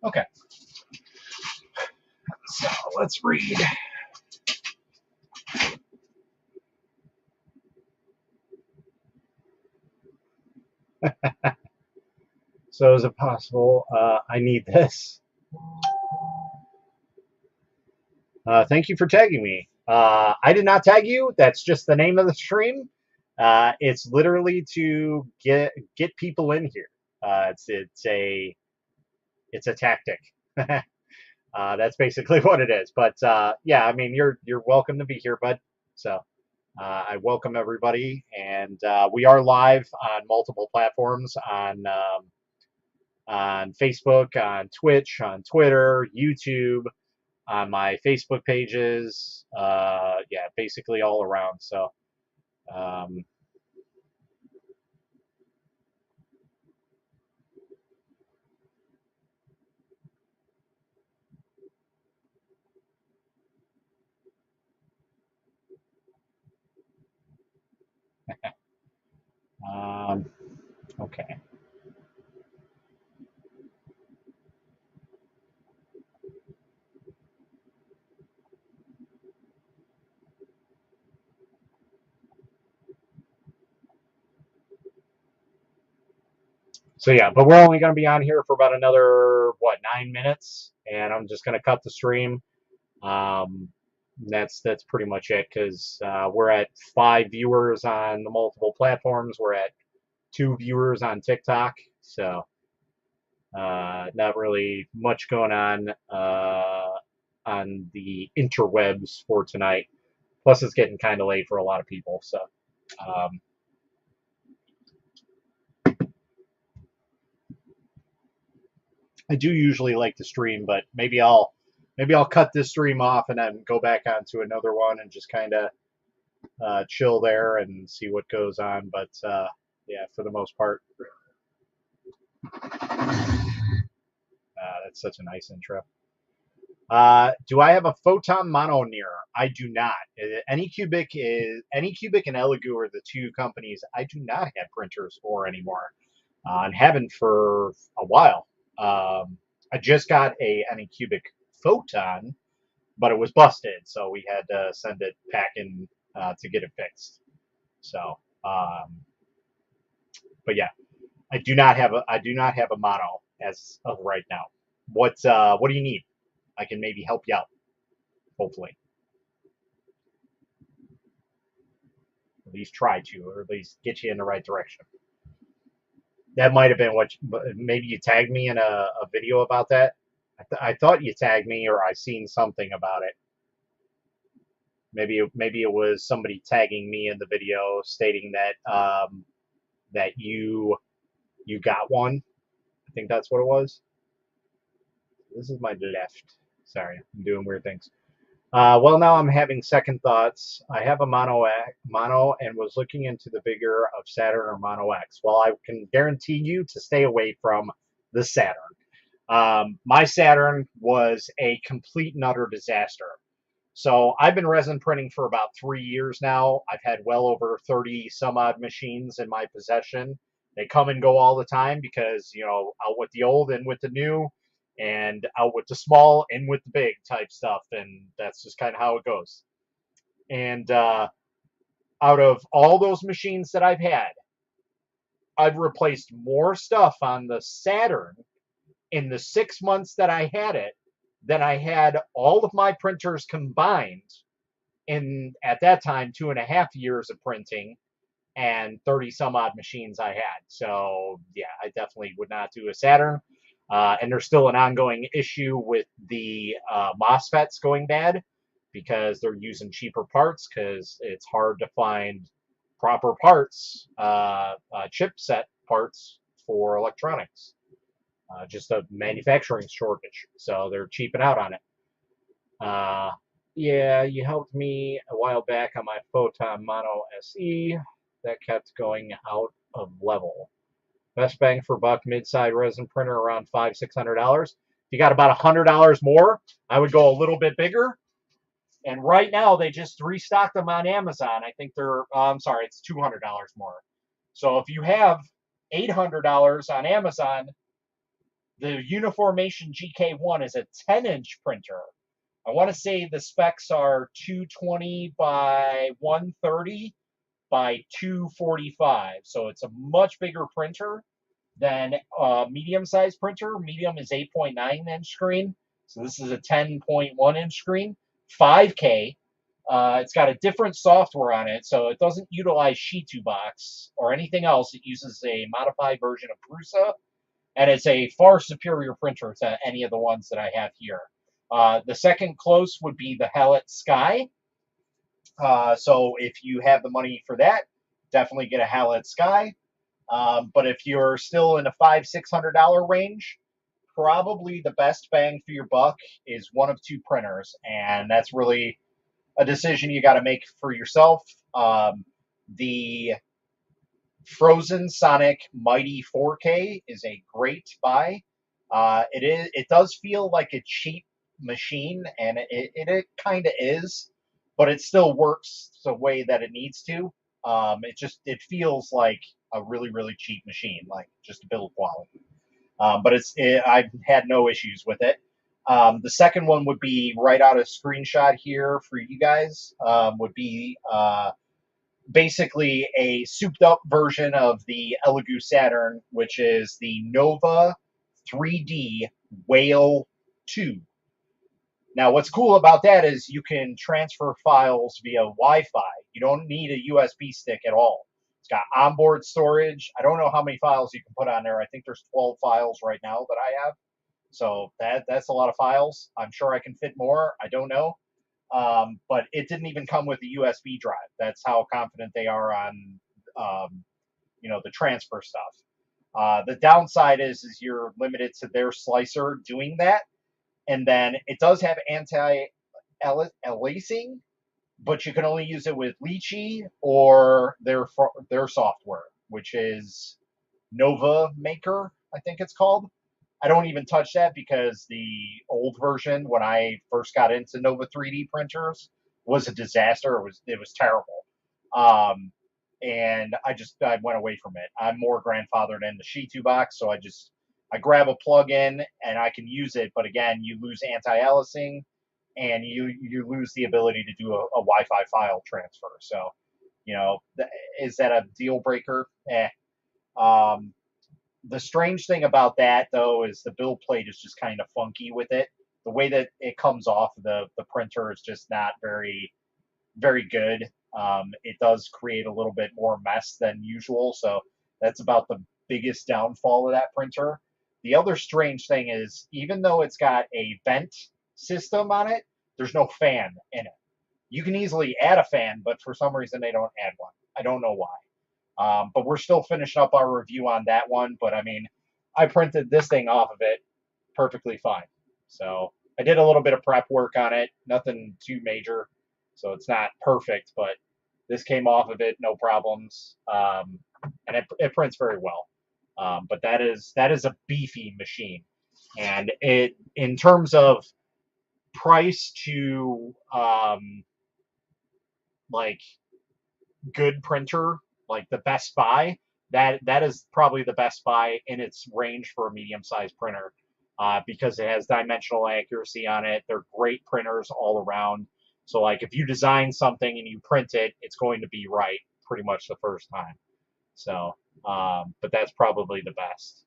Okay, so let's read. So is it possible? I need this. Thank you for tagging me. I did not tag you. That's just the name of the stream. It's literally to get people in here. It's a tactic. That's basically what it is. But yeah, I mean you're welcome to be here, bud. So I welcome everybody, and we are live on multiple platforms on Facebook, on Twitch, on Twitter, YouTube, on my Facebook pages. Yeah, basically all around. So, um, Okay. So yeah, but we're only going to be on here for about another, what, 9 minutes, and I'm just going to cut the stream. Um, that's pretty much it, because we're at 5 viewers on the multiple platforms. We're at 2 viewers on TikTok, so not really much going on the interwebs for tonight. Plus, it's getting kind of late for a lot of people, so um, I do usually like to stream, but maybe I'll cut this stream off and then go back onto another one and just kind of chill there and see what goes on. But yeah, for the most part, that's such a nice intro. Do I have a photon mono mirror? I do not. Anycubic and Elegoo are the two companies I do not have printers for anymore, and haven't for a while. I just got a Anycubic photon, but it was busted, so we had to send it packing to get it fixed. So, but yeah, I do not have a mono as of right now. What do you need? I can maybe help you out. Hopefully, at least try to, or at least get you in the right direction. That might have been what. Maybe you tagged me in a video about that. I thought you tagged me, or I seen something about it. Maybe it was somebody tagging me in the video stating that that you got one. I think that's what it was. This is my left. Sorry, I'm doing weird things. Well, now I'm having second thoughts. I have a mono and was looking into the bigger of Saturn or Mono X. Well, I can guarantee you to stay away from the Saturn. My Saturn was a complete and utter disaster. So I've been resin printing for about 3 years now. I've had well over 30 some odd machines in my possession. They come and go all the time because, out with the old and with the new, and out with the small and with the big type stuff. And that's just kind of how it goes. And out of all those machines that I've had, I've replaced more stuff on the Saturn in the 6 months that I had it than I had all of my printers combined in, at that time, 2.5 years of printing and 30 some odd machines I had. So yeah, I definitely would not do a Saturn. And there's still an ongoing issue with the MOSFETs going bad because they're using cheaper parts because it's hard to find proper parts, chipset parts for electronics. Just a manufacturing shortage. So they're cheaping out on it. Yeah, you helped me a while back on my Photon Mono SE that kept going out of level. Best bang for buck mid-side resin printer around $500-600. If you got about $100 more, I would go a little bit bigger. And right now they just restocked them on Amazon. I think they're I'm sorry, it's $200 more. So if you have $800 on Amazon, the Uniformation GK1 is a 10-inch printer. I want to say the specs are 220 by 130 by 245. So it's a much bigger printer than a medium-sized printer. Medium is 8.9-inch screen. So this is a 10.1-inch screen. 5K. It's got a different software on it, so it doesn't utilize Shitubox or anything else. It uses a modified version of Prusa, and it's a far superior printer to any of the ones that I have here. The second close would be the Hellet Sky. So if you have the money for that, definitely get a Hellet Sky. But if you're still in a $500-600 range, probably the best bang for your buck is one of two printers, and that's really a decision you got to make for yourself. The Frozen Sonic Mighty 4K is a great buy. It does feel like a cheap machine, and it kind of is, but it still works the way that it needs to. It feels like a really, really cheap machine, like just build quality. But I've had no issues with it. The second one would be right out of screenshot here for you guys. Would be basically a souped up version of the Elegoo Saturn, which is the Nova 3D Whale 2. Now, what's cool about that is you can transfer files via Wi-Fi. You don't need a USB stick at all. It's got onboard storage. I don't know how many files you can put on there. I think there's 12 files right now that I have. So that's a lot of files. I'm sure I can fit more. I don't know. But it didn't even come with a USB drive. That's how confident they are on, the transfer stuff. The downside is you're limited to their slicer doing that. And then it does have anti-aliasing, but you can only use it with Lychee or their software, which is Nova Maker, I think it's called. I don't even touch that because the old version, when I first got into Nova 3D printers, was a disaster. It was terrible, and I went away from it. I'm more grandfathered in the Shitu box, so I grab a plug-in and I can use it. But again, you lose anti-aliasing, and you lose the ability to do a Wi-Fi file transfer. So, is that a deal breaker? Um, the strange thing about that, though, is the build plate is just kind of funky with it. The way that it comes off the printer is just not very, very good. It does create a little bit more mess than usual, so that's about the biggest downfall of that printer. The other strange thing is, even though it's got a vent system on it, there's no fan in it. You can easily add a fan, but for some reason they don't add one. I don't know why. But we're still finishing up our review on that one. But I mean, I printed this thing off of it perfectly fine. So I did a little bit of prep work on it, nothing too major. So it's not perfect, but this came off of it, no problems. And it prints very well. But that is a beefy machine. And it, in terms of price to like good printer, like the Best Buy, that is probably the Best Buy in its range for a medium-sized printer, because it has dimensional accuracy on it. They're great printers all around. So like if you design something and you print it, it's going to be right pretty much the first time. So, but that's probably the best.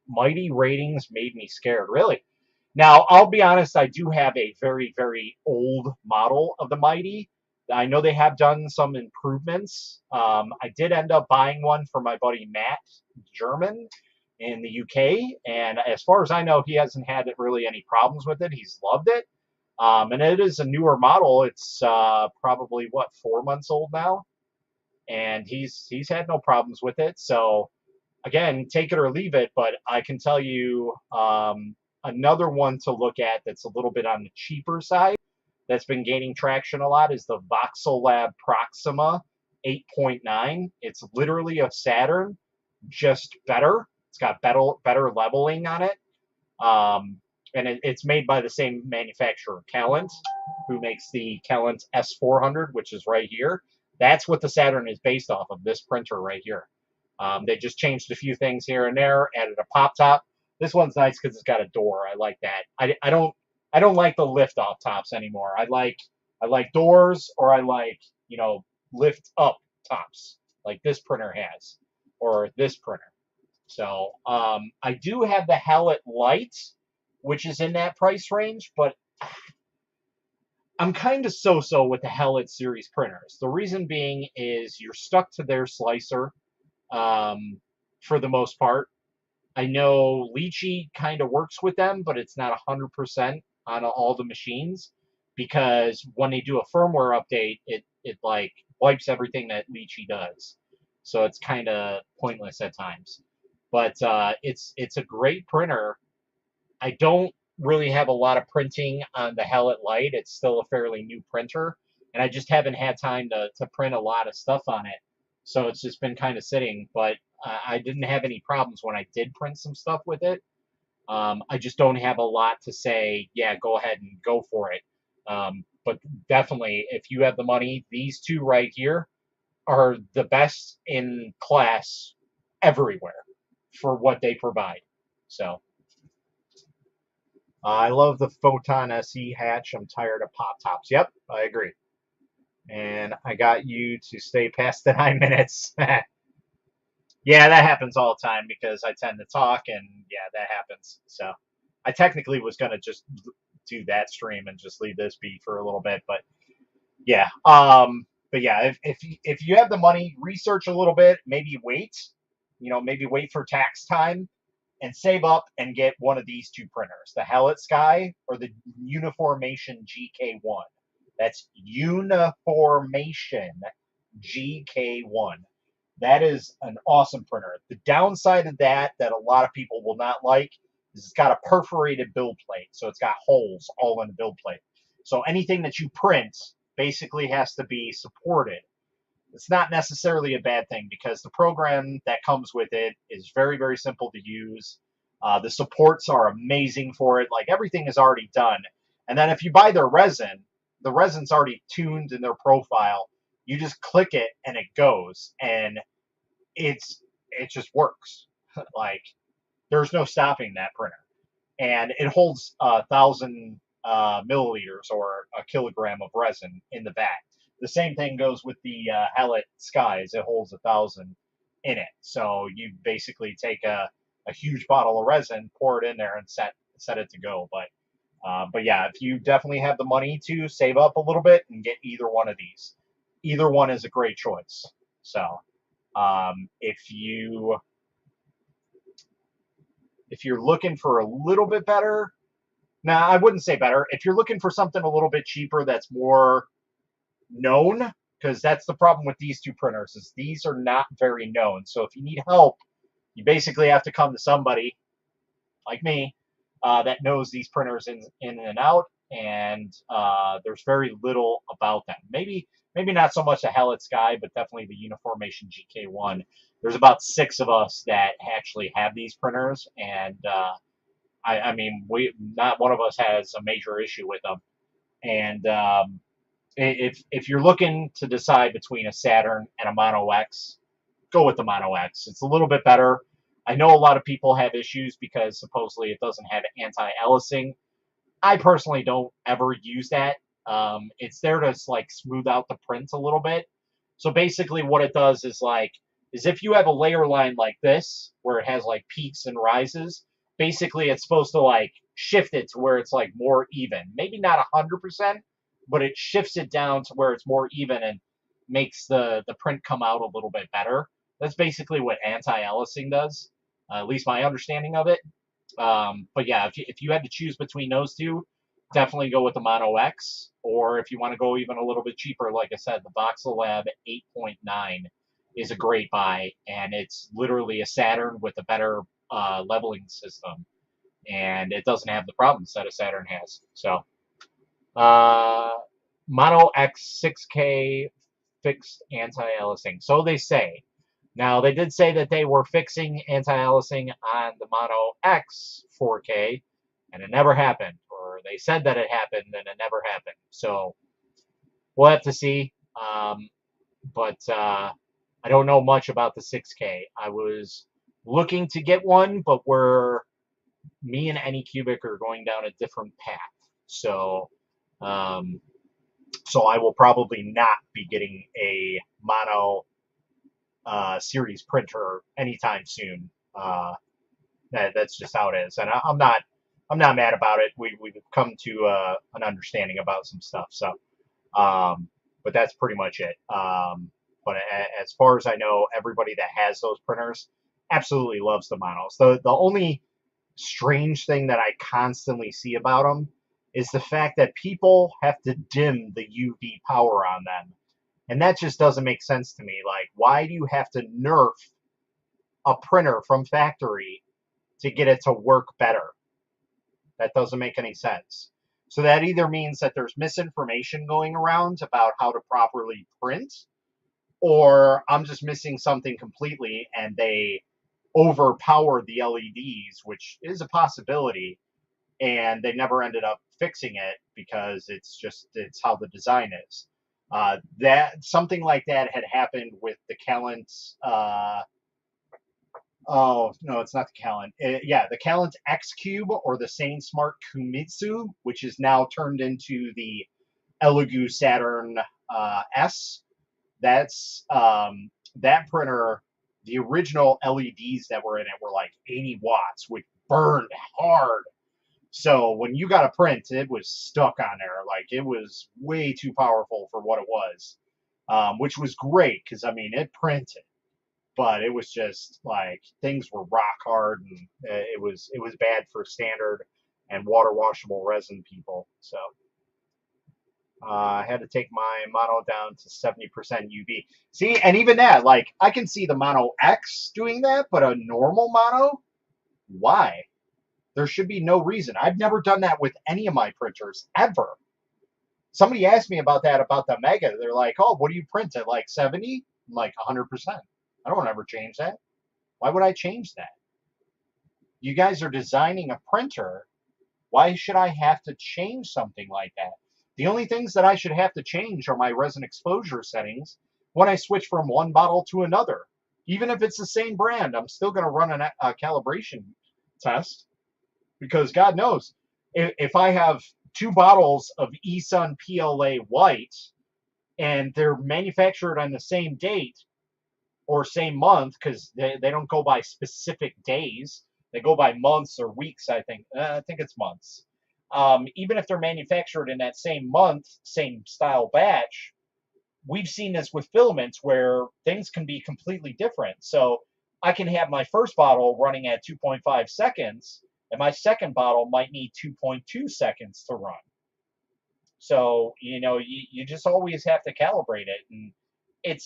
Mighty ratings made me scared. Really? Now, I'll be honest, I do have a very, very old model of the Mighty. I know they have done some improvements. I did end up buying one for my buddy Matt German in the UK, and as far as I know, he hasn't had really any problems with it. He's loved it. And it is a newer model. It's probably, 4 months old now, and he's had no problems with it. So, again, take it or leave it, but I can tell you another one to look at that's a little bit on the cheaper side that's been gaining traction a lot is the Voxelab Proxima 8.9. It's literally a Saturn, just better. It's got better leveling on it. And it's made by the same manufacturer, Calent, who makes the Calent S400, which is right here. That's what the Saturn is based off of, this printer right here. They just changed a few things here and there, added a pop top. This one's nice because it's got a door. I like that. I don't like the lift off tops anymore. I like doors, or I like lift up tops like this printer has, or this printer. So I do have the Hallett Lite, which is in that price range, but I'm kind of so-so with the Hallett series printers. The reason being is you're stuck to their slicer for the most part. I know Lychee kind of works with them, but it's not 100% on all the machines, because when they do a firmware update, it like wipes everything that Lychee does. So it's kind of pointless at times. But it's a great printer. I don't really have a lot of printing on the Hallett Lite. It's still a fairly new printer, and I just haven't had time to print a lot of stuff on it. So it's just been kind of sitting, but I didn't have any problems when I did print some stuff with it. I just don't have a lot to say, yeah, go ahead and go for it. But definitely, if you have the money, these two right here are the best in class everywhere for what they provide. So I love the Photon SE hatch. I'm tired of pop tops. Yep, I agree. And I got you to stay past the 9 minutes. Yeah, that happens all the time because I tend to talk, and yeah, that happens. So I technically was gonna just do that stream and just leave this be for a little bit, but yeah. But yeah, if you have the money, research a little bit, maybe wait, maybe wait for tax time and save up and get one of these two printers, the Hellet Sky or the Uniformation GK1. That's Uniformation GK1. That is an awesome printer. The downside of that a lot of people will not like is it's got a perforated build plate. So it's got holes all in the build plate. So anything that you print basically has to be supported. It's not necessarily a bad thing because the program that comes with it is very, very simple to use. The supports are amazing for it. Like everything is already done. And then if you buy their resin, the resin's already tuned in their profile. You just click it and it goes. And it just works. Like there's no stopping that printer, and it holds 1,000 milliliters or a kilogram of resin in the vat. The same thing goes with the Hellet Skies. It holds 1,000 in it. So you basically take a huge bottle of resin, pour it in there, and set it to go. But yeah, if you definitely have the money to save up a little bit and get either one of these, either one is a great choice. So if you're looking for a little bit better, now I wouldn't say better. If you're looking for something a little bit cheaper that's more known, because that's the problem with these two printers, is these are not very known. So if you need help, you basically have to come to somebody like me that knows these printers in and out, and there's very little about them. Maybe not so much the Hellet Sky, but definitely the Uniformation GK1. There's about 6 of us that actually have these printers, and I mean, we not one of us has a major issue with them. And if you're looking to decide between a Saturn and a Mono X, go with the Mono X. It's a little bit better. I know a lot of people have issues because supposedly it doesn't have anti-aliasing. I personally don't ever use that. It's there to like smooth out the print a little bit. So basically, what it does is if you have a layer line like this where it has like peaks and rises, basically it's supposed to like shift it to where it's like more even. Maybe not 100%, but it shifts it down to where it's more even and makes the print come out a little bit better. That's basically what anti-aliasing does, at least my understanding of it. But yeah, if you had to choose between those two, definitely go with the Mono X. Or if you want to go even a little bit cheaper, like I said, the Voxelab 8.9 is a great buy, and it's literally a Saturn with a better leveling system, and it doesn't have the problems that a Saturn has. So, uh, Mono X 6K fixed anti-aliasing. So they say. Now, they did say that they were fixing anti-aliasing on the Mono X 4K, and it never happened. Or they said that it happened, and it never happened. So we'll have to see. But I don't know much about the 6K. I was looking to get one, but me and Anycubic are going down a different path. Um, so I will probably not be getting a mono series printer anytime soon. That's just how it is, and I'm not mad about it. We've come to an understanding about some stuff. So, but that's pretty much it. But as far as I know, everybody that has those printers absolutely loves the monos. The only strange thing that I constantly see about them is the fact that people have to dim the UV power on them. And that just doesn't make sense to me. Like, why do you have to nerf a printer from factory to get it to work better? That doesn't make any sense. So that either means that there's misinformation going around about how to properly print, or I'm just missing something completely and they overpowered the LEDs, which is a possibility, and they never ended up fixing it because it's how the design is. That something like that had happened with the Calent. Oh no, it's not the Calent. Yeah, the Calent X Cube or the Sane Smart Kumitsu, which is now turned into the Elegoo Saturn S. That's that printer. The original LEDs that were in it were like 80 watts, which burned hard. So when you got a print, it was stuck on there. Like it was way too powerful for what it was, which was great because I mean it printed, but it was just like things were rock hard and it was bad for standard and water washable resin people. So I had to take my mono down to 70% UV. See, and even that, like I can see the Mono X doing that, but a normal mono, why? There should be no reason. I've never done that with any of my printers ever. Somebody asked me about that about the Mega. They're like, "Oh, what do you print at like 70?" I'm like 100%. I don't ever change that. Why would I change that? You guys are designing a printer. Why should I have to change something like that? The only things that I should have to change are my resin exposure settings when I switch from one bottle to another. Even if it's the same brand, I'm still going to run a calibration test because God knows if I have two bottles of eSun PLA white and they're manufactured on the same date or same month because they don't go by specific days, they go by months or weeks. I think it's months. Even if they're manufactured in that same month, same style batch, we've seen this with filaments where things can be completely different. So I can have my first bottle running at 2.5 seconds, and my second bottle might need 2.2 seconds to run. So, you just always have to calibrate it. And it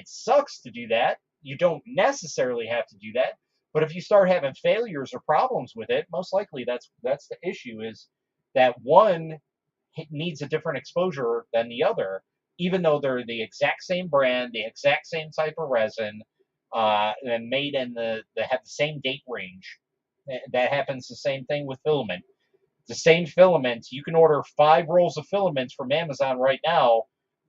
sucks to do that. You don't necessarily have to do that. But if you start having failures or problems with it, most likely that's the issue is that one needs a different exposure than the other, even though they're the exact same brand, the exact same type of resin, and made in they have the same date range. That happens the same thing with filament. The same filament, you can order 5 rolls of filaments from Amazon right now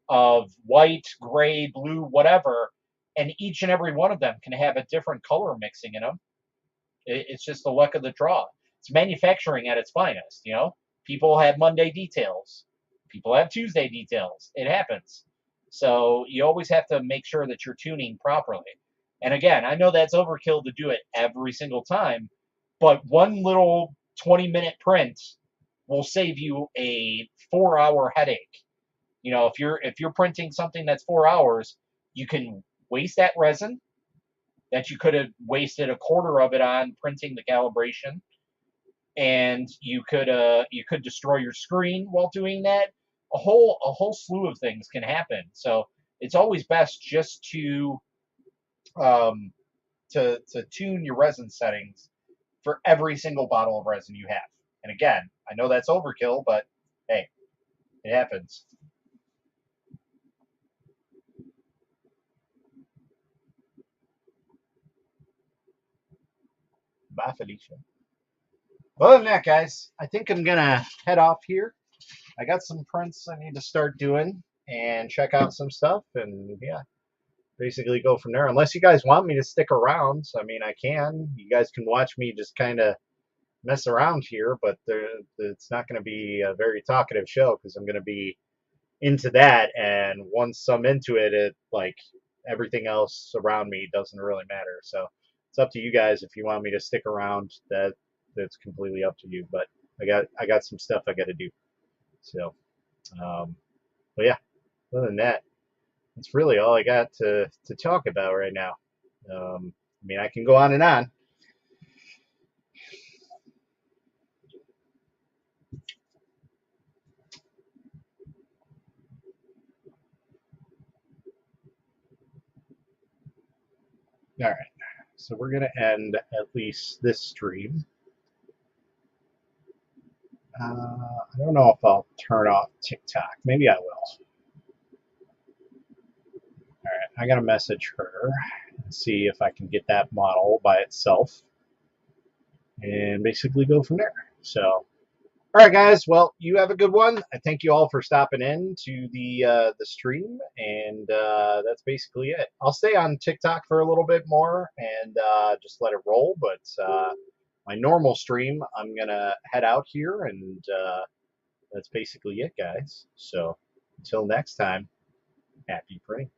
of white, gray, blue, whatever, and each and every one of them can have a different color mixing in them. It's just the luck of the draw. It's manufacturing at its finest. People have Monday details. People have Tuesday details. It happens. So you always have to make sure that you're tuning properly. And again, I know that's overkill to do it every single time, but one little 20-minute print will save you a 4-hour headache. If you're printing something that's 4 hours, you can waste that resin that you could have wasted a quarter of it on printing the calibration, and you could destroy your screen while doing that. A whole slew of things can happen. So it's always best just um, to tune your resin settings for every single bottle of resin you have. And again, I know that's overkill, but hey, it happens. Bye, Felicia. Well, other than that, guys, I think I'm gonna head off here. I got some prints I need to start doing and check out some stuff, and yeah, basically go from there. Unless you guys want me to stick around, I mean, I can. You guys can watch me just kind of mess around here, but it's not going to be a very talkative show because I'm going to be into that, and once I'm into it, like everything else around me doesn't really matter. So it's up to you guys if you want me to stick around. That's completely up to you. But I got some stuff I got to do. So, um, but yeah, other than that, that's really all I got to talk about right now. I mean, I can go on and on. All right, so we're gonna end at least this stream. I don't know if I'll turn off TikTok. Maybe I will. All right, I gotta message her and see if I can get that model by itself, and basically go from there. So All right, guys. Well, you have a good one. I thank you all for stopping in to the stream, and that's basically it. I'll stay on TikTok for a little bit more and just let it roll. But my normal stream, I'm gonna head out here, and that's basically it, guys. So until next time, happy printing.